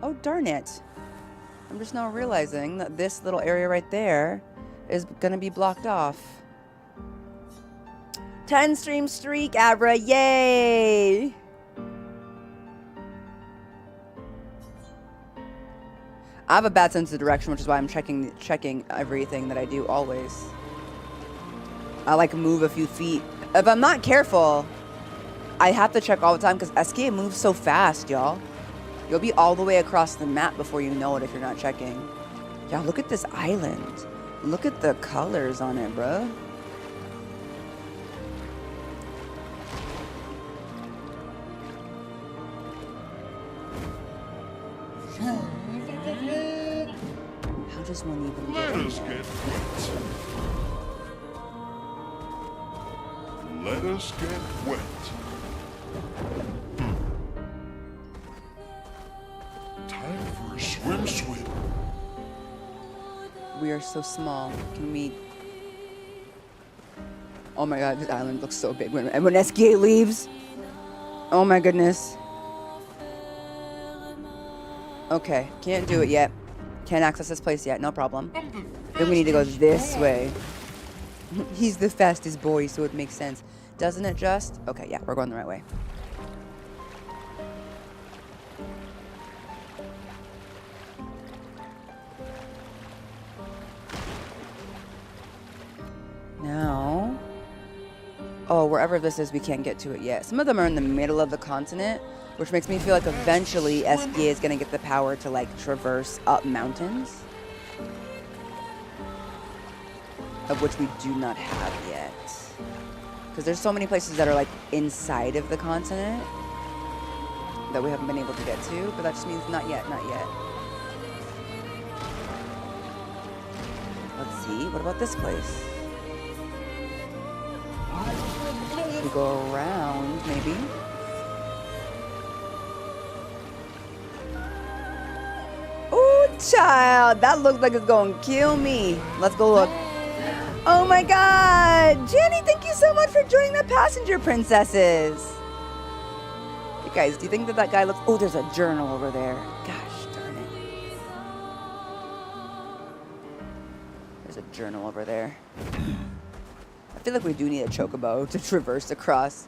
Oh, darn it. I'm just now realizing that this little area right there is going to be blocked off. 10 stream streak, Abra, yay! I have a bad sense of direction, which is why I'm checking everything that I do always. I like move a few feet. If I'm not careful, I have to check all the time because SK moves so fast, y'all. You'll be all the way across the map before you know it if you're not checking. Y'all, look at this island. Look at the colors on it, bruh. How does one even Let get in us there? get wet. Let us get wet. Time for a swim. We are so small. Can we... Oh my god, this island looks so big when SK leaves. Oh my goodness. Okay, can't do it yet. Can't access this place yet, no problem. Then we need to go this way. He's the fastest boy, so it makes sense. Doesn't it just? Okay, yeah, we're going the right way. Now... Oh, wherever this is, we can't get to it yet. Some of them are in the middle of the continent, which makes me feel like eventually SK is going to get the power to, like, traverse up mountains. Of which we do not have yet. Because there's so many places that are, like, inside of the continent that we haven't been able to get to, but that just means not yet, not yet. Let's see, what about this place? We go around, maybe. Ooh, child, that looks like it's gonna kill me. Let's go look. Oh my god! Jenny, thank you so much for joining the passenger princesses. Hey guys, do you think that that guy looks... Oh, there's a journal over there. Gosh darn it. There's a journal over there. I feel like we do need a chocobo to traverse across.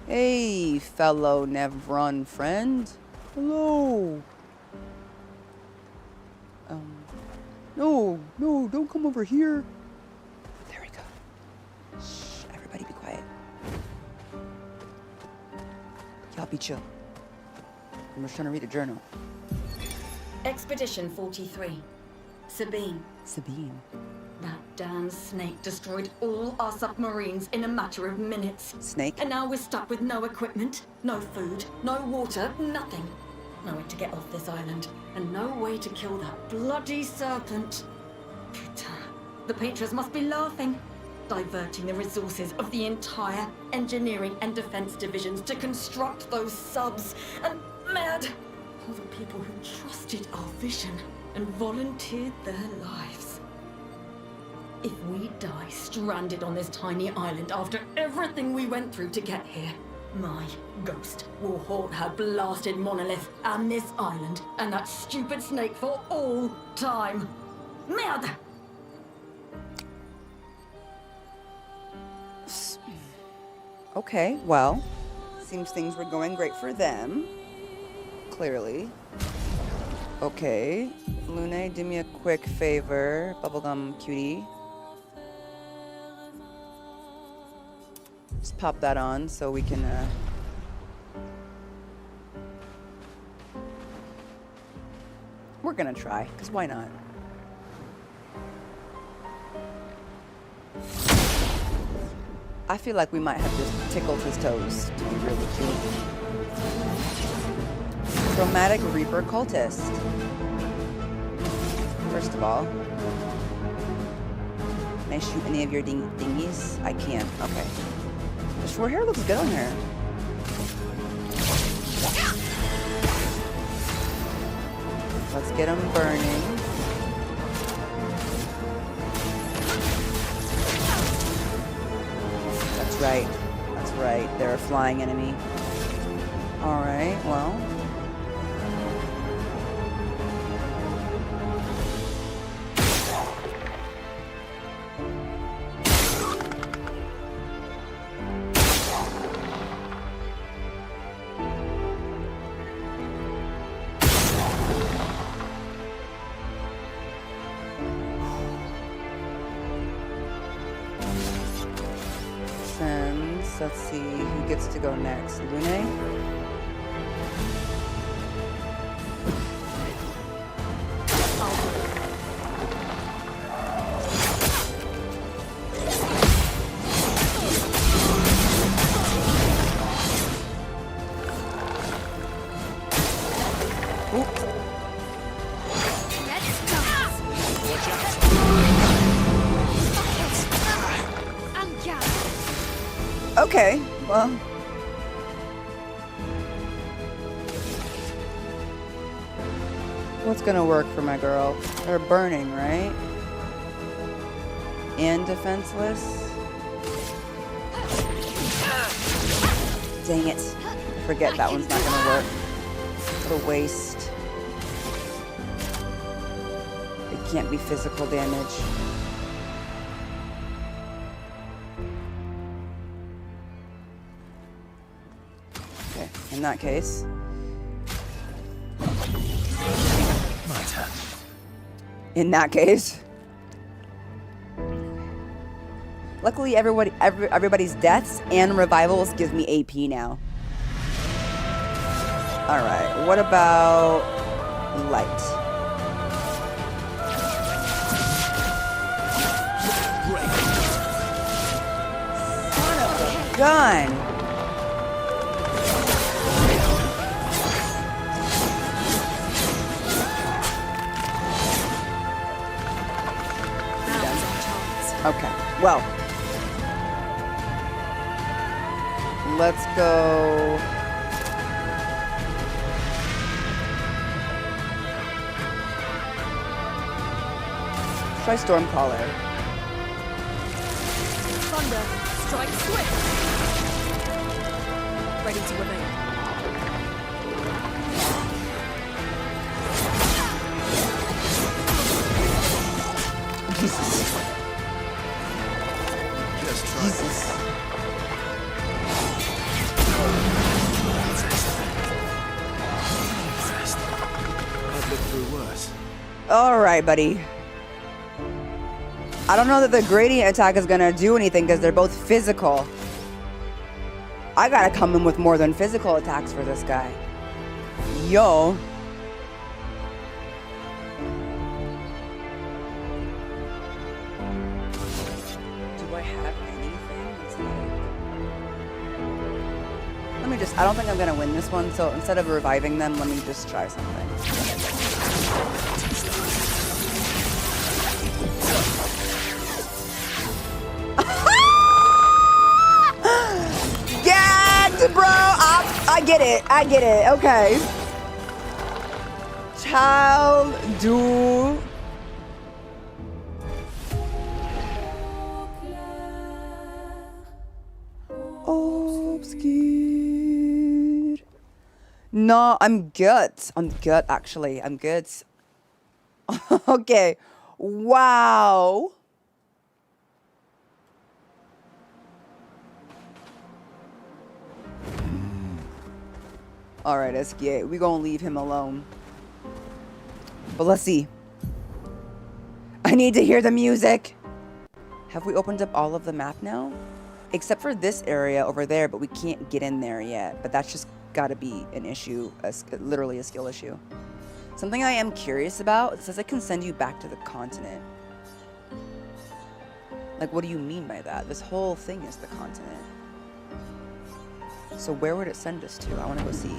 Hey, fellow Nevron friend. Hello. No, don't come over here. There we go. Shh, everybody be quiet. Y'all be chill. I'm just trying to read a journal. Expedition 43. Sabine. Sabine. That damn snake destroyed all our submarines in a matter of minutes. Snake? And now we're stuck with no equipment, no food, no water, nothing. No way to get off this island, and no way to kill that bloody serpent. Putain. The patrons must be laughing. Diverting the resources of the entire engineering and defense divisions to construct those subs. And mad. All the people who trusted our vision and volunteered their lives. If we die stranded on this tiny island after everything we went through to get here, my ghost will haunt her blasted monolith and this island and that stupid snake for all time. Merde! Okay, well, seems things were going great for them. Clearly. Okay, Lune, do me a quick favor, bubblegum cutie. Just pop that on so we can, we're gonna try, because why not? I feel like we might have just tickled his toes, to be really cute. Chromatic Reaper Cultist. First of all, can I shoot any of your dinghies? I can't. Okay. The short hair looks good on her. Let's get them burning. That's right. That's right. They're a flying enemy. Alright, well. let's see who gets to go next. Lune? Okay, well. What's gonna work for my girl? They're burning, right? And defenseless? Dang it. I forget that one's not gonna work. What a waste. It can't be physical damage. In that case. My turn. In that case. Luckily, everybody's deaths and revivals gives me AP now. Alright, what about light? Son of a gun! Okay, well, let's go. Try Stormcaller. Thunder, strike swift. Ready to evade. Jesus. Jesus. I've lived through worse. Alright, buddy. I don't know that the gradient attack is gonna do anything because they're both physical. I gotta come in with more than physical attacks for this guy. Yo. Do I have anything? It's like... Let me just... I don't think I'm gonna win this one, so instead of reviving them, let me just try something. Gagged, bro! I get it. I get it. Okay. Child, do... Obscur. No, I'm good. I'm good, actually. I'm good. Okay. Wow. Alright, SK. We gonna leave him alone. But let's see. I need to hear the music. Have we opened up all of the map now? Except for this area over there, but we can't get in there yet. But that's just gotta be an issue. Literally a skill issue. Something I am curious about, it says it can send you back to the continent. Like, what do you mean by that? This whole thing is the continent. So where would it send us to? I want to go see.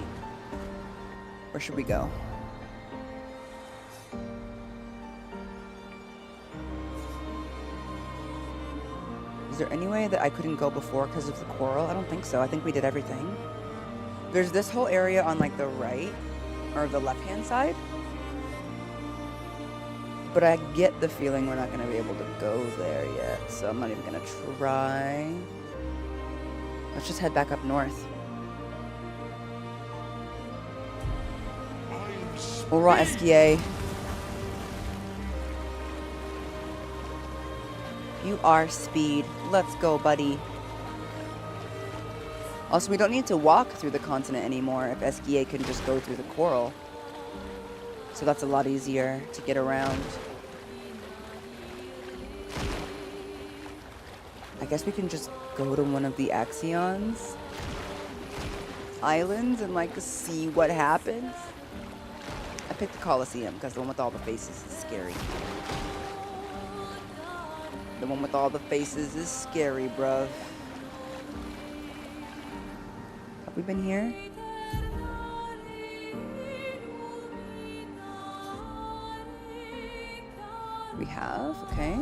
Where should we go? Is there any way that I couldn't go before because of the quarrel? I don't think so. I think we did everything. There's this whole area on like the right or the left-hand side. But I get the feeling we're not going to be able to go there yet. So I'm not even going to try. Let's just head back up north. We'll run SKA. You are speed. Let's go, buddy. Also, we don't need to walk through the continent anymore if SKA can just go through the coral. So that's a lot easier to get around. I guess we can just go to one of the Axion's islands and like see what happens. I picked the Colosseum because the one with all the faces is scary. The one with all the faces is scary, bruv. Have we been here? We have, okay.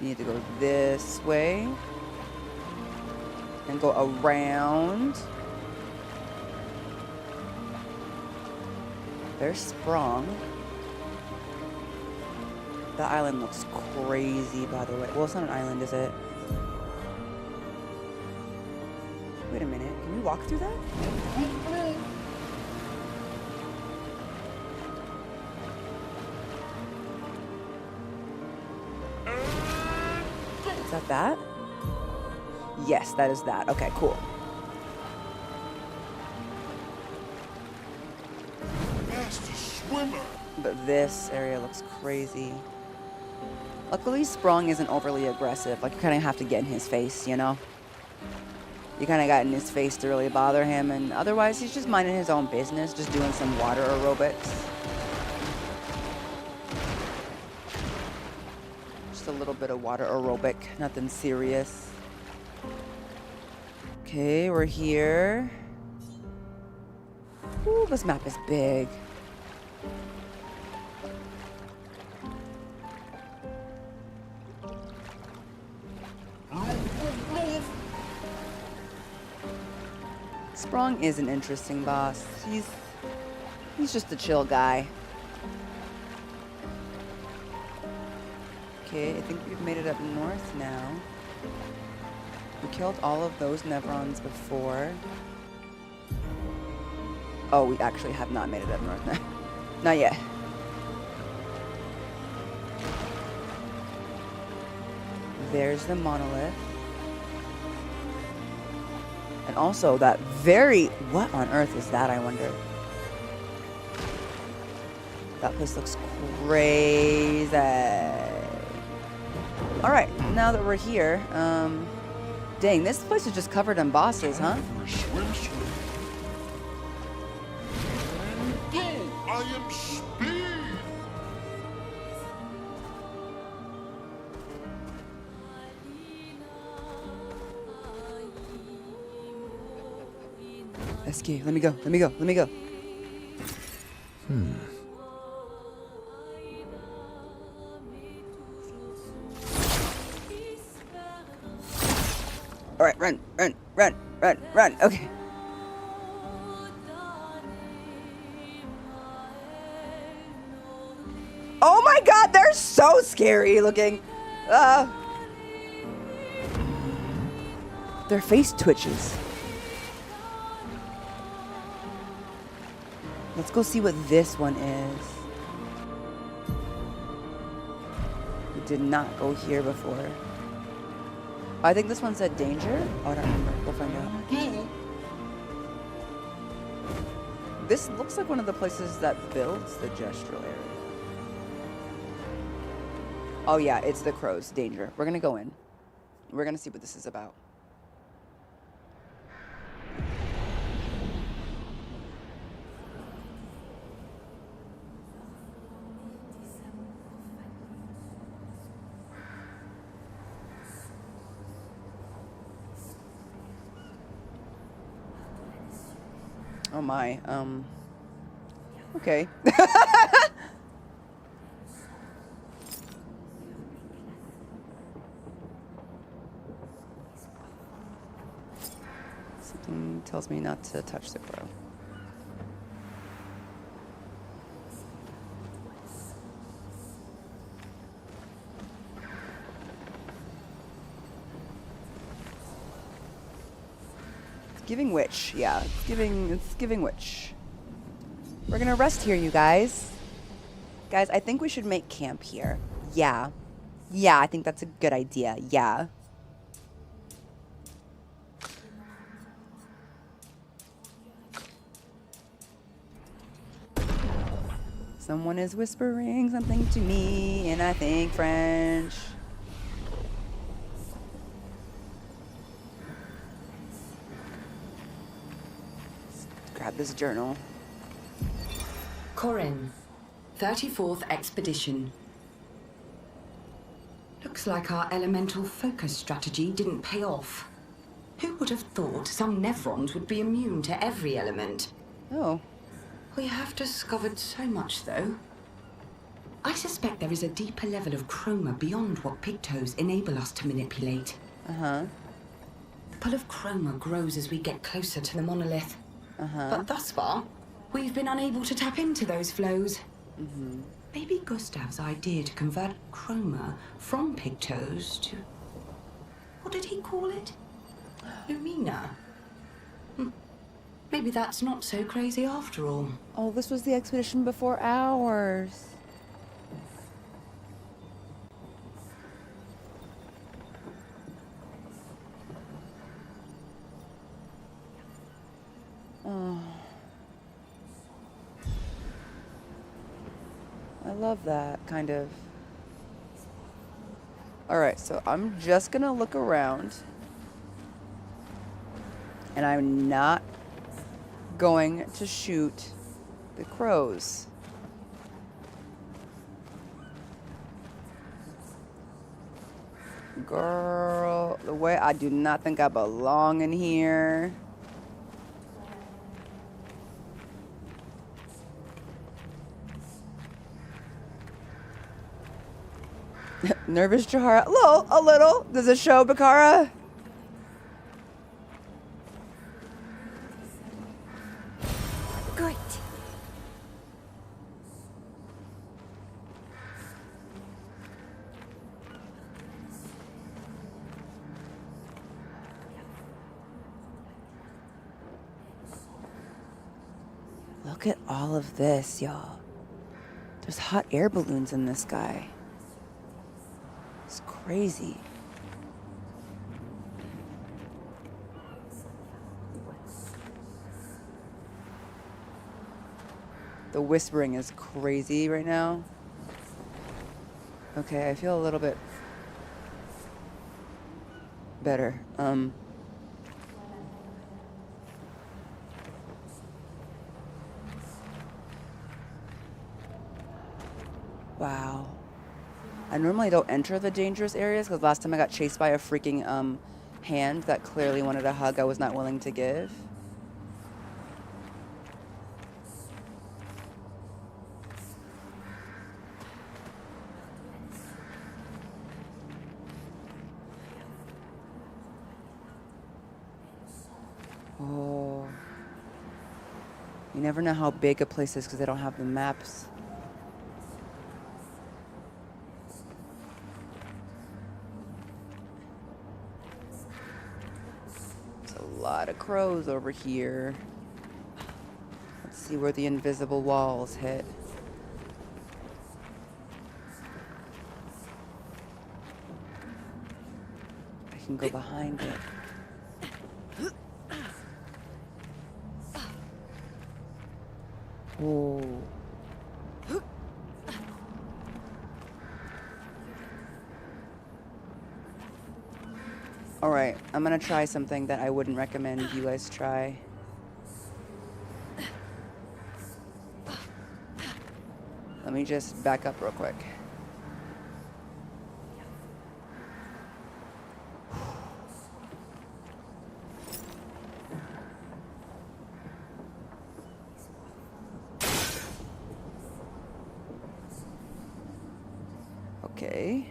We need to go this way. And go around. There's Sprung. That island looks crazy, by the way. Well, it's not an island, is it? Wait a minute. Can we walk through that? Is that that? Yes, that is that. Okay, cool. But this area looks crazy. Luckily, Sprung isn't overly aggressive. Like, you kind of have to get in his face, you know? You kind of got in his face to really bother him, and otherwise, he's just minding his own business, just doing some water aerobics. Just a little bit of water aerobic, nothing serious. Okay, we're here. Ooh, this map is big. Sprung is an interesting boss. He's just a chill guy. Okay, I think we've made it up north now. We killed all of those Nevrons before. Oh, we actually have not made it up north now. Not yet. There's the monolith. And also that very... What on earth is that, I wonder? That place looks crazy. Alright, now that we're here, dang, this place is just covered in bosses, huh? I am speed. Escape, let me go, let me go, let me go. Alright, run, run, run, run, run, okay. Oh my god, they're so scary looking. Their face twitches. Let's go see what this one is. We did not go here before. I think this one said danger. Oh, I don't remember. We'll find out. This looks like one of the places that builds the gestural area. Oh yeah, it's the crows. Danger. We're gonna go in. We're gonna see what this is about. Oh my, okay. Something tells me not to touch the crow. Giving witch, yeah, it's giving witch. We're gonna rest here, you guys. Guys, I think we should make camp here. Yeah. Yeah, I think that's a good idea, yeah. Someone is whispering something to me, and I think French. grab this journal. Corin, 34th Expedition. Looks like our elemental focus strategy didn't pay off. Who would have thought some Nevrons would be immune to every element? Oh. We have discovered so much, though. I suspect there is a deeper level of chroma beyond what pigtoes enable us to manipulate. Uh-huh. The pull of chroma grows as we get closer to the monolith. But thus far, we've been unable to tap into those flows. Maybe Gustav's idea to convert chroma from pigtoes to... what did he call it? Lumina. Maybe that's not so crazy after all. Oh, this was the expedition before ours. Oh. I love that, kind of. Alright, so I'm just gonna look around. And I'm not going to shoot the crows. Girl, the way I do not think I belong in here. Nervous Jahara. A little. Does it show, Bakara? Great. Look at all of this, y'all. There's hot air balloons in this guy. It's crazy. The whispering is crazy right now. Okay, I feel a little bit better. Wow. I normally don't enter the dangerous areas because last time I got chased by a freaking hand that clearly wanted a hug I was not willing to give. Oh. You never know how big a place is because they don't have the maps. A lot of crows over here. Let's see where the invisible walls hit. I can go behind it. Oh. Alright, I'm gonna try something that I wouldn't recommend you guys try. Let me just back up real quick. Okay.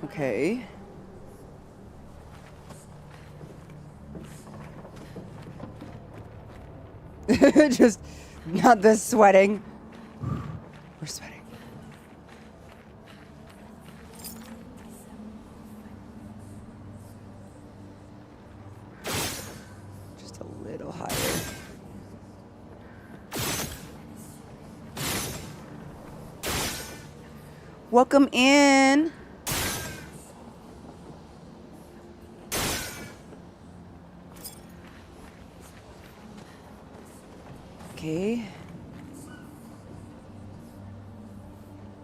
Okay. Just not this sweating. We're sweating. Just a little higher. Welcome in. Okay.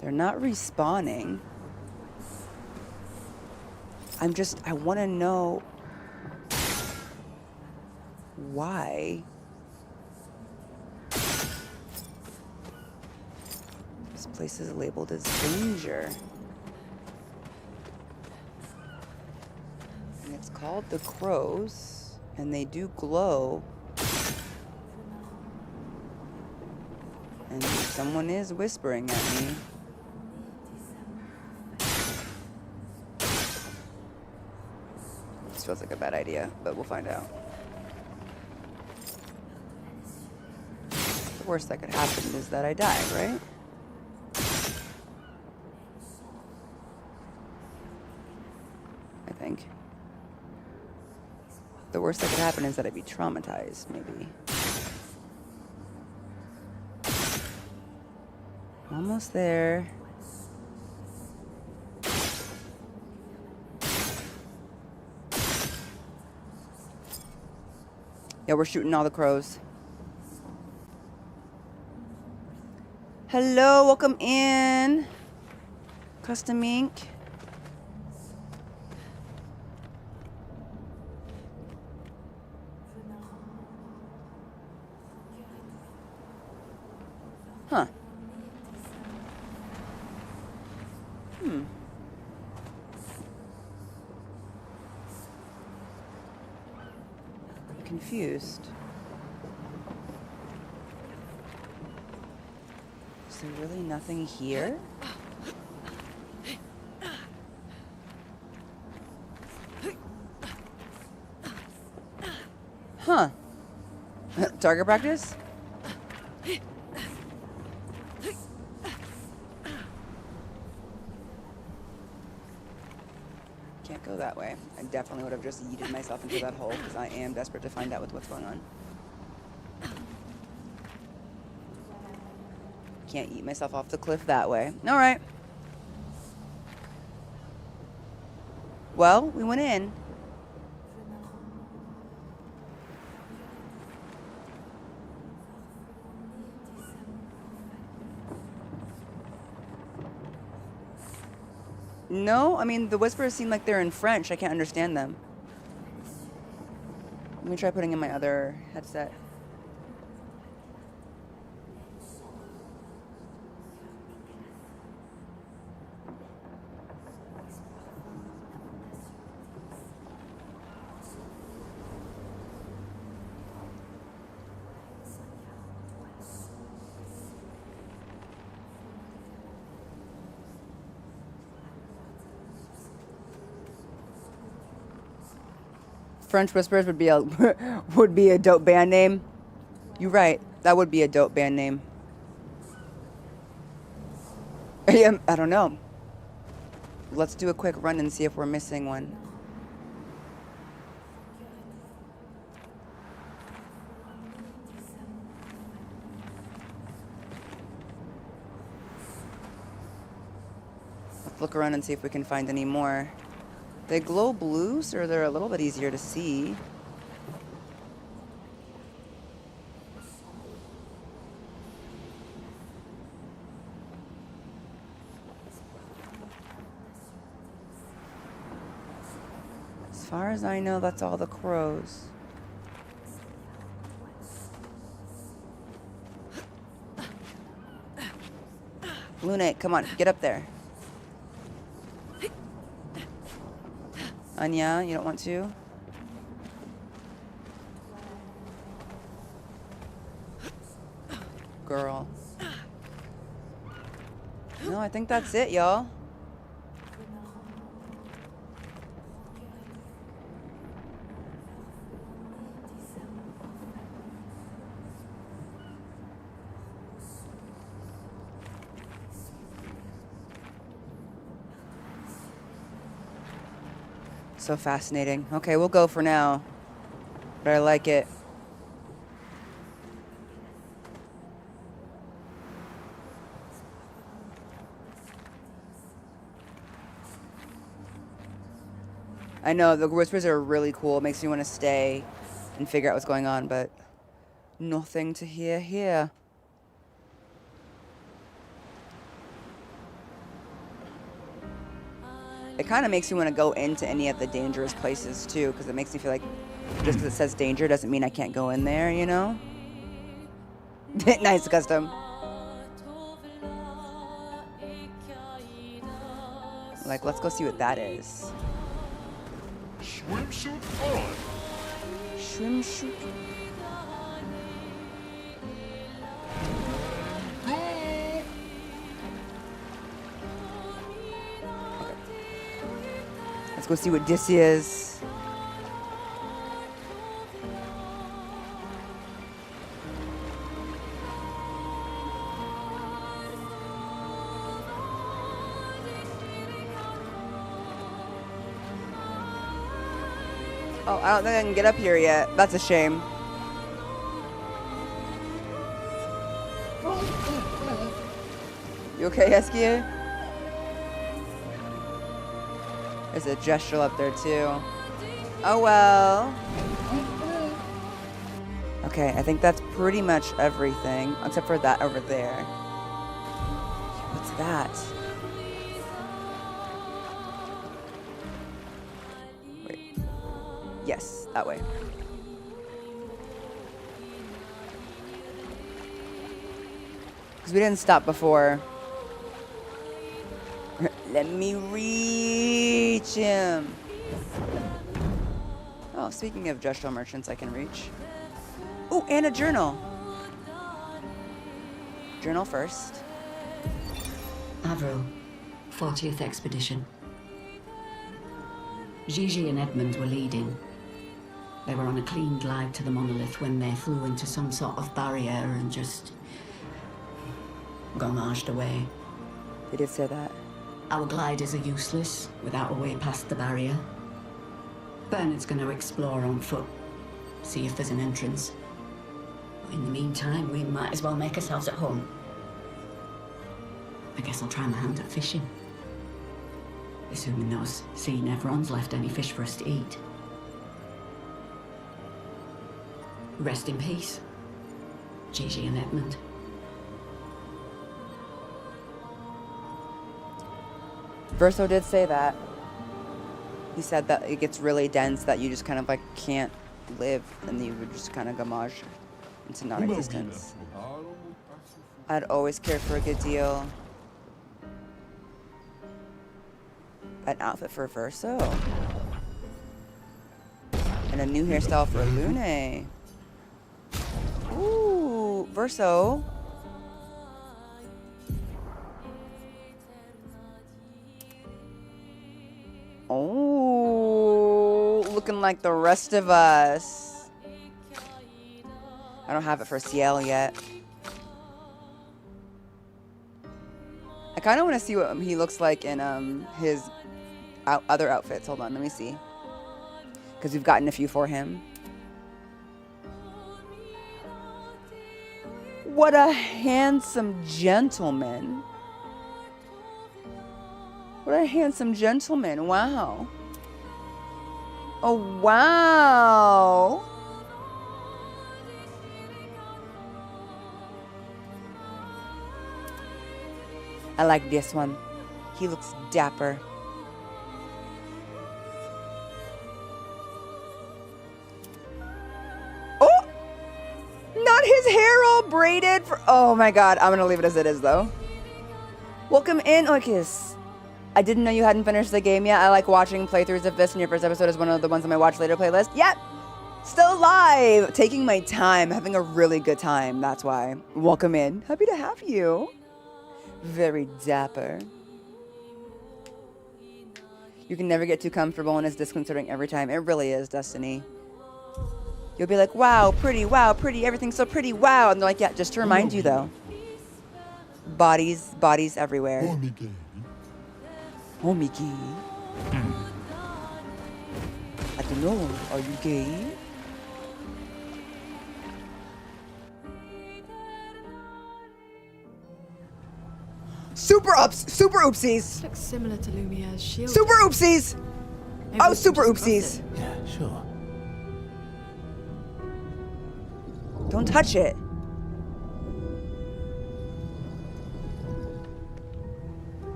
They're not respawning. I want to know why. This place is labeled as danger. And it's called the Crows, and they do glow. And someone is whispering at me. This feels like a bad idea, but we'll find out. The worst that could happen is that I die, right? I think. The worst that could happen is that I'd be traumatized, maybe. Almost there. Yeah, we're shooting all the crows. Hello, welcome in. Custom Ink. Huh. Confused. Is there really nothing here? Huh. Target practice? Can't go that way. I definitely would have just yeeted myself into that hole because I am desperate to find out what's going on. Can't eat myself off the cliff that way. All right. Well, we went in. No, I mean, the whispers seem like they're in French. I can't understand them. Let me try putting in my other headset. French Whispers would be a would be a dope band name. You're right. That would be a dope band name. I don't know. Let's do a quick run and see if we're missing one. Let's look around and see if we can find any more. They glow blue, so they're a little bit easier to see. As far as I know, that's all the crows. Lunate, come on, get up there. Anya, you don't want to? Girl. No, I think that's it, y'all. So fascinating. Okay, we'll go for now. But I like it. I know, the whispers are really cool. It makes me want to stay and figure out what's going on, but Nothing to hear here. It kind of makes you want to go into any of the dangerous places too, because it makes me feel like just because it says danger doesn't mean I can't go in there, you know? Nice custom. Like, let's go see what that is. Swimsuit on. Swimsuit. Let's go see what this is. Oh, I don't think I can get up here yet. That's a shame. You okay, Eskia? There's a gesture up there too. Oh well. Okay, I think that's pretty much everything, except for that over there. What's that? Wait. Yes, that way. Because we didn't stop before. Let me reach him. Oh, speaking of gestural merchants I can reach. Oh, and a journal. Journal first. Avril, 40th Expedition. Jayde and Edmund were leading. They were on a clean glide to the monolith when they flew into some sort of barrier and just gommaged away. They did say that. Our gliders are useless without a way past the barrier. Bernard's going to explore on foot, see if there's an entrance. But in the meantime, we might as well make ourselves at home. I guess I'll try my hand at fishing. Assuming those sea Nevrons left any fish for us to eat. Rest in peace, Jayde and Edmund. Verso did say that. He said that it gets really dense that you just kind of like can't live and you would just kind of gamage into non-existence. I'd always care for a good deal. An outfit for Verso. And a new hairstyle for Lune. Ooh, Verso. Oh, looking like the rest of us. I don't have it for Ciel yet. I kind of want to see what he looks like in his other outfits. Hold on, let me see. Because we've gotten a few for him. What a handsome gentleman. What a handsome gentleman. Wow. Oh, wow. I like this one. He looks dapper. Oh! Not his hair all braided for... Oh my god. I'm gonna leave it as it is, though. Welcome in, Oikis. I didn't know you hadn't finished the game yet. I like watching playthroughs of this, and your first episode is one of the ones on my watch later playlist. Yep! Still alive! Taking my time, having a really good time. That's why. Welcome in. Happy to have you. Very dapper. You can never get too comfortable, and it's disconcerting every time. It really is, Destiny. You'll be like, wow, pretty, everything's so pretty, wow. And they're like, yeah, just to remind you, though. Bodies everywhere. Oh, Mickey. I don't know. Are you gay? Super oopsies. Looks similar to Lumiere's shield. Super oopsies. Maybe Oh, we super can just oopsies. Yeah, sure. Don't touch it.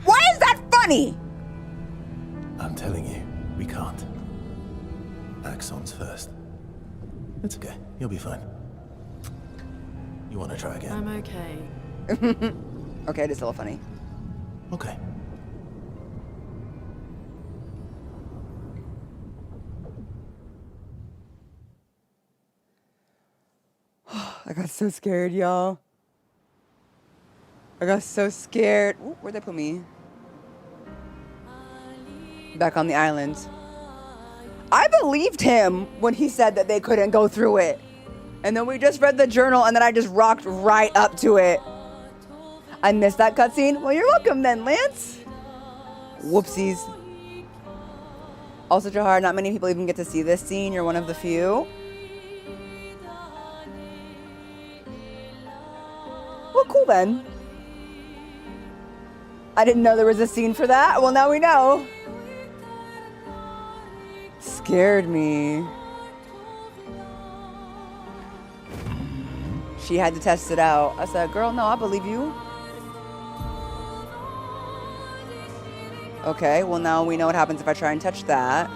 Why is that funny? I'm telling you, we can't. Axon's first. It's okay. You'll be fine. You want to try again? I'm okay. Okay, it is a little funny. Okay. I got so scared, y'all. I got so scared. Ooh, where'd they put me? Back on the island. I believed him when he said that they couldn't go through it. And then we just read the journal and then I just rocked right up to it. I missed that cutscene. Well, you're welcome then, Lance. Whoopsies. Also, Jahara, not many people even get to see this scene. You're one of the few. Well, cool then. I didn't know there was a scene for that. Well, now we know. Scared me. She had to test it out. I said, girl, no, I believe you. Okay, well now we know what happens if I try and touch that.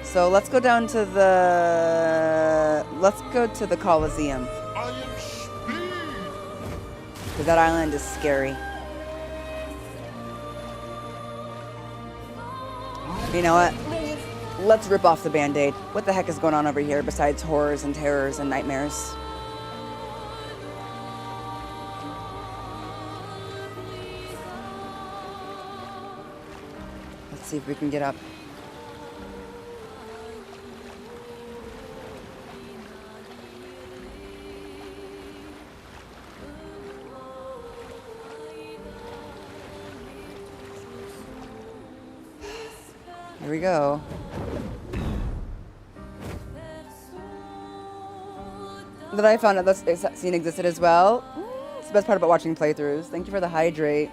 So let's go down to the... Let's go to the Colosseum. I am speed. Because that island is scary. You know what? Let's rip off the Band-Aid. What the heck is going on over here besides horrors and terrors and nightmares? Let's see if we can get up. Here we go. That I found out this scene existed as well. It's the best part about watching playthroughs. Thank you for the hydrate.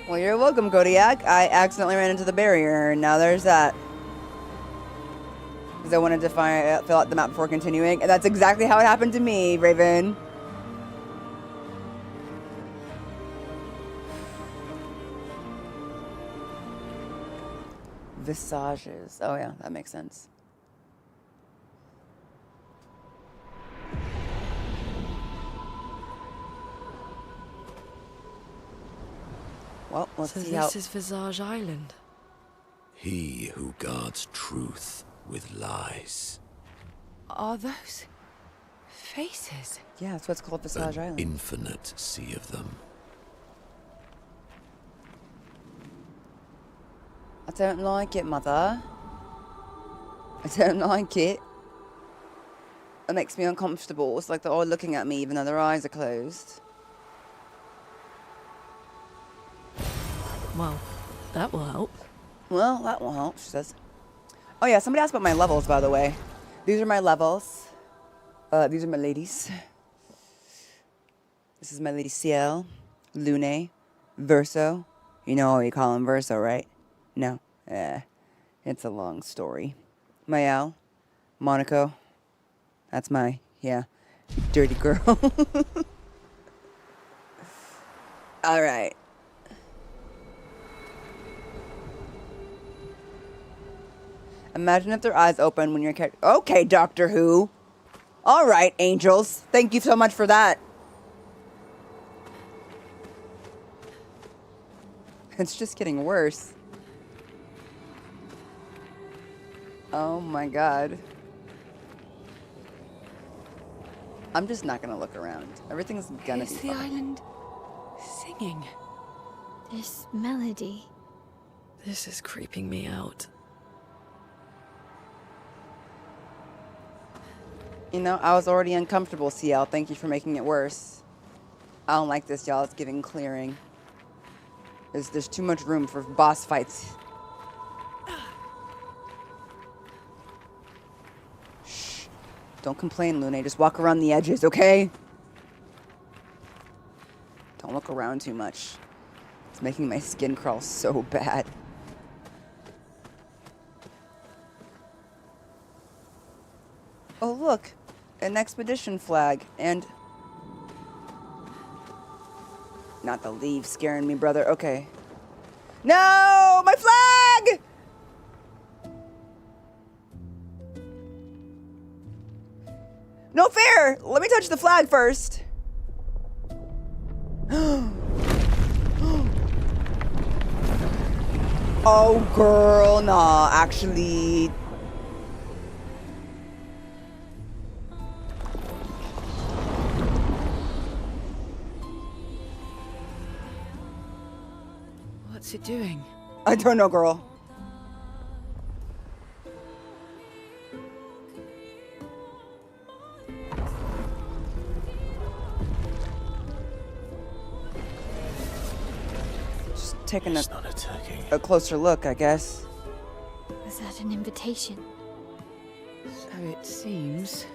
Well, you're welcome, Kodiak. I accidentally ran into the barrier, and now there's that. Because I wanted to fill out the map before continuing, and that's exactly how it happened to me, Raven. Visages. Oh yeah, that makes sense. Well, let's see how... So this is Visage Island. He who guards truth with lies. Are those faces? Yeah, that's what's called Visage An Island. infinite sea of them. I don't like it, Mother. I don't like it. It makes me uncomfortable. It's like they're all looking at me even though their eyes are closed. Well, that will help. Well, that will help, she says. Oh yeah, somebody asked about my levels, by the way. These are my levels. These are my ladies. This is my lady Ciel, Lune, Verso. You know what we call him Verso, right? No. It's a long story. Mayal, Monaco. That's my, dirty girl. All right. Imagine if their eyes open when you're... Okay, Doctor Who. All right, angels. Thank you so much for that. It's just getting worse. Oh my god. I'm just not gonna look around. Everything's gonna be Is the fine. island singing? This melody. This is creeping me out. You know, I was already uncomfortable, CL. Thank you for making it worse. I don't like this, y'all. It's giving clearing. There's too much room for boss fights. Shh. Don't complain, Lune. Just walk around the edges, okay? walk around too much. It's making my skin crawl so bad. Oh, look. An expedition flag. And... not the leaves scaring me, brother. Okay. No! My flag! No fair! Let me touch the flag first. Oh, girl, nah, actually. What's it doing? I don't know, girl. Just taking It's not attacking. a closer look, I guess. Was that an invitation? So it seems.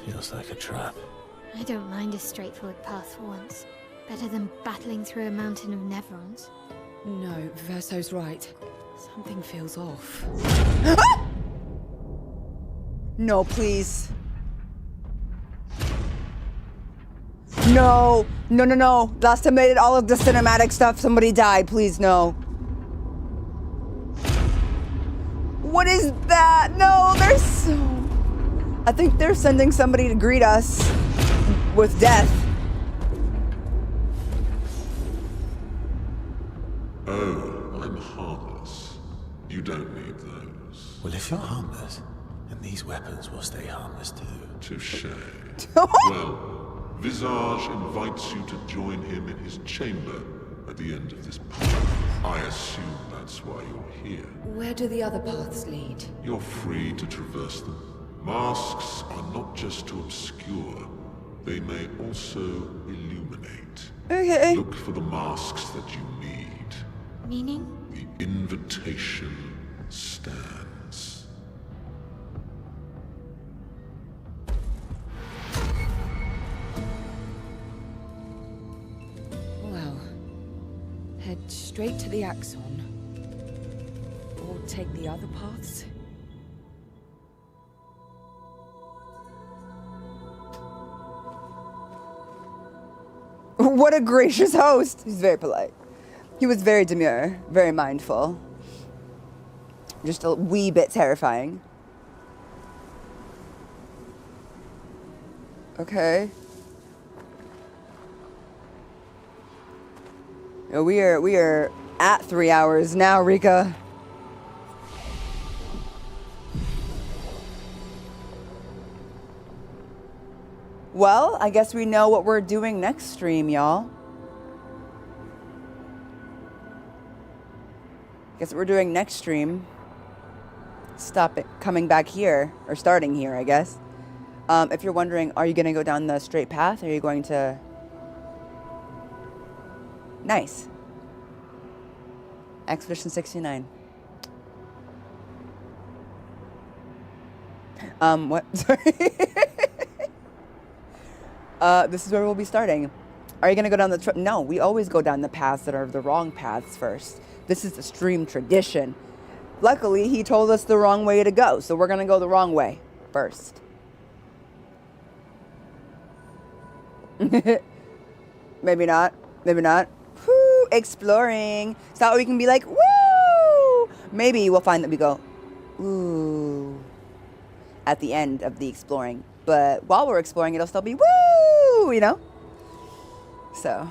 Feels like a trap. I don't mind a straightforward path for once. Better than battling through a mountain of Nevrons. No, Verso's right. Something feels off. No, please. No. No, no, no. Last time I did all of the cinematic stuff, somebody died. Please, no. What is that? No, they're so... I think they're sending somebody to greet us with death. Oh, I'm harmless. You don't need those. Well, if you're harmless, then these weapons will stay harmless too. Touche. Well, Visage invites you to join him in his chamber at the end of this path. I assume that's why you're here. Where do the other paths lead? You're free to traverse them. Masks are not just to obscure, they may also illuminate. Okay. Look for the masks that you need. Meaning? The invitation stands. Well, head straight to the Axon. Or take the other paths. What a gracious host. He's very polite. He was very demure, very mindful. Just a wee bit terrifying. Okay. We are at 3 hours now, Rika. Well, I guess we know what we're doing next stream, y'all. Guess what we're doing next stream. Stop it coming back here, or starting here, I guess. If you're wondering, are you going to go down the straight path, or are you going to... Nice. Expedition 69. What? Sorry. This is where we'll be starting. Are you going to go down the... No, we always go down the paths that are the wrong paths first. This is the stream tradition. Luckily, he told us the wrong way to go, so we're going to go the wrong way first. Maybe not. Maybe not. Woo, exploring. So that way we can be like, woo! Maybe we'll find that we go, ooh, at the end of the exploring. But while we're exploring, it'll still be, woo, you know? So.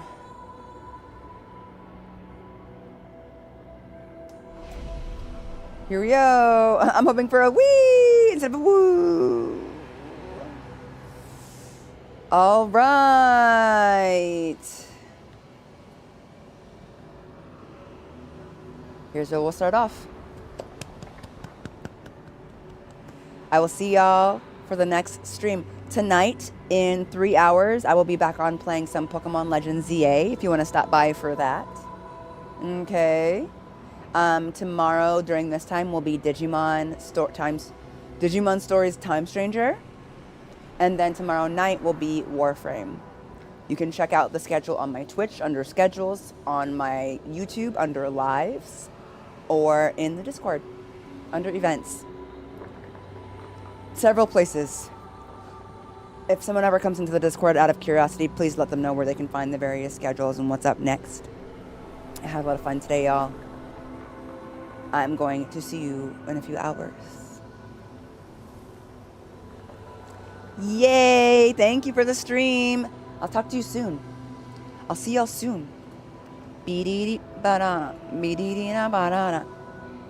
Here we go. I'm hoping for a wee instead of a woo. All right. Here's where we'll start off. I will see y'all for the next stream. Tonight, in 3 hours, I will be back on playing some Pokemon Legends ZA, if you want to stop by for that. Okay. Tomorrow, during this time, will be Digimon Stories Time Stranger. And then tomorrow night will be Warframe. You can check out the schedule on my Twitch under schedules, on my YouTube under lives, or in the Discord under events. Several places. If someone ever comes into the Discord out of curiosity, please let them know where they can find the various schedules and what's up next. I had a lot of fun today, y'all. I'm going to see you in a few hours. Yay! Thank you for the stream. I'll talk to you soon. I'll see y'all soon. Be-dee-dee-ba-da, be-dee-dee-da-ba-da-da.